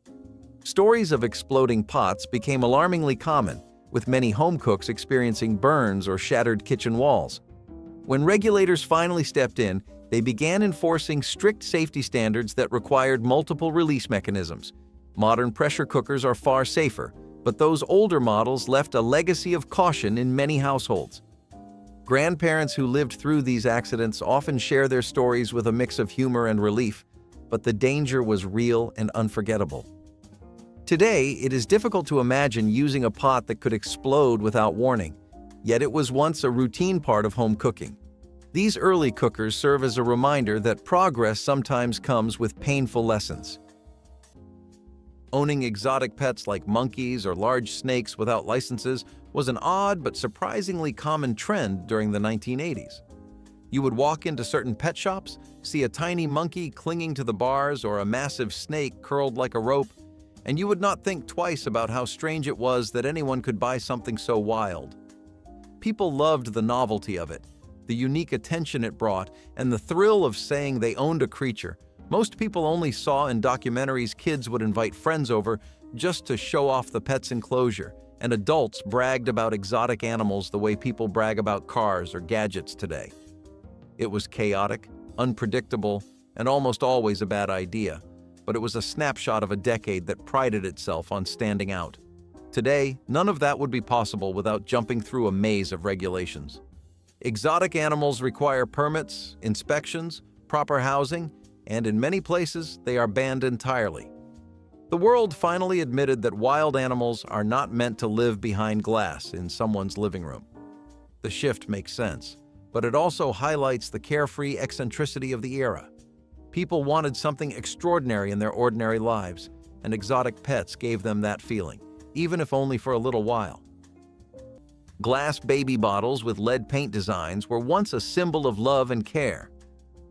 Stories of exploding pots became alarmingly common, with many home cooks experiencing burns or shattered kitchen walls. When regulators finally stepped in, they began enforcing strict safety standards that required multiple release mechanisms. Modern pressure cookers are far safer, but those older models left a legacy of caution in many households. Grandparents who lived through these accidents often share their stories with a mix of humor and relief, but the danger was real and unforgettable. Today, it is difficult to imagine using a pot that could explode without warning, yet it was once a routine part of home cooking. These early cookers serve as a reminder that progress sometimes comes with painful lessons. Owning exotic pets like monkeys or large snakes without licenses was an odd but surprisingly common trend during the 1980s. You would walk into certain pet shops, see a tiny monkey clinging to the bars or a massive snake curled like a rope, and you would not think twice about how strange it was that anyone could buy something so wild. People loved the novelty of it, the unique attention it brought, and the thrill of saying they owned a creature. Most people only saw in documentaries kids would invite friends over just to show off the pet's enclosure, and adults bragged about exotic animals the way people brag about cars or gadgets today. It was chaotic, unpredictable, and almost always a bad idea, but it was a snapshot of a decade that prided itself on standing out. Today, none of that would be possible without jumping through a maze of regulations. Exotic animals require permits, inspections, proper housing, and in many places, they are banned entirely. The world finally admitted that wild animals are not meant to live behind glass in someone's living room. The shift makes sense, but it also highlights the carefree eccentricity of the era. People wanted something extraordinary in their ordinary lives, and exotic pets gave them that feeling, even if only for a little while. Glass baby bottles with lead paint designs were once a symbol of love and care.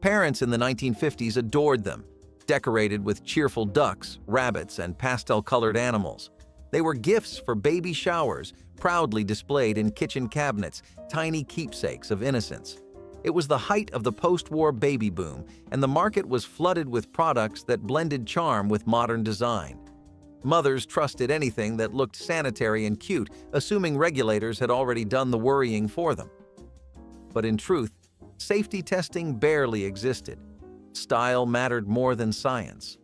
Parents in the 1950s adored them, decorated with cheerful ducks, rabbits, and pastel-colored animals. They were gifts for baby showers, proudly displayed in kitchen cabinets, tiny keepsakes of innocence. It was the height of the post-war baby boom, and the market was flooded with products that blended charm with modern design. Mothers trusted anything that looked sanitary and cute, assuming regulators had already done the worrying for them. But in truth, safety testing barely existed. Style mattered more than science.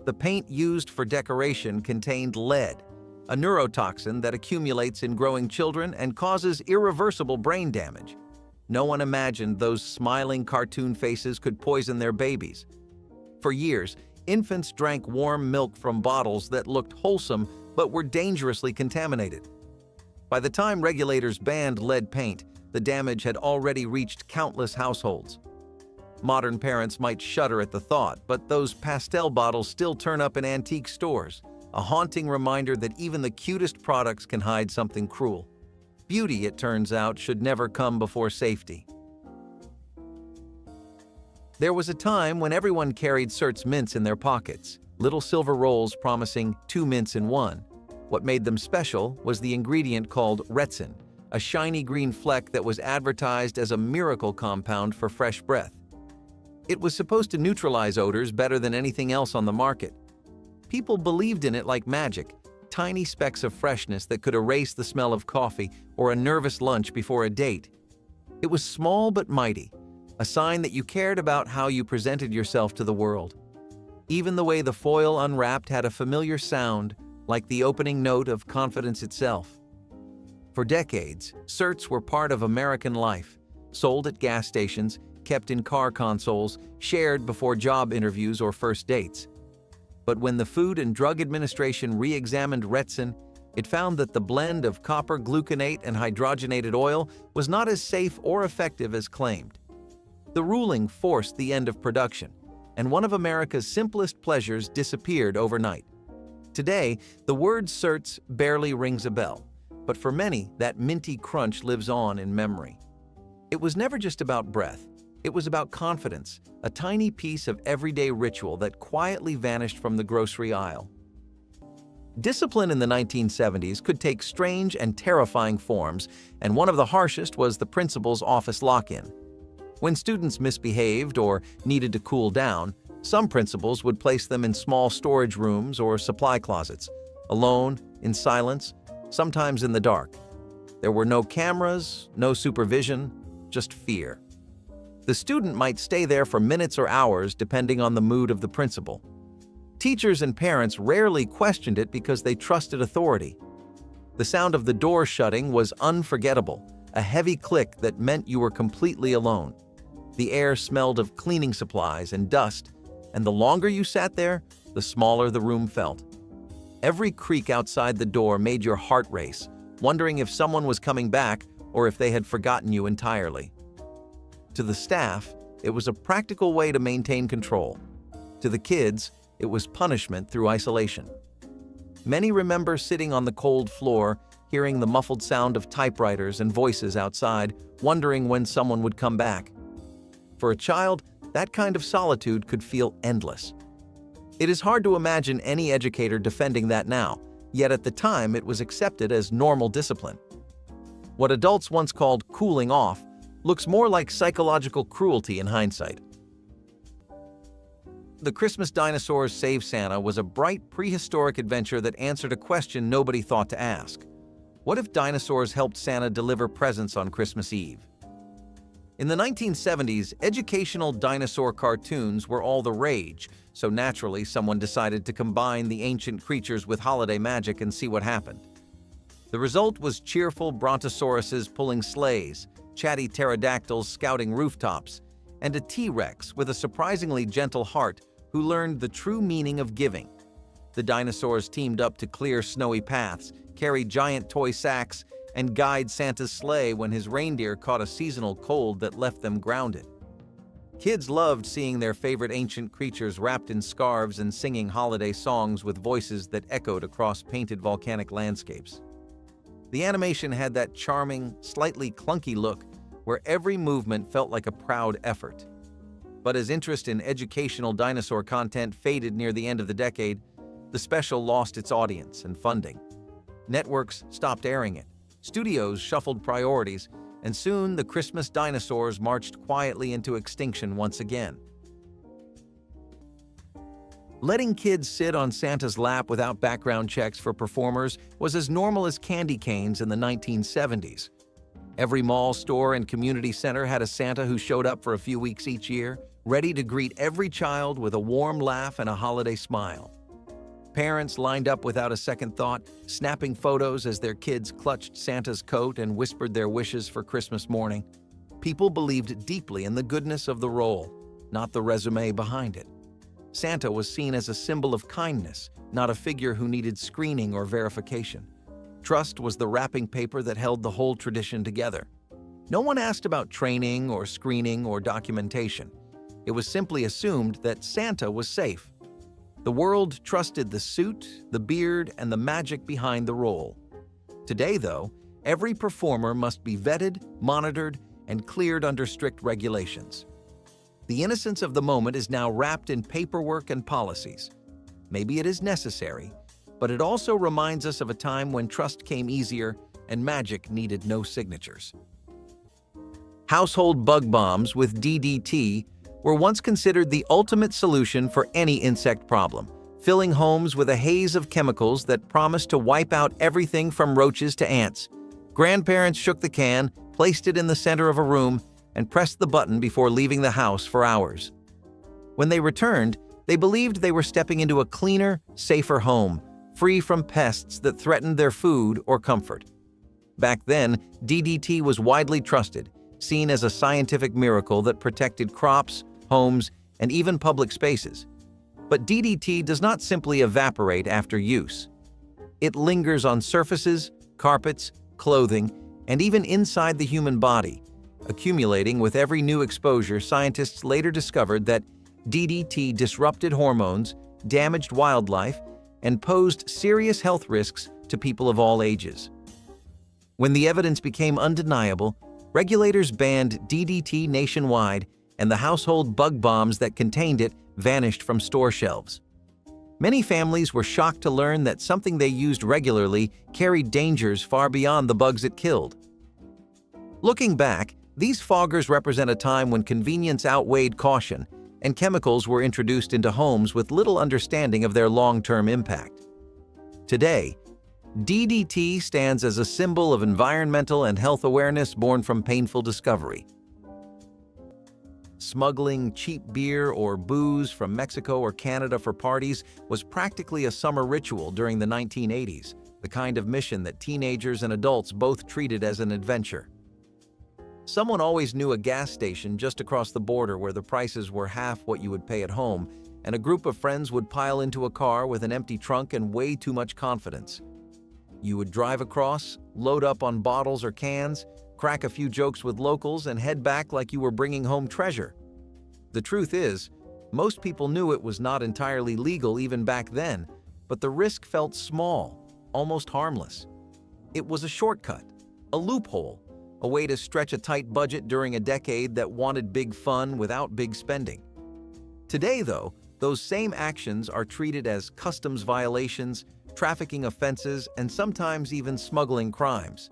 The paint used for decoration contained lead, a neurotoxin that accumulates in growing children and causes irreversible brain damage. No one imagined those smiling cartoon faces could poison their babies. For years, infants drank warm milk from bottles that looked wholesome but were dangerously contaminated. By the time regulators banned lead paint, the damage had already reached countless households. Modern parents might shudder at the thought, but those pastel bottles still turn up in antique stores, a haunting reminder that even the cutest products can hide something cruel. Beauty, it turns out, should never come before safety. There was a time when everyone carried Certs mints in their pockets, little silver rolls promising 2 mints in 1. What made them special was the ingredient called retsin, a shiny green fleck that was advertised as a miracle compound for fresh breath. It was supposed to neutralize odors better than anything else on the market. People believed in it like magic, tiny specks of freshness that could erase the smell of coffee or a nervous lunch before a date. It was small but mighty, a sign that you cared about how you presented yourself to the world. Even the way the foil unwrapped had a familiar sound, like the opening note of confidence itself. For decades, Certs were part of American life, sold at gas stations, kept in car consoles, shared before job interviews or first dates. But when the Food and Drug Administration re-examined retsin, it found that the blend of copper gluconate and hydrogenated oil was not as safe or effective as claimed. The ruling forced the end of production, and one of America's simplest pleasures disappeared overnight. Today, the word Certs barely rings a bell, but for many, that minty crunch lives on in memory. It was never just about breath. It was about confidence, a tiny piece of everyday ritual that quietly vanished from the grocery aisle. Discipline in the 1970s could take strange and terrifying forms, and one of the harshest was the principal's office lock-in. When students misbehaved or needed to cool down, some principals would place them in small storage rooms or supply closets, alone, in silence, sometimes in the dark. There were no cameras, no supervision, just fear. The student might stay there for minutes or hours depending on the mood of the principal. Teachers and parents rarely questioned it because they trusted authority. The sound of the door shutting was unforgettable, a heavy click that meant you were completely alone. The air smelled of cleaning supplies and dust, and the longer you sat there, the smaller the room felt. Every creak outside the door made your heart race, wondering if someone was coming back or if they had forgotten you entirely. To the staff, it was a practical way to maintain control. To the kids, it was punishment through isolation. Many remember sitting on the cold floor, hearing the muffled sound of typewriters and voices outside, wondering when someone would come back. For a child, that kind of solitude could feel endless. It is hard to imagine any educator defending that now, yet at the time it was accepted as normal discipline. What adults once called cooling off looks more like psychological cruelty in hindsight. The Christmas Dinosaurs Save Santa was a bright prehistoric adventure that answered a question nobody thought to ask. What if dinosaurs helped Santa deliver presents on Christmas Eve? In the 1970s, educational dinosaur cartoons were all the rage, so naturally someone decided to combine the ancient creatures with holiday magic and see what happened. The result was cheerful brontosauruses pulling sleighs, chatty pterodactyls scouting rooftops, and a T-Rex with a surprisingly gentle heart who learned the true meaning of giving. The dinosaurs teamed up to clear snowy paths, carry giant toy sacks, and guide Santa's sleigh when his reindeer caught a seasonal cold that left them grounded. Kids loved seeing their favorite ancient creatures wrapped in scarves and singing holiday songs with voices that echoed across painted volcanic landscapes. The animation had that charming, slightly clunky look where every movement felt like a proud effort. But as interest in educational dinosaur content faded near the end of the decade, the special lost its audience and funding. Networks stopped airing it, studios shuffled priorities, and soon the Christmas dinosaurs marched quietly into extinction once again. Letting kids sit on Santa's lap without background checks for performers was as normal as candy canes in the 1970s. Every mall, store, and community center had a Santa who showed up for a few weeks each year, ready to greet every child with a warm laugh and a holiday smile. Parents lined up without a second thought, snapping photos as their kids clutched Santa's coat and whispered their wishes for Christmas morning. People believed deeply in the goodness of the role, not the resume behind it. Santa was seen as a symbol of kindness, not a figure who needed screening or verification. Trust was the wrapping paper that held the whole tradition together. No one asked about training or screening or documentation. It was simply assumed that Santa was safe. The world trusted the suit, the beard, and the magic behind the role. Today, though, every performer must be vetted, monitored, and cleared under strict regulations. The innocence of the moment is now wrapped in paperwork and policies. Maybe it is necessary, but it also reminds us of a time when trust came easier and magic needed no signatures. Household bug bombs with DDT were once considered the ultimate solution for any insect problem, filling homes with a haze of chemicals that promised to wipe out everything from roaches to ants. Grandparents shook the can, placed it in the center of a room, and pressed the button before leaving the house for hours. When they returned, they believed they were stepping into a cleaner, safer home, free from pests that threatened their food or comfort. Back then, DDT was widely trusted, seen as a scientific miracle that protected crops, homes, and even public spaces. But DDT does not simply evaporate after use. It lingers on surfaces, carpets, clothing, and even inside the human body. Accumulating with every new exposure, scientists later discovered that DDT disrupted hormones, damaged wildlife, and posed serious health risks to people of all ages. When the evidence became undeniable, regulators banned DDT nationwide, and the household bug bombs that contained it vanished from store shelves. Many families were shocked to learn that something they used regularly carried dangers far beyond the bugs it killed. Looking back, these foggers represent a time when convenience outweighed caution, and chemicals were introduced into homes with little understanding of their long-term impact. Today, DDT stands as a symbol of environmental and health awareness born from painful discovery. Smuggling cheap beer or booze from Mexico or Canada for parties was practically a summer ritual during the 1980s, the kind of mission that teenagers and adults both treated as an adventure. Someone always knew a gas station just across the border where the prices were half what you would pay at home, and a group of friends would pile into a car with an empty trunk and way too much confidence. You would drive across, load up on bottles or cans, crack a few jokes with locals, and head back like you were bringing home treasure. The truth is, most people knew it was not entirely legal even back then, but the risk felt small, almost harmless. It was a shortcut, a loophole, a way to stretch a tight budget during a decade that wanted big fun without big spending. Today, though, those same actions are treated as customs violations, trafficking offenses, and sometimes even smuggling crimes.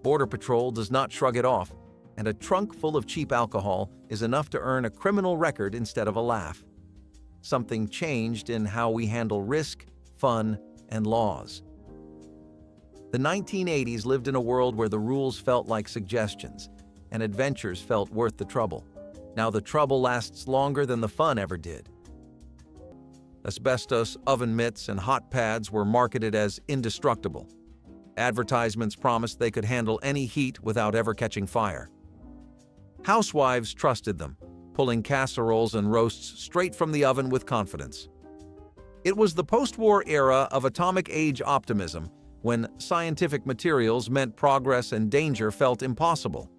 Border Patrol does not shrug it off, and a trunk full of cheap alcohol is enough to earn a criminal record instead of a laugh. Something changed in how we handle risk, fun, and laws. The 1980s lived in a world where the rules felt like suggestions, and adventures felt worth the trouble. Now the trouble lasts longer than the fun ever did. Asbestos, oven mitts, and hot pads were marketed as indestructible. Advertisements promised they could handle any heat without ever catching fire. Housewives trusted them, pulling casseroles and roasts straight from the oven with confidence. It was the post-war era of atomic age optimism, when scientific materials meant progress and danger felt impossible.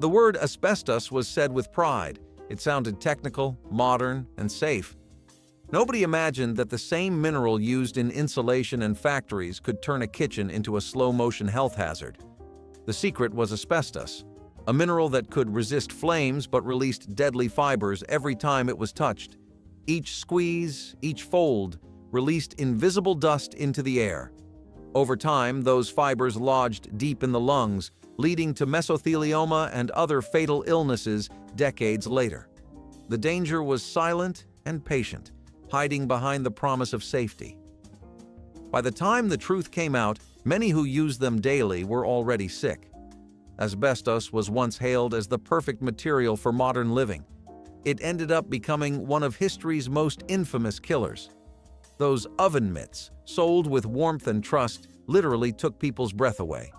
The word asbestos was said with pride. It sounded technical, modern, and safe. Nobody imagined that the same mineral used in insulation and factories could turn a kitchen into a slow-motion health hazard. The secret was asbestos, a mineral that could resist flames but released deadly fibers every time it was touched. Each squeeze, each fold, released invisible dust into the air. Over time, those fibers lodged deep in the lungs, leading to mesothelioma and other fatal illnesses decades later. The danger was silent and patient, hiding behind the promise of safety. By the time the truth came out, many who used them daily were already sick. Asbestos was once hailed as the perfect material for modern living. It ended up becoming one of history's most infamous killers. Those oven mitts, sold with warmth and trust, literally took people's breath away.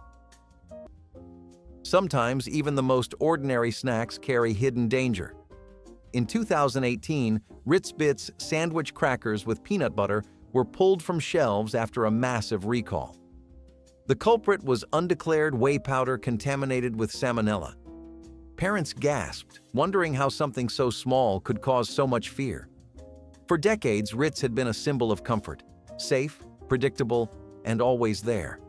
Sometimes even the most ordinary snacks carry hidden danger. In 2018, Ritz Bits sandwich crackers with peanut butter were pulled from shelves after a massive recall. The culprit was undeclared whey powder contaminated with salmonella. Parents gasped, wondering how something so small could cause so much fear. For decades, Ritz had been a symbol of comfort, safe, predictable, and always there.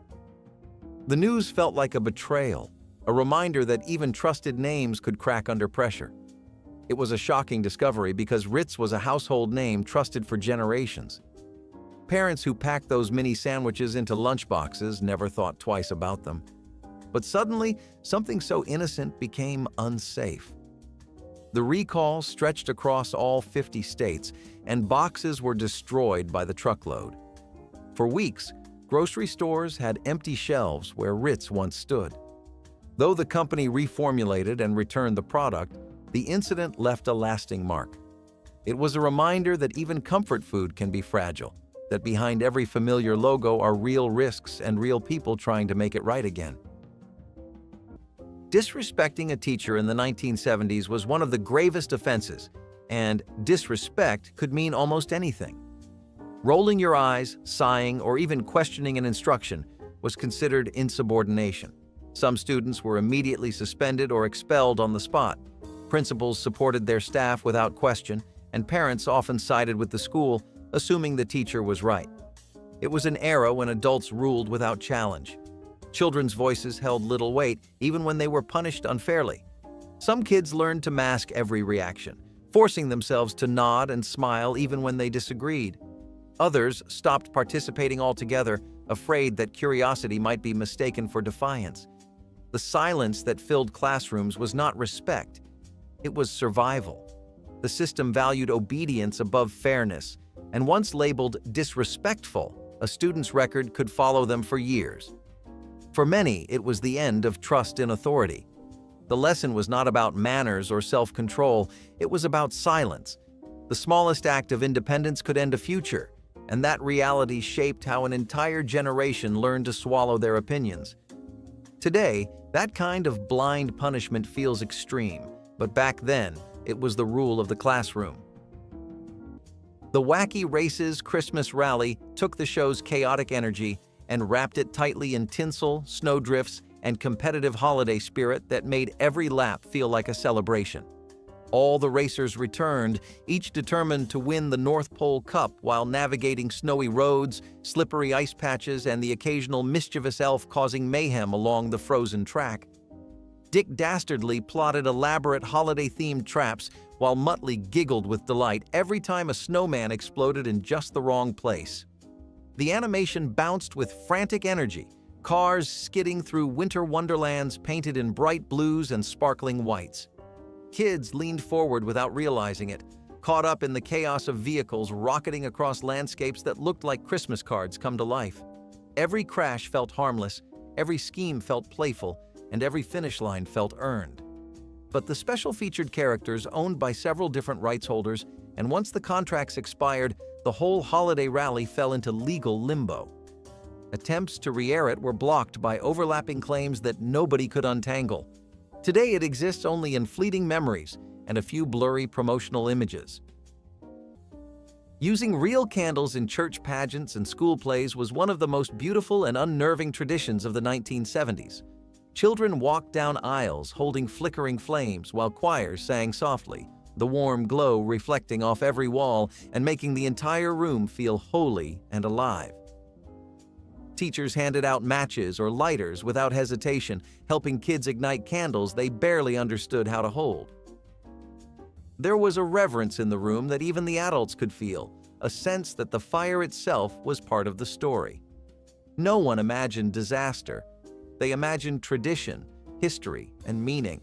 The news felt like a betrayal, a reminder that even trusted names could crack under pressure. It was a shocking discovery because Ritz was a household name trusted for generations. Parents who packed those mini sandwiches into lunchboxes never thought twice about them. But suddenly, something so innocent became unsafe. The recall stretched across all 50 states, and boxes were destroyed by the truckload. For weeks, grocery stores had empty shelves where Ritz once stood. Though the company reformulated and returned the product, the incident left a lasting mark. It was a reminder that even comfort food can be fragile, that behind every familiar logo are real risks and real people trying to make it right again. Disrespecting a teacher in the 1970s was one of the gravest offenses, and disrespect could mean almost anything. Rolling your eyes, sighing, or even questioning an instruction was considered insubordination. Some students were immediately suspended or expelled on the spot. Principals supported their staff without question, and parents often sided with the school, assuming the teacher was right. It was an era when adults ruled without challenge. Children's voices held little weight, even when they were punished unfairly. Some kids learned to mask every reaction, forcing themselves to nod and smile even when they disagreed. Others stopped participating altogether, afraid that curiosity might be mistaken for defiance. The silence that filled classrooms was not respect, it was survival. The system valued obedience above fairness, and once labeled disrespectful, a student's record could follow them for years. For many, it was the end of trust in authority. The lesson was not about manners or self-control, it was about silence. The smallest act of independence could end a future, and that reality shaped how an entire generation learned to swallow their opinions. Today, that kind of blind punishment feels extreme, but back then, it was the rule of the classroom. The Wacky Races Christmas Rally took the show's chaotic energy and wrapped it tightly in tinsel, snowdrifts, and competitive holiday spirit that made every lap feel like a celebration. All the racers returned, each determined to win the North Pole Cup while navigating snowy roads, slippery ice patches, and the occasional mischievous elf causing mayhem along the frozen track. Dick Dastardly plotted elaborate holiday-themed traps while Muttley giggled with delight every time a snowman exploded in just the wrong place. The animation bounced with frantic energy, cars skidding through winter wonderlands painted in bright blues and sparkling whites. Kids leaned forward without realizing it, caught up in the chaos of vehicles rocketing across landscapes that looked like Christmas cards come to life. Every crash felt harmless, every scheme felt playful, and every finish line felt earned. But the special featured characters owned by several different rights holders, and once the contracts expired, the whole holiday rally fell into legal limbo. Attempts to re-air it were blocked by overlapping claims that nobody could untangle. Today it exists only in fleeting memories, and a few blurry promotional images. Using real candles in church pageants and school plays was one of the most beautiful and unnerving traditions of the 1970s. Children walked down aisles holding flickering flames while choirs sang softly, the warm glow reflecting off every wall and making the entire room feel holy and alive. Teachers handed out matches or lighters without hesitation, helping kids ignite candles they barely understood how to hold. There was a reverence in the room that even the adults could feel, a sense that the fire itself was part of the story. No one imagined disaster. They imagined tradition, history, and meaning.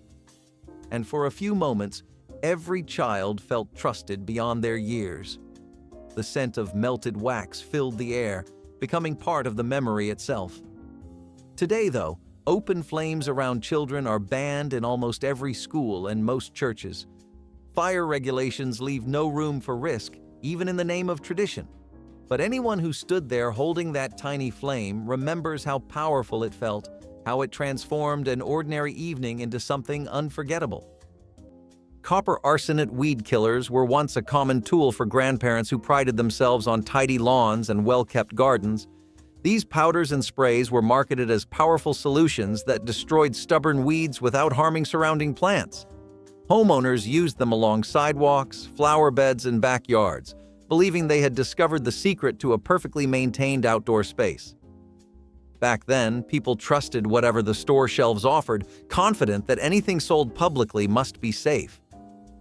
And for a few moments, every child felt trusted beyond their years. The scent of melted wax filled the air, becoming part of the memory itself. Today, though, open flames around children are banned in almost every school and most churches. Fire regulations leave no room for risk, even in the name of tradition. But anyone who stood there holding that tiny flame remembers how powerful it felt, how it transformed an ordinary evening into something unforgettable. Copper arsenate weed killers were once a common tool for grandparents who prided themselves on tidy lawns and well-kept gardens. These powders and sprays were marketed as powerful solutions that destroyed stubborn weeds without harming surrounding plants. Homeowners used them along sidewalks, flower beds, and backyards, believing they had discovered the secret to a perfectly maintained outdoor space. Back then, people trusted whatever the store shelves offered, confident that anything sold publicly must be safe.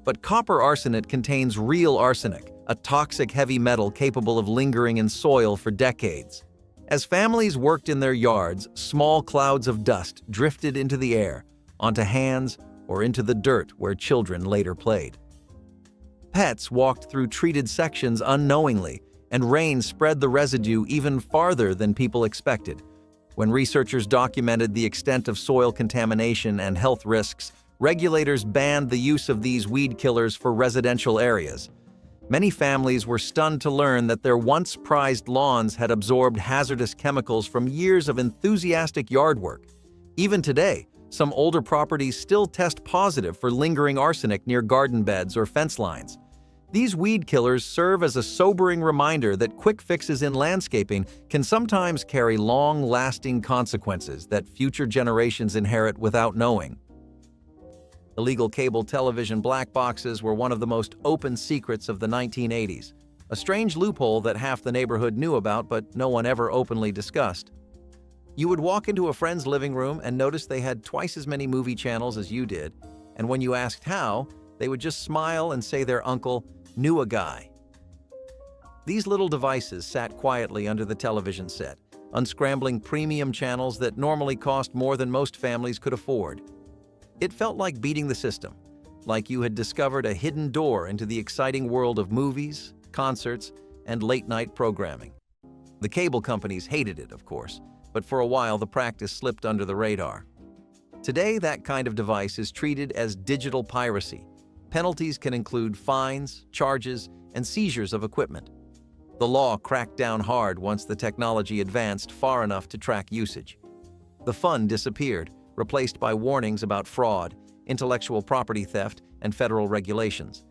But copper arsenate contains real arsenic, a toxic heavy metal capable of lingering in soil for decades. As families worked in their yards, small clouds of dust drifted into the air, onto hands, or into the dirt where children later played. Pets walked through treated sections unknowingly, and rain spread the residue even farther than people expected. When researchers documented the extent of soil contamination and health risks, regulators banned the use of these weed killers for residential areas. Many families were stunned to learn that their once prized lawns had absorbed hazardous chemicals from years of enthusiastic yard work. Even today, some older properties still test positive for lingering arsenic near garden beds or fence lines. These weed killers serve as a sobering reminder that quick fixes in landscaping can sometimes carry long-lasting consequences that future generations inherit without knowing. Illegal cable television black boxes were one of the most open secrets of the 1980s, a strange loophole that half the neighborhood knew about but no one ever openly discussed. You would walk into a friend's living room and notice they had twice as many movie channels as you did, and when you asked how, they would just smile and say their uncle knew a guy. These little devices sat quietly under the television set, unscrambling premium channels that normally cost more than most families could afford. It felt like beating the system, like you had discovered a hidden door into the exciting world of movies, concerts, and late-night programming. The cable companies hated it, of course, but for a while the practice slipped under the radar. Today, that kind of device is treated as digital piracy. Penalties can include fines, charges, and seizures of equipment. The law cracked down hard once the technology advanced far enough to track usage. The fun disappeared, replaced by warnings about fraud, intellectual property theft, and federal regulations.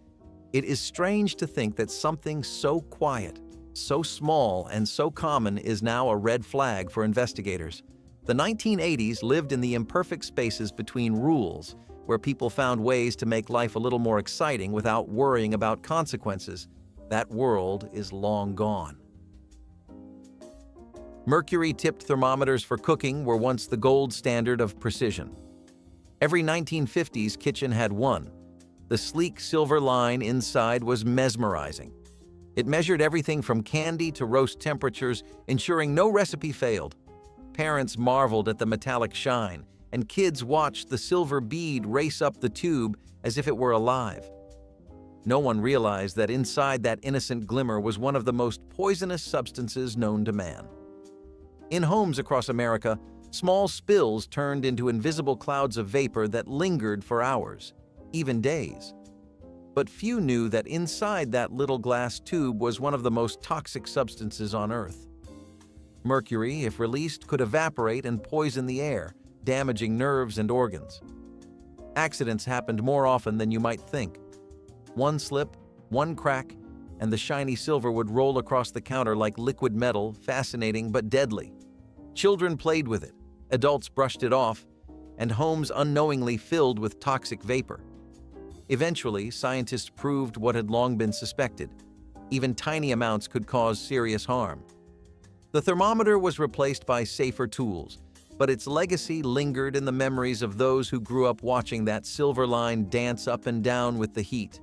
It is strange to think that something so quiet, so small, and so common is now a red flag for investigators. The 1980s lived in the imperfect spaces between rules, where people found ways to make life a little more exciting without worrying about consequences. That world is long gone. Mercury-tipped thermometers for cooking were once the gold standard of precision. Every 1950s kitchen had one. The sleek silver line inside was mesmerizing. It measured everything from candy to roast temperatures, ensuring no recipe failed. Parents marveled at the metallic shine, and kids watched the silver bead race up the tube as if it were alive. No one realized that inside that innocent glimmer was one of the most poisonous substances known to man. In homes across America, small spills turned into invisible clouds of vapor that lingered for hours, even days. But few knew that inside that little glass tube was one of the most toxic substances on Earth. Mercury, if released, could evaporate and poison the air, damaging nerves and organs. Accidents happened more often than you might think. One slip, one crack, and the shiny silver would roll across the counter like liquid metal, fascinating but deadly. Children played with it, adults brushed it off, and homes unknowingly filled with toxic vapor. Eventually, scientists proved what had long been suspected. Even tiny amounts could cause serious harm. The thermometer was replaced by safer tools, but its legacy lingered in the memories of those who grew up watching that silver line dance up and down with the heat.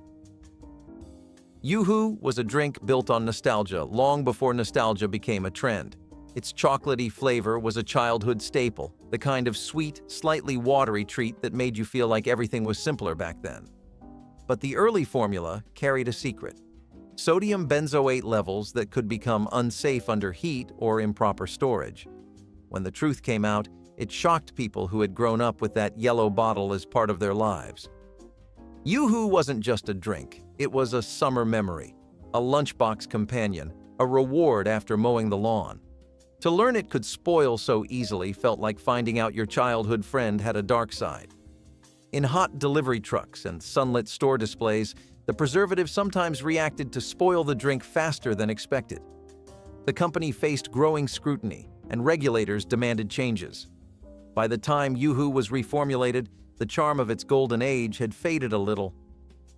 Yoo-hoo was a drink built on nostalgia long before nostalgia became a trend. Its chocolatey flavor was a childhood staple, the kind of sweet, slightly watery treat that made you feel like everything was simpler back then. But the early formula carried a secret: sodium benzoate levels that could become unsafe under heat or improper storage. When the truth came out, it shocked people who had grown up with that yellow bottle as part of their lives. Yoo-hoo wasn't just a drink, it was a summer memory, a lunchbox companion, a reward after mowing the lawn. To learn it could spoil so easily felt like finding out your childhood friend had a dark side. In hot delivery trucks and sunlit store displays, the preservative sometimes reacted to spoil the drink faster than expected. The company faced growing scrutiny, and regulators demanded changes. By the time Yoo-hoo was reformulated, the charm of its golden age had faded a little.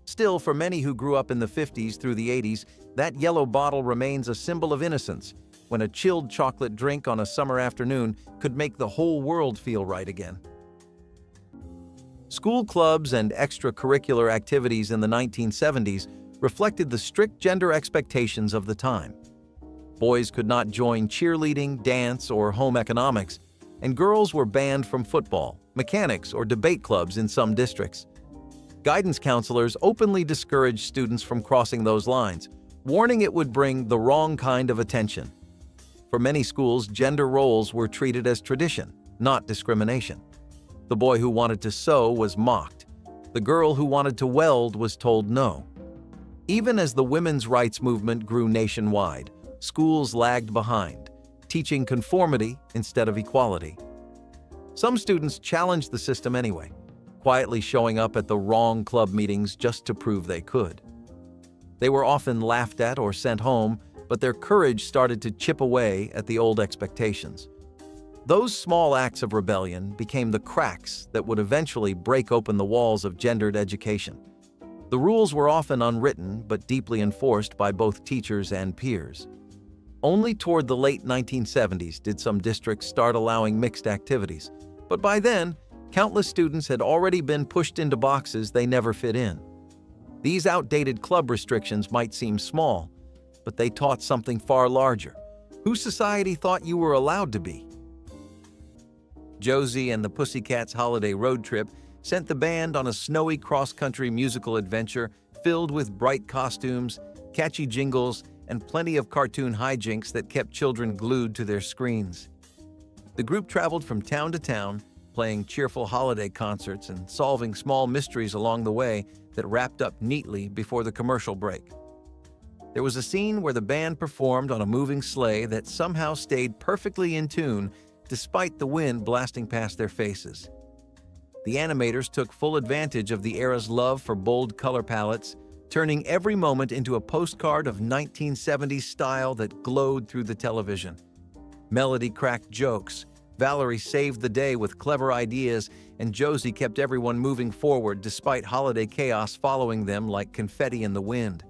Still, for many who grew up in the 50s through the 80s, that yellow bottle remains a symbol of innocence, when a chilled chocolate drink on a summer afternoon could make the whole world feel right again. School clubs and extracurricular activities in the 1970s reflected the strict gender expectations of the time. Boys could not join cheerleading, dance, or home economics, and girls were banned from football, mechanics, or debate clubs in some districts. Guidance counselors openly discouraged students from crossing those lines, warning it would bring the wrong kind of attention. For many schools, gender roles were treated as tradition, not discrimination. The boy who wanted to sew was mocked. The girl who wanted to weld was told no. Even as the women's rights movement grew nationwide, schools lagged behind, teaching conformity instead of equality. Some students challenged the system anyway, quietly showing up at the wrong club meetings just to prove they could. They were often laughed at or sent home, but their courage started to chip away at the old expectations. Those small acts of rebellion became the cracks that would eventually break open the walls of gendered education. The rules were often unwritten but deeply enforced by both teachers and peers. Only toward the late 1970s did some districts start allowing mixed activities, but by then, countless students had already been pushed into boxes they never fit in. These outdated club restrictions might seem small, but they taught something far larger: who society thought you were allowed to be. Josie and the Pussycats' holiday road trip sent the band on a snowy cross-country musical adventure filled with bright costumes, catchy jingles, and plenty of cartoon hijinks that kept children glued to their screens. The group traveled from town to town, playing cheerful holiday concerts and solving small mysteries along the way that wrapped up neatly before the commercial break. There was a scene where the band performed on a moving sleigh that somehow stayed perfectly in tune despite the wind blasting past their faces. The animators took full advantage of the era's love for bold color palettes, turning every moment into a postcard of 1970s style that glowed through the television. Melody cracked jokes, Valerie saved the day with clever ideas, and Josie kept everyone moving forward despite holiday chaos following them like confetti in the wind.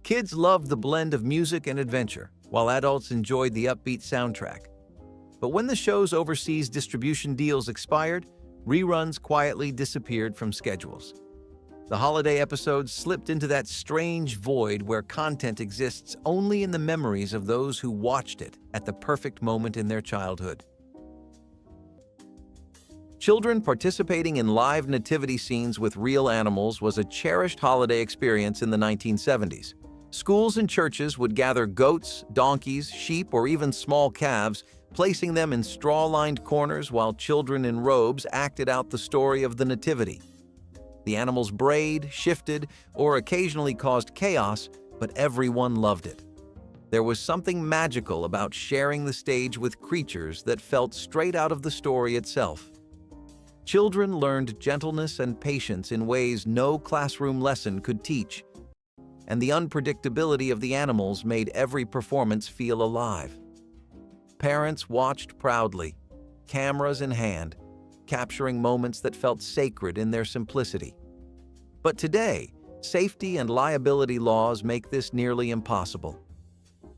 Kids loved the blend of music and adventure, while adults enjoyed the upbeat soundtrack. But when the show's overseas distribution deals expired, reruns quietly disappeared from schedules. The holiday episodes slipped into that strange void where content exists only in the memories of those who watched it at the perfect moment in their childhood. Children participating in live nativity scenes with real animals was a cherished holiday experience in the 1970s. Schools and churches would gather goats, donkeys, sheep, or even small calves, placing them in straw-lined corners while children in robes acted out the story of the nativity. The animals brayed, shifted, or occasionally caused chaos, but everyone loved it. There was something magical about sharing the stage with creatures that felt straight out of the story itself. Children learned gentleness and patience in ways no classroom lesson could teach, and the unpredictability of the animals made every performance feel alive. Parents watched proudly, cameras in hand, capturing moments that felt sacred in their simplicity. But today, safety and liability laws make this nearly impossible.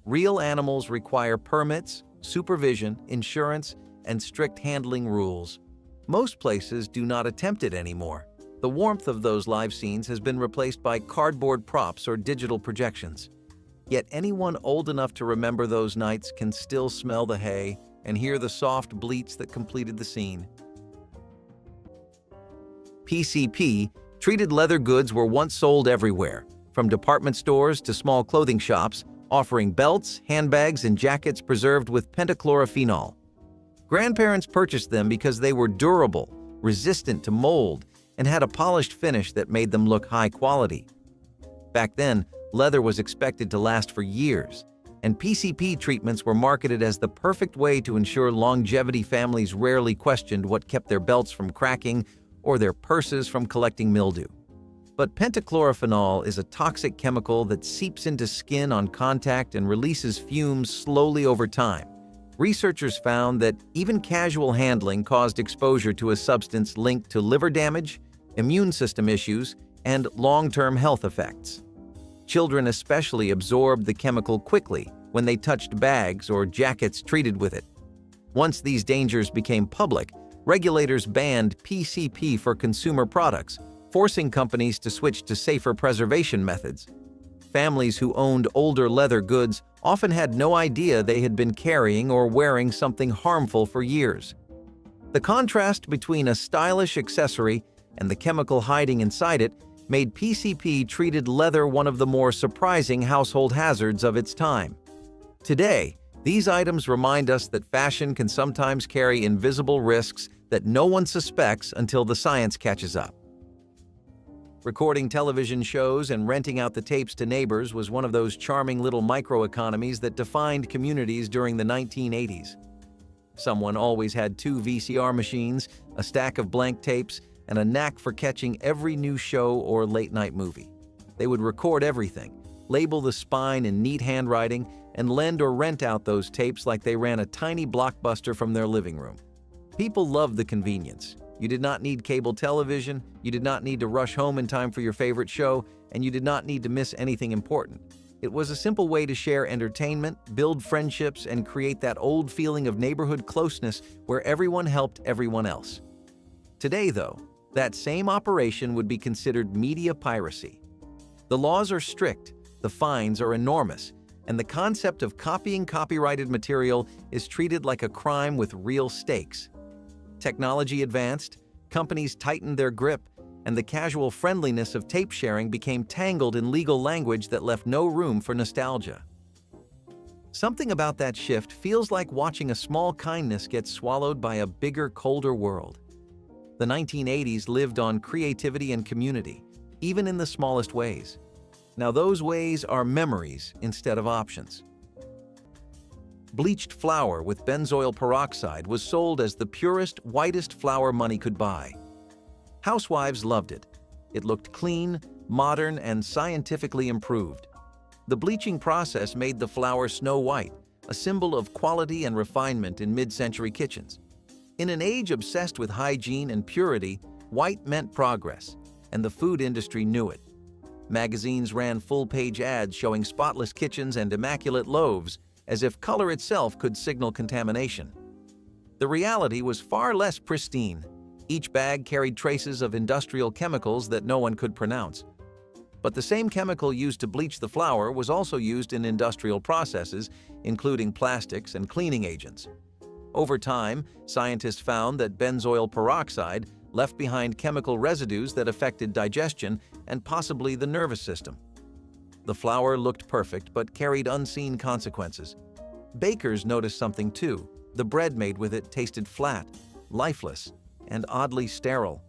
Real animals require permits, supervision, insurance, and strict handling rules. Most places do not attempt it anymore. The warmth of those live scenes has been replaced by cardboard props or digital projections. Yet anyone old enough to remember those nights can still smell the hay and hear the soft bleats that completed the scene. PCP, treated leather goods, were once sold everywhere, from department stores to small clothing shops, offering belts, handbags, and jackets preserved with pentachlorophenol. Grandparents purchased them because they were durable, resistant to mold, and had a polished finish that made them look high quality. Back then, leather was expected to last for years, and PCP treatments were marketed as the perfect way to ensure longevity. Families rarely questioned what kept their belts from cracking or their purses from collecting mildew. But pentachlorophenol is a toxic chemical that seeps into skin on contact and releases fumes slowly over time. Researchers found that even casual handling caused exposure to a substance linked to liver damage, immune system issues, and long-term health effects. Children especially absorbed the chemical quickly when they touched bags or jackets treated with it. Once these dangers became public, regulators banned PCP for consumer products, forcing companies to switch to safer preservation methods. Families who owned older leather goods often had no idea they had been carrying or wearing something harmful for years. The contrast between a stylish accessory and the chemical hiding inside it made PCP-treated leather one of the more surprising household hazards of its time. Today, these items remind us that fashion can sometimes carry invisible risks that no one suspects until the science catches up. Recording television shows and renting out the tapes to neighbors was one of those charming little microeconomies that defined communities during the 1980s. Someone always had 2 VCR machines, a stack of blank tapes, and a knack for catching every new show or late-night movie. They would record everything, label the spine in neat handwriting, and lend or rent out those tapes like they ran a tiny blockbuster from their living room. People loved the convenience. You did not need cable television, you did not need to rush home in time for your favorite show, and you did not need to miss anything important. It was a simple way to share entertainment, build friendships, and create that old feeling of neighborhood closeness where everyone helped everyone else. Today, though, that same operation would be considered media piracy. The laws are strict, the fines are enormous, and the concept of copying copyrighted material is treated like a crime with real stakes. Technology advanced, companies tightened their grip, and the casual friendliness of tape sharing became tangled in legal language that left no room for nostalgia. Something about that shift feels like watching a small kindness get swallowed by a bigger, colder world. The 1980s lived on creativity and community, even in the smallest ways. Now those ways are memories instead of options. Bleached flour with benzoyl peroxide was sold as the purest, whitest flour money could buy. Housewives loved it. It looked clean, modern, and scientifically improved. The bleaching process made the flour snow white, a symbol of quality and refinement in mid-century kitchens. In an age obsessed with hygiene and purity, white meant progress, and the food industry knew it. Magazines ran full-page ads showing spotless kitchens and immaculate loaves, as if color itself could signal contamination. The reality was far less pristine. Each bag carried traces of industrial chemicals that no one could pronounce. But the same chemical used to bleach the flour was also used in industrial processes, including plastics and cleaning agents. Over time, scientists found that benzoyl peroxide left behind chemical residues that affected digestion and possibly the nervous system. The flour looked perfect but carried unseen consequences. Bakers noticed something too. The bread made with it tasted flat, lifeless, and oddly sterile.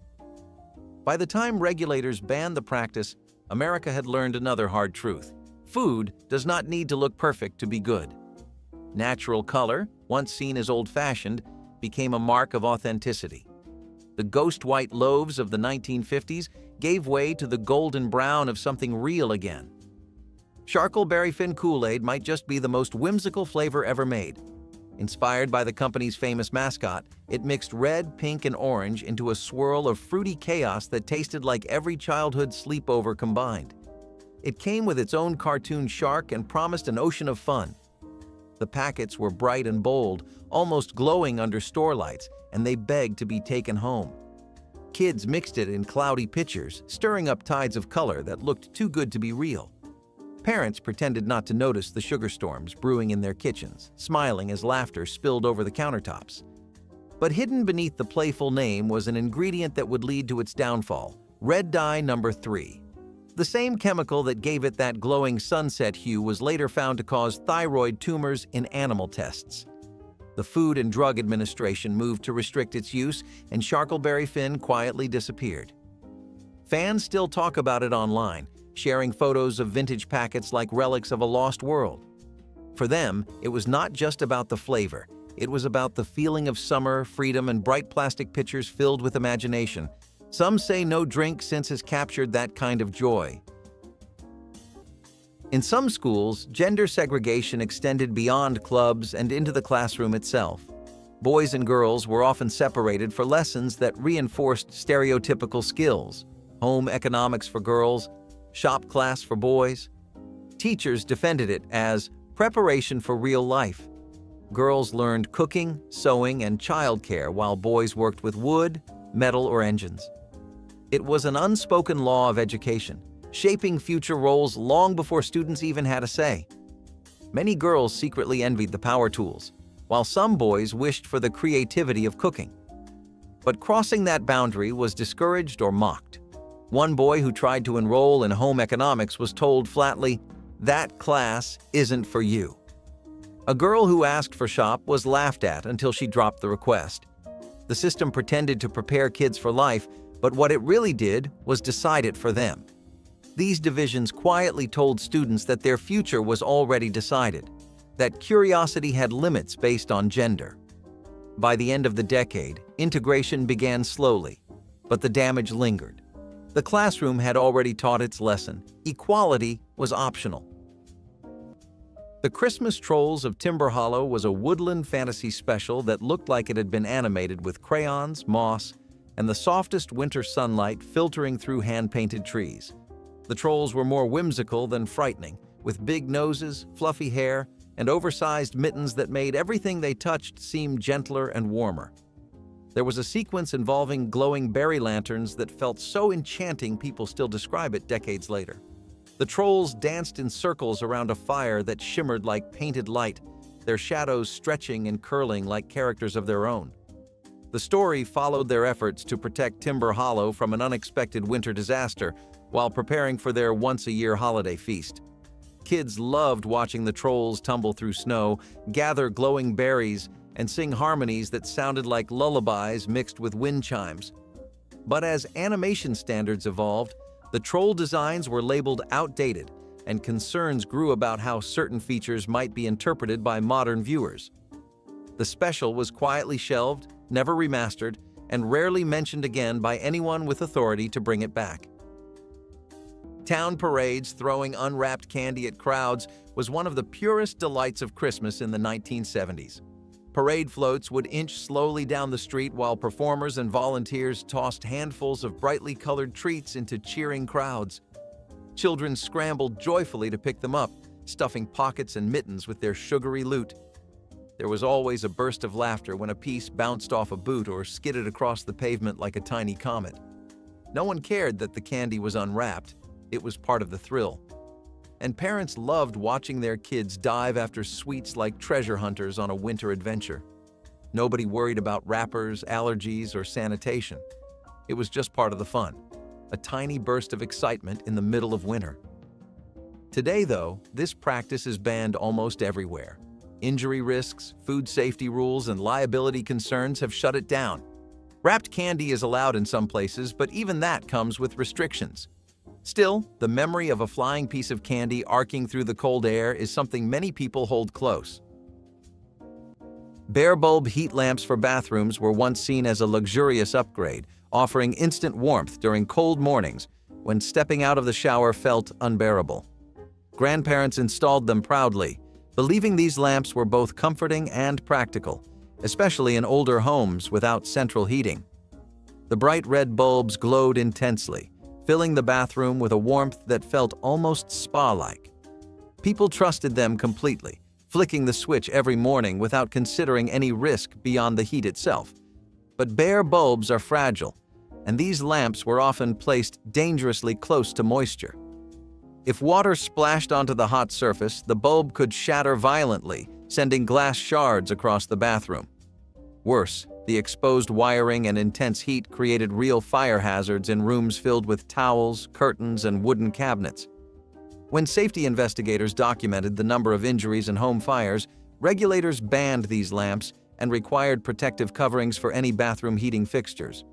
By the time regulators banned the practice, America had learned another hard truth. Food does not need to look perfect to be good. Natural color, once seen as old-fashioned, became a mark of authenticity. The ghost white loaves of the 1950s gave way to the golden brown of something real again. Charcoal Fin Kool-Aid might just be the most whimsical flavor ever made. Inspired by the company's famous mascot, it mixed red, pink, and orange into a swirl of fruity chaos that tasted like every childhood sleepover combined. It came with its own cartoon shark and promised an ocean of fun. The packets were bright and bold, almost glowing under store lights, and they begged to be taken home. Kids mixed it in cloudy pitchers, stirring up tides of color that looked too good to be real. Parents pretended not to notice the sugar storms brewing in their kitchens, smiling as laughter spilled over the countertops. But hidden beneath the playful name was an ingredient that would lead to its downfall: red dye number 3. The same chemical that gave it that glowing sunset hue was later found to cause thyroid tumors in animal tests. The Food and Drug Administration moved to restrict its use, and Charcoal Fin quietly disappeared. Fans still talk about it online, sharing photos of vintage packets like relics of a lost world. For them, it was not just about the flavor. It was about the feeling of summer, freedom, and bright plastic pitchers filled with imagination. Some say no drink since has captured that kind of joy. In some schools, gender segregation extended beyond clubs and into the classroom itself. Boys and girls were often separated for lessons that reinforced stereotypical skills: home economics for girls, shop class for boys. Teachers defended it as preparation for real life. Girls learned cooking, sewing, and childcare while boys worked with wood, metal, or engines. It was an unspoken law of education, shaping future roles long before students even had a say. Many girls secretly envied the power tools, while some boys wished for the creativity of cooking. But crossing that boundary was discouraged or mocked. One boy who tried to enroll in home economics was told flatly, "That class isn't for you." A girl who asked for shop was laughed at until she dropped the request. The system pretended to prepare kids for life, but what it really did was decide it for them. These divisions quietly told students that their future was already decided, that curiosity had limits based on gender. By the end of the decade, integration began slowly, but the damage lingered. The classroom had already taught its lesson: equality was optional. The Christmas Trolls of Timber Hollow was a woodland fantasy special that looked like it had been animated with crayons, moss, and the softest winter sunlight filtering through hand-painted trees. The trolls were more whimsical than frightening, with big noses, fluffy hair, and oversized mittens that made everything they touched seem gentler and warmer. There was a sequence involving glowing berry lanterns that felt so enchanting people still describe it decades later. The trolls danced in circles around a fire that shimmered like painted light, their shadows stretching and curling like characters of their own. The story followed their efforts to protect Timber Hollow from an unexpected winter disaster while preparing for their once-a-year holiday feast. Kids loved watching the trolls tumble through snow, gather glowing berries, and sing harmonies that sounded like lullabies mixed with wind chimes. But as animation standards evolved, the troll designs were labeled outdated, and concerns grew about how certain features might be interpreted by modern viewers. The special was quietly shelved, never remastered, and rarely mentioned again by anyone with authority to bring it back. Town parades throwing unwrapped candy at crowds was one of the purest delights of Christmas in the 1970s. Parade floats would inch slowly down the street while performers and volunteers tossed handfuls of brightly colored treats into cheering crowds. Children scrambled joyfully to pick them up, stuffing pockets and mittens with their sugary loot. There was always a burst of laughter when a piece bounced off a boot or skidded across the pavement like a tiny comet. No one cared that the candy was unwrapped. It was part of the thrill. And parents loved watching their kids dive after sweets like treasure hunters on a winter adventure. Nobody worried about wrappers, allergies, or sanitation. It was just part of the fun, a tiny burst of excitement in the middle of winter. Today, though, this practice is banned almost everywhere. Injury risks, food safety rules, and liability concerns have shut it down. Wrapped candy is allowed in some places, but even that comes with restrictions. Still, the memory of a flying piece of candy arcing through the cold air is something many people hold close. Bare bulb heat lamps for bathrooms were once seen as a luxurious upgrade, offering instant warmth during cold mornings when stepping out of the shower felt unbearable. Grandparents installed them proudly, believing these lamps were both comforting and practical, especially in older homes without central heating. The bright red bulbs glowed intensely, filling the bathroom with a warmth that felt almost spa-like. People trusted them completely, flicking the switch every morning without considering any risk beyond the heat itself. But bare bulbs are fragile, and these lamps were often placed dangerously close to moisture. If water splashed onto the hot surface, the bulb could shatter violently, sending glass shards across the bathroom. Worse, the exposed wiring and intense heat created real fire hazards in rooms filled with towels, curtains, and wooden cabinets. When safety investigators documented the number of injuries in home fires, regulators banned these lamps and required protective coverings for any bathroom heating fixtures.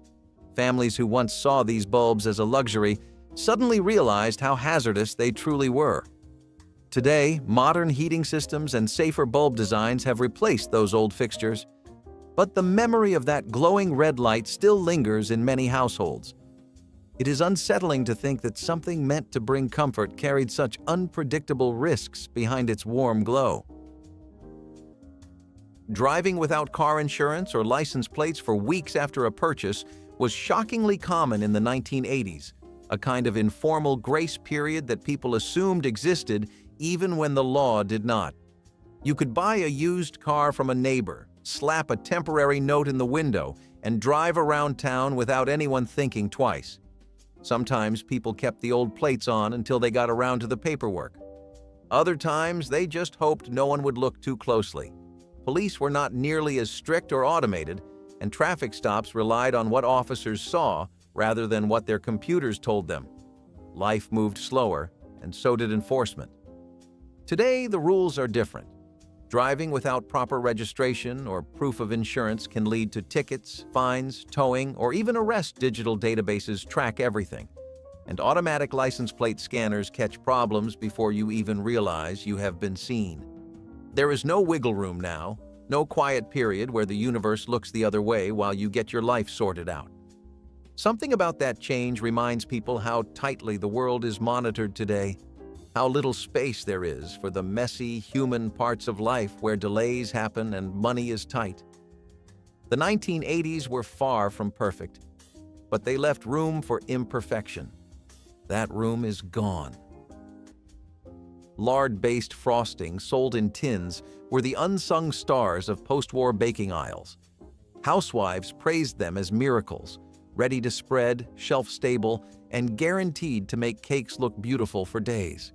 Families who once saw these bulbs as a luxury suddenly realized how hazardous they truly were. Today, modern heating systems and safer bulb designs have replaced those old fixtures. But the memory of that glowing red light still lingers in many households. It is unsettling to think that something meant to bring comfort carried such unpredictable risks behind its warm glow. Driving without car insurance or license plates for weeks after a purchase was shockingly common in the 1980s, a kind of informal grace period that people assumed existed even when the law did not. You could buy a used car from a neighbor, slap a temporary note in the window, and drive around town without anyone thinking twice. Sometimes people kept the old plates on until they got around to the paperwork. Other times, they just hoped no one would look too closely. Police were not nearly as strict or automated, and traffic stops relied on what officers saw rather than what their computers told them. Life moved slower, and so did enforcement. Today, the rules are different. Driving without proper registration or proof of insurance can lead to tickets, fines, towing, or even arrest. Digital databases track everything, and automatic license plate scanners catch problems before you even realize you have been seen. There is no wiggle room now, no quiet period where the universe looks the other way while you get your life sorted out. Something about that change reminds people how tightly the world is monitored today, how little space there is for the messy, human parts of life where delays happen and money is tight. The 1980s were far from perfect, but they left room for imperfection. That room is gone. Lard-based frosting sold in tins were the unsung stars of post-war baking aisles. Housewives praised them as miracles, ready to spread, shelf-stable, and guaranteed to make cakes look beautiful for days.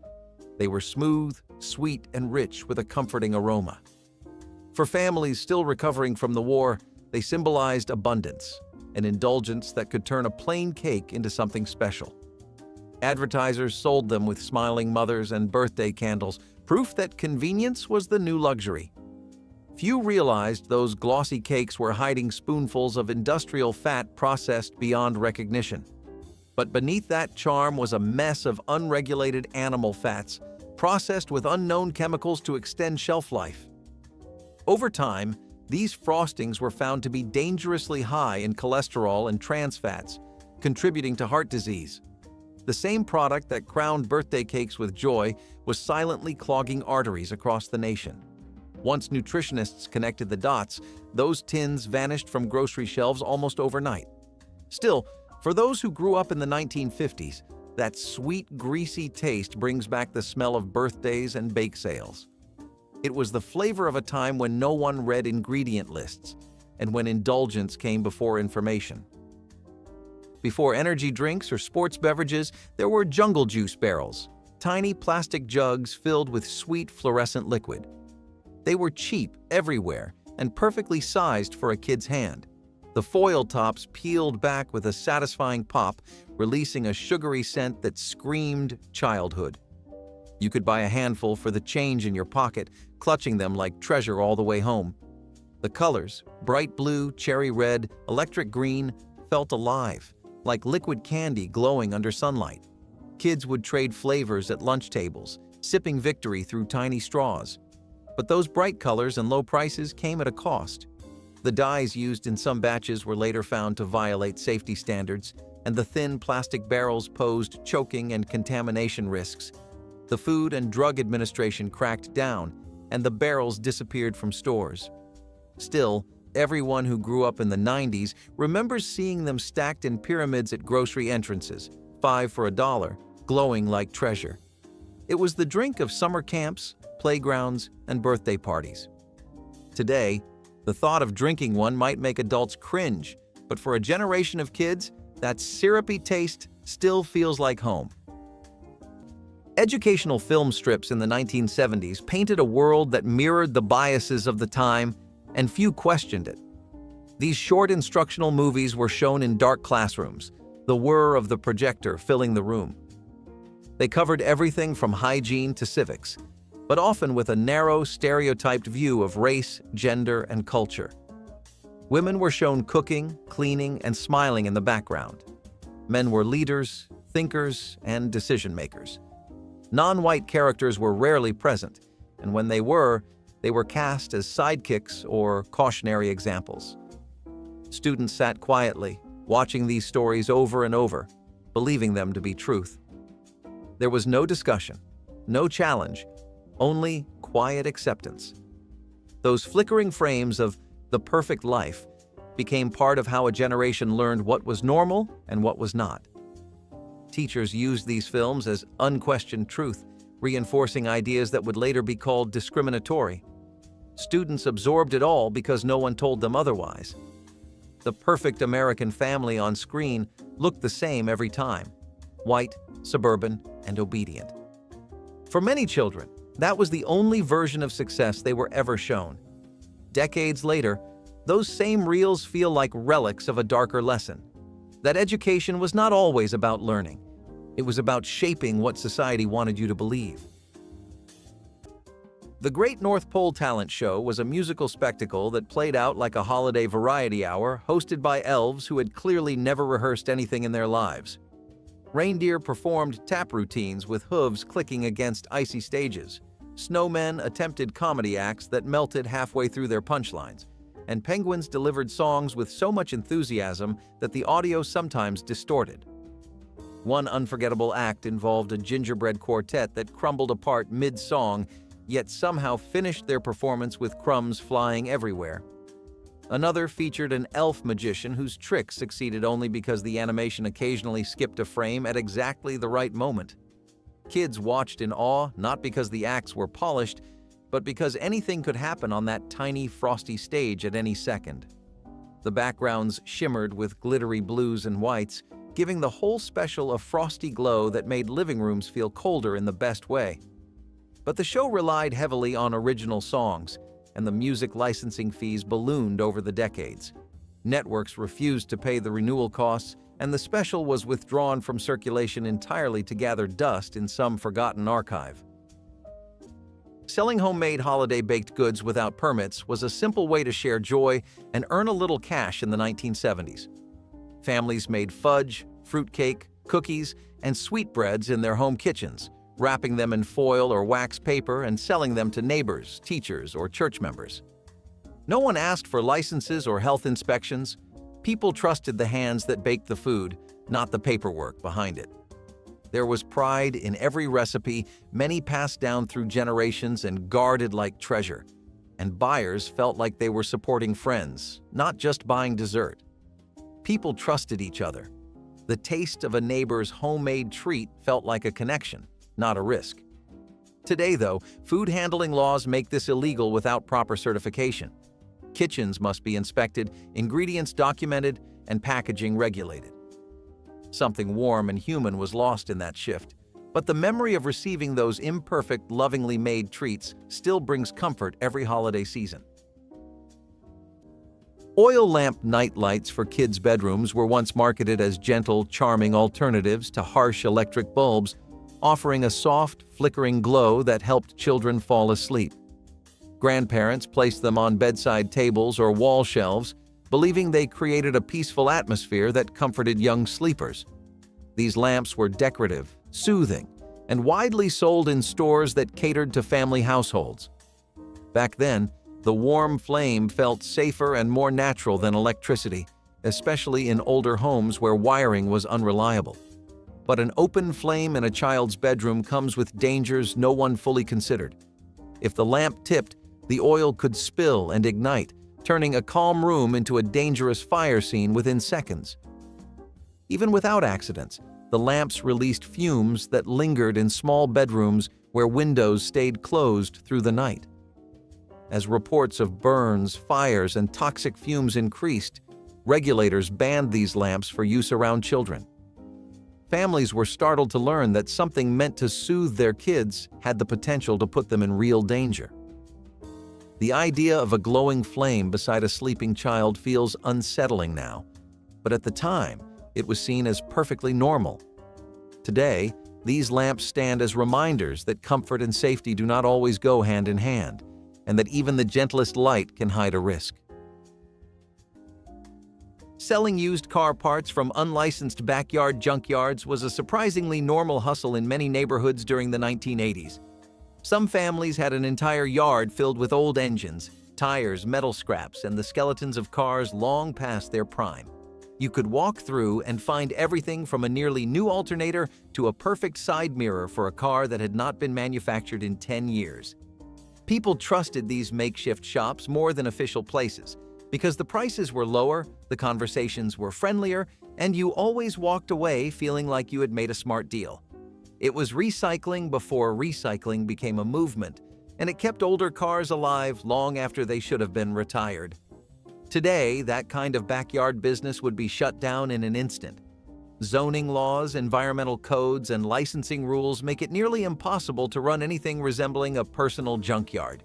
They were smooth, sweet, and rich with a comforting aroma. For families still recovering from the war, they symbolized abundance, an indulgence that could turn a plain cake into something special. Advertisers sold them with smiling mothers and birthday candles, proof that convenience was the new luxury. Few realized those glossy cakes were hiding spoonfuls of industrial fat processed beyond recognition. But beneath that charm was a mess of unregulated animal fats, processed with unknown chemicals to extend shelf life. Over time, these frostings were found to be dangerously high in cholesterol and trans fats, contributing to heart disease. The same product that crowned birthday cakes with joy was silently clogging arteries across the nation. Once nutritionists connected the dots, those tins vanished from grocery shelves almost overnight. Still, for those who grew up in the 1950s, that sweet, greasy taste brings back the smell of birthdays and bake sales. It was the flavor of a time when no one read ingredient lists and when indulgence came before information. Before energy drinks or sports beverages, there were jungle juice barrels, tiny plastic jugs filled with sweet fluorescent liquid. They were cheap everywhere and perfectly sized for a kid's hand. The foil tops peeled back with a satisfying pop, releasing a sugary scent that screamed childhood. You could buy a handful for the change in your pocket, clutching them like treasure all the way home. The colors, bright blue, cherry red, electric green, felt alive, like liquid candy glowing under sunlight. Kids would trade flavors at lunch tables, sipping victory through tiny straws. But those bright colors and low prices came at a cost. The dyes used in some batches were later found to violate safety standards, and the thin plastic barrels posed choking and contamination risks. The Food and Drug Administration cracked down, and the barrels disappeared from stores. Still, everyone who grew up in the 90s remembers seeing them stacked in pyramids at grocery entrances, 5 for $1, glowing like treasure. It was the drink of summer camps, playgrounds, and birthday parties. Today, the thought of drinking one might make adults cringe, but for a generation of kids, that syrupy taste still feels like home. Educational film strips in the 1970s painted a world that mirrored the biases of the time, and few questioned it. These short instructional movies were shown in dark classrooms, the whir of the projector filling the room. They covered everything from hygiene to civics, but often with a narrow, stereotyped view of race, gender, and culture. Women were shown cooking, cleaning, and smiling in the background. Men were leaders, thinkers, and decision-makers. Non-white characters were rarely present, and when they were cast as sidekicks or cautionary examples. Students sat quietly, watching these stories over and over, believing them to be truth. There was no discussion, no challenge, only quiet acceptance. Those flickering frames of the perfect life became part of how a generation learned what was normal and what was not. Teachers used these films as unquestioned truth, reinforcing ideas that would later be called discriminatory. Students absorbed it all because no one told them otherwise. The perfect American family on screen looked the same every time: white, suburban, and obedient. For many children, that was the only version of success they were ever shown. Decades later, those same reels feel like relics of a darker lesson: that education was not always about learning. It was about shaping what society wanted you to believe. The Great North Pole Talent Show was a musical spectacle that played out like a holiday variety hour hosted by elves who had clearly never rehearsed anything in their lives. Reindeer performed tap routines with hooves clicking against icy stages. Snowmen attempted comedy acts that melted halfway through their punchlines, and penguins delivered songs with so much enthusiasm that the audio sometimes distorted. One unforgettable act involved a gingerbread quartet that crumbled apart mid-song, yet somehow finished their performance with crumbs flying everywhere. Another featured an elf magician whose trick succeeded only because the animation occasionally skipped a frame at exactly the right moment. Kids watched in awe, not because the acts were polished, but because anything could happen on that tiny, frosty stage at any second. The backgrounds shimmered with glittery blues and whites, giving the whole special a frosty glow that made living rooms feel colder in the best way. But the show relied heavily on original songs, and the music licensing fees ballooned over the decades. Networks refused to pay the renewal costs, and the special was withdrawn from circulation entirely to gather dust in some forgotten archive. Selling homemade holiday baked goods without permits was a simple way to share joy and earn a little cash in the 1970s. Families made fudge, fruitcake, cookies, and sweetbreads in their home kitchens, wrapping them in foil or wax paper and selling them to neighbors, teachers, or church members. No one asked for licenses or health inspections. People trusted the hands that baked the food, not the paperwork behind it. There was pride in every recipe, many passed down through generations and guarded like treasure. And buyers felt like they were supporting friends, not just buying dessert. People trusted each other. The taste of a neighbor's homemade treat felt like a connection, not a risk. Today, though, food handling laws make this illegal without proper certification. Kitchens must be inspected, ingredients documented, and packaging regulated. Something warm and human was lost in that shift, but the memory of receiving those imperfect, lovingly made treats still brings comfort every holiday season. Oil lamp night lights for kids' bedrooms were once marketed as gentle, charming alternatives to harsh electric bulbs, offering a soft, flickering glow that helped children fall asleep. Grandparents placed them on bedside tables or wall shelves, believing they created a peaceful atmosphere that comforted young sleepers. These lamps were decorative, soothing, and widely sold in stores that catered to family households. Back then, the warm flame felt safer and more natural than electricity, especially in older homes where wiring was unreliable. But an open flame in a child's bedroom comes with dangers no one fully considered. If the lamp tipped, the oil could spill and ignite, turning a calm room into a dangerous fire scene within seconds. Even without accidents, the lamps released fumes that lingered in small bedrooms where windows stayed closed through the night. As reports of burns, fires, and toxic fumes increased, regulators banned these lamps for use around children. Families were startled to learn that something meant to soothe their kids had the potential to put them in real danger. The idea of a glowing flame beside a sleeping child feels unsettling now, but at the time, it was seen as perfectly normal. Today, these lamps stand as reminders that comfort and safety do not always go hand in hand, and that even the gentlest light can hide a risk. Selling used car parts from unlicensed backyard junkyards was a surprisingly normal hustle in many neighborhoods during the 1980s. Some families had an entire yard filled with old engines, tires, metal scraps, and the skeletons of cars long past their prime. You could walk through and find everything from a nearly new alternator to a perfect side mirror for a car that had not been manufactured in 10 years. People trusted these makeshift shops more than official places because the prices were lower, the conversations were friendlier, and you always walked away feeling like you had made a smart deal. It was recycling before recycling became a movement, and it kept older cars alive long after they should have been retired. Today, that kind of backyard business would be shut down in an instant. Zoning laws, environmental codes, and licensing rules make it nearly impossible to run anything resembling a personal junkyard.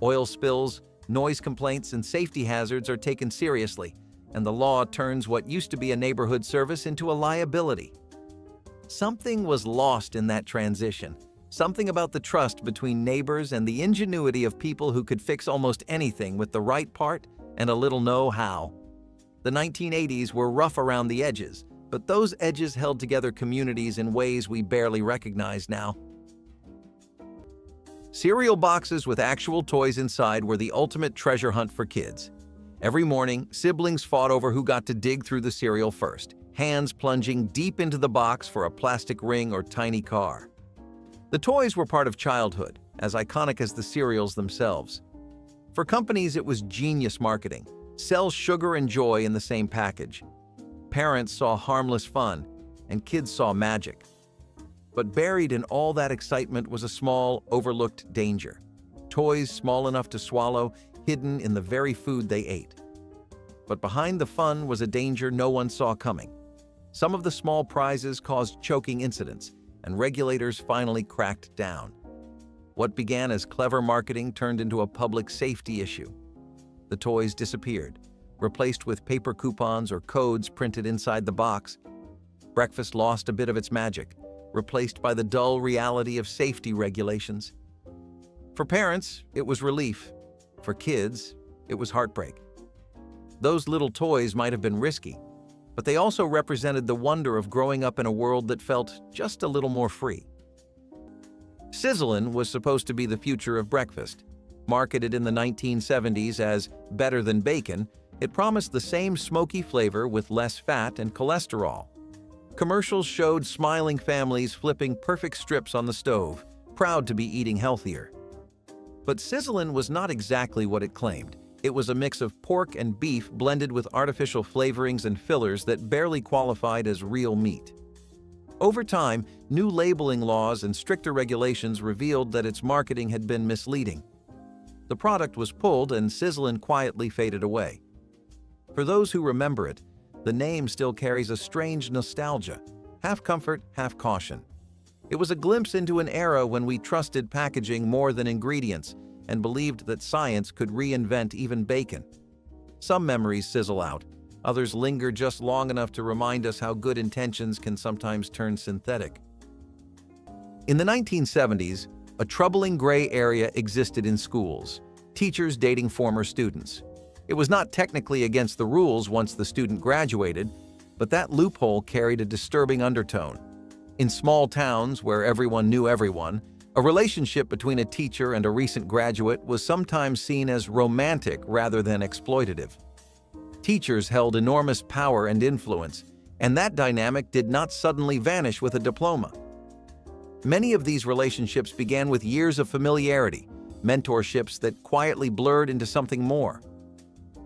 Oil spills, noise complaints, and safety hazards are taken seriously, and the law turns what used to be a neighborhood service into a liability. Something was lost in that transition, something about the trust between neighbors and the ingenuity of people who could fix almost anything with the right part and a little know-how. The 1980s were rough around the edges, but those edges held together communities in ways we barely recognize now. Cereal boxes with actual toys inside were the ultimate treasure hunt for kids. Every morning, siblings fought over who got to dig through the cereal first, hands plunging deep into the box for a plastic ring or tiny car. The toys were part of childhood, as iconic as the cereals themselves. For companies, it was genius marketing. Sell sugar and joy in the same package. Parents saw harmless fun, and kids saw magic. But buried in all that excitement was a small, overlooked danger. Toys small enough to swallow, hidden in the very food they ate. But behind the fun was a danger no one saw coming. Some of the small prizes caused choking incidents, and regulators finally cracked down. What began as clever marketing turned into a public safety issue. The toys disappeared, replaced with paper coupons or codes printed inside the box. Breakfast lost a bit of its magic, replaced by the dull reality of safety regulations. For parents, it was relief. For kids, it was heartbreak. Those little toys might have been risky, but they also represented the wonder of growing up in a world that felt just a little more free. Sizzlin' was supposed to be the future of breakfast. Marketed in the 1970s as better than bacon, it promised the same smoky flavor with less fat and cholesterol. Commercials showed smiling families flipping perfect strips on the stove, proud to be eating healthier. But Sizzlin' was not exactly what it claimed. It was a mix of pork and beef blended with artificial flavorings and fillers that barely qualified as real meat. Over time, new labeling laws and stricter regulations revealed that its marketing had been misleading. The product was pulled and Sizzlin' quietly faded away. For those who remember it, the name still carries a strange nostalgia, half comfort, half caution. It was a glimpse into an era when we trusted packaging more than ingredients and believed that science could reinvent even bacon. Some memories sizzle out, others linger just long enough to remind us how good intentions can sometimes turn synthetic. In the 1970s, a troubling gray area existed in schools, teachers dating former students. It was not technically against the rules once the student graduated, but that loophole carried a disturbing undertone. In small towns where everyone knew everyone, A relationship between a teacher and a recent graduate was sometimes seen as romantic rather than exploitative. Teachers held enormous power and influence, and that dynamic did not suddenly vanish with a diploma. Many of these relationships began with years of familiarity, mentorships that quietly blurred into something more.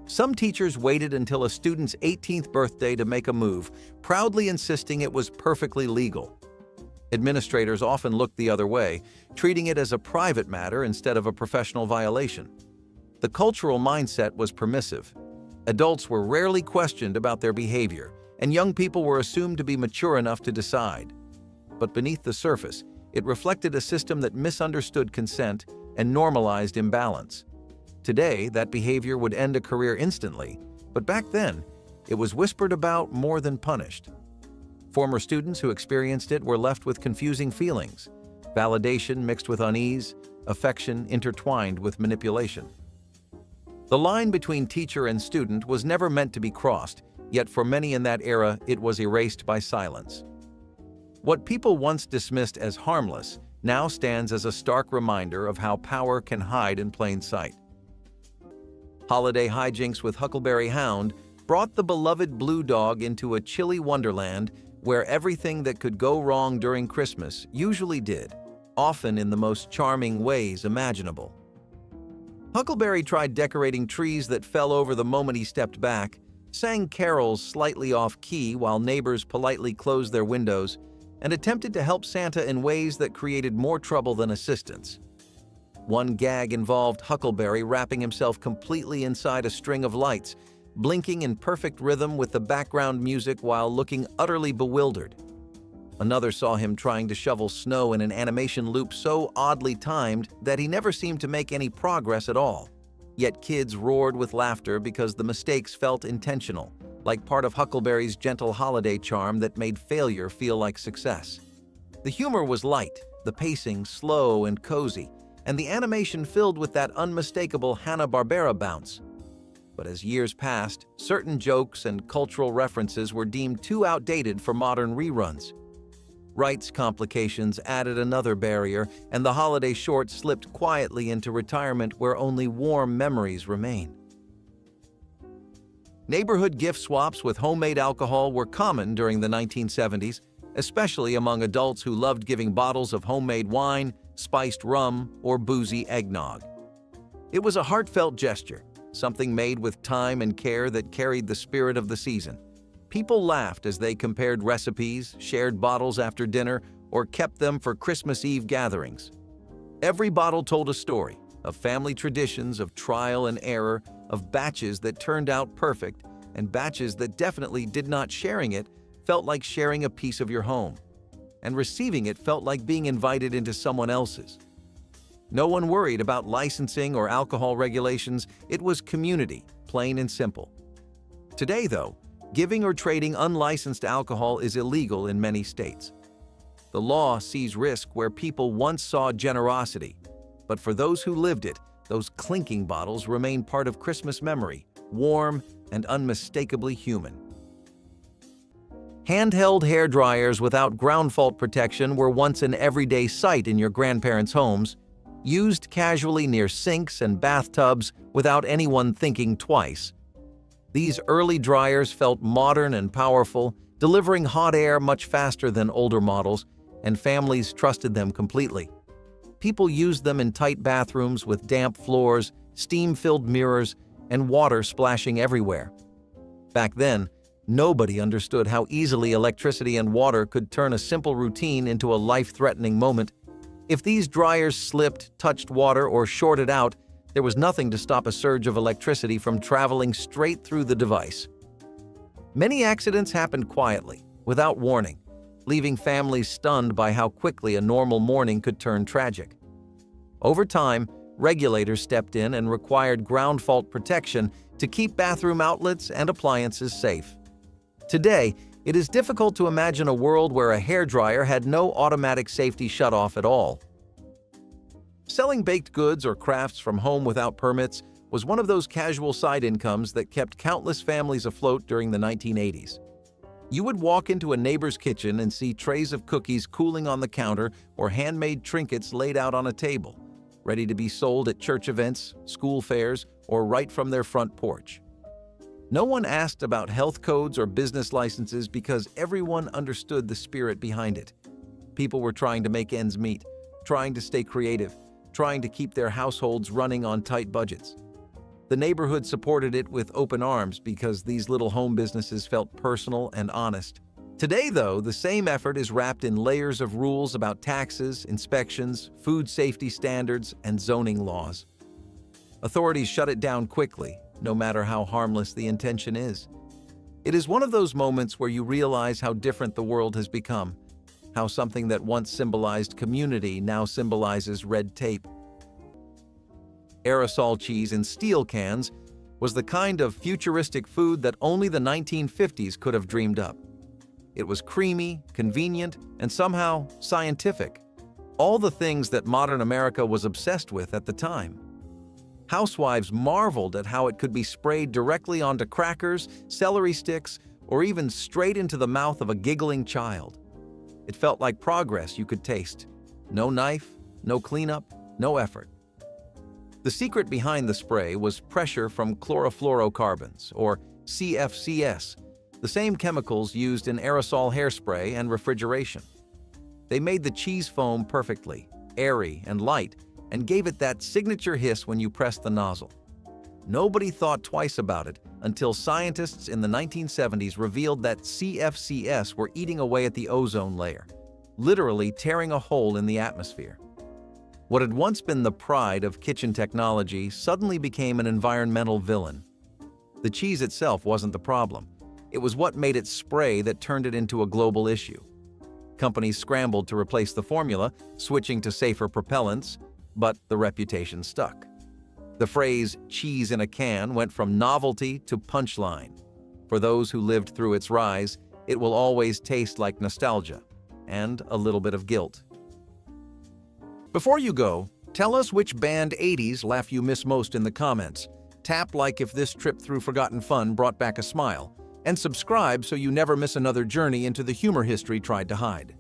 Some teachers waited until a student's 18th birthday to make a move, proudly insisting it was perfectly legal. Administrators often looked the other way, treating it as a private matter instead of a professional violation. The cultural mindset was permissive. Adults were rarely questioned about their behavior, and young people were assumed to be mature enough to decide. But beneath the surface, it reflected a system that misunderstood consent and normalized imbalance. Today, that behavior would end a career instantly, but back then, it was whispered about more than punished. Former students who experienced it were left with confusing feelings, validation mixed with unease, affection intertwined with manipulation. The line between teacher and student was never meant to be crossed, yet for many in that era, it was erased by silence. What people once dismissed as harmless now stands as a stark reminder of how power can hide in plain sight. Holiday hijinks with Huckleberry Hound brought the beloved blue dog into a chilly wonderland where everything that could go wrong during Christmas usually did, often in the most charming ways imaginable. Huckleberry tried decorating trees that fell over the moment he stepped back, sang carols slightly off-key while neighbors politely closed their windows, and attempted to help Santa in ways that created more trouble than assistance. One gag involved Huckleberry wrapping himself completely inside a string of lights, blinking in perfect rhythm with the background music while looking utterly bewildered. Another saw him trying to shovel snow in an animation loop so oddly timed that he never seemed to make any progress at all. Yet kids roared with laughter because the mistakes felt intentional, like part of Huckleberry's gentle holiday charm that made failure feel like success. The humor was light, the pacing slow and cozy, and the animation filled with that unmistakable Hanna-Barbera bounce. But as years passed, certain jokes and cultural references were deemed too outdated for modern reruns. Rights complications added another barrier, and the holiday short slipped quietly into retirement where only warm memories remain. Neighborhood gift swaps with homemade alcohol were common during the 1970s, especially among adults who loved giving bottles of homemade wine, spiced rum, or boozy eggnog. It was a heartfelt gesture, something made with time and care that carried the spirit of the season. People laughed as they compared recipes, shared bottles after dinner, or kept them for Christmas Eve gatherings. Every bottle told a story of family traditions, of trial and error, of batches that turned out perfect and batches that definitely did not. Sharing it felt like sharing a piece of your home, and receiving it felt like being invited into someone else's. No one worried about licensing or alcohol regulations. It was community, plain and simple. Today, though, giving or trading unlicensed alcohol is illegal in many states. The law sees risk where people once saw generosity, but for those who lived it, those clinking bottles remain part of Christmas memory, warm and unmistakably human. Handheld hair dryers without ground fault protection were once an everyday sight in your grandparents' homes, used casually near sinks and bathtubs without anyone thinking twice. These early dryers felt modern and powerful, delivering hot air much faster than older models, and families trusted them completely. People used them in tight bathrooms with damp floors, steam-filled mirrors, and water splashing everywhere. Back then, nobody understood how easily electricity and water could turn a simple routine into a life-threatening moment. If these dryers slipped, touched water, or shorted out, there was nothing to stop a surge of electricity from traveling straight through the device. Many accidents happened quietly, without warning, leaving families stunned by how quickly a normal morning could turn tragic. Over time, regulators stepped in and required ground fault protection to keep bathroom outlets and appliances safe. Today, it is difficult to imagine a world where a hairdryer had no automatic safety shutoff at all. Selling baked goods or crafts from home without permits was one of those casual side incomes that kept countless families afloat during the 1980s. You would walk into a neighbor's kitchen and see trays of cookies cooling on the counter or handmade trinkets laid out on a table, ready to be sold at church events, school fairs, or right from their front porch. No one asked about health codes or business licenses because everyone understood the spirit behind it. People were trying to make ends meet, trying to stay creative, trying to keep their households running on tight budgets. The neighborhood supported it with open arms because these little home businesses felt personal and honest. Today, though, the same effort is wrapped in layers of rules about taxes, inspections, food safety standards, and zoning laws. Authorities shut it down quickly, no matter how harmless the intention is. It is one of those moments where you realize how different the world has become, how something that once symbolized community now symbolizes red tape. Aerosol cheese in steel cans was the kind of futuristic food that only the 1950s could have dreamed up. It was creamy, convenient, and somehow scientific. All the things that modern America was obsessed with at the time. Housewives marveled at how it could be sprayed directly onto crackers, celery sticks, or even straight into the mouth of a giggling child. It felt like progress you could taste. No knife, no cleanup, no effort. The secret behind the spray was pressure from chlorofluorocarbons, or CFCs, the same chemicals used in aerosol hairspray and refrigeration. They made the cheese foam perfectly, airy and light, and gave it that signature hiss when you pressed the nozzle. Nobody thought twice about it until scientists in the 1970s revealed that CFCs were eating away at the ozone layer, literally tearing a hole in the atmosphere. What had once been the pride of kitchen technology suddenly became an environmental villain. The cheese itself wasn't the problem. It was what made it spray that turned it into a global issue. Companies scrambled to replace the formula, switching to safer propellants, but the reputation stuck. The phrase "cheese in a can" went from novelty to punchline. For those who lived through its rise, it will always taste like nostalgia and a little bit of guilt. Before you go, tell us which band 80s laugh you miss most in the comments. Tap like if this trip through forgotten fun brought back a smile, and subscribe so you never miss another journey into the humor history tried to hide.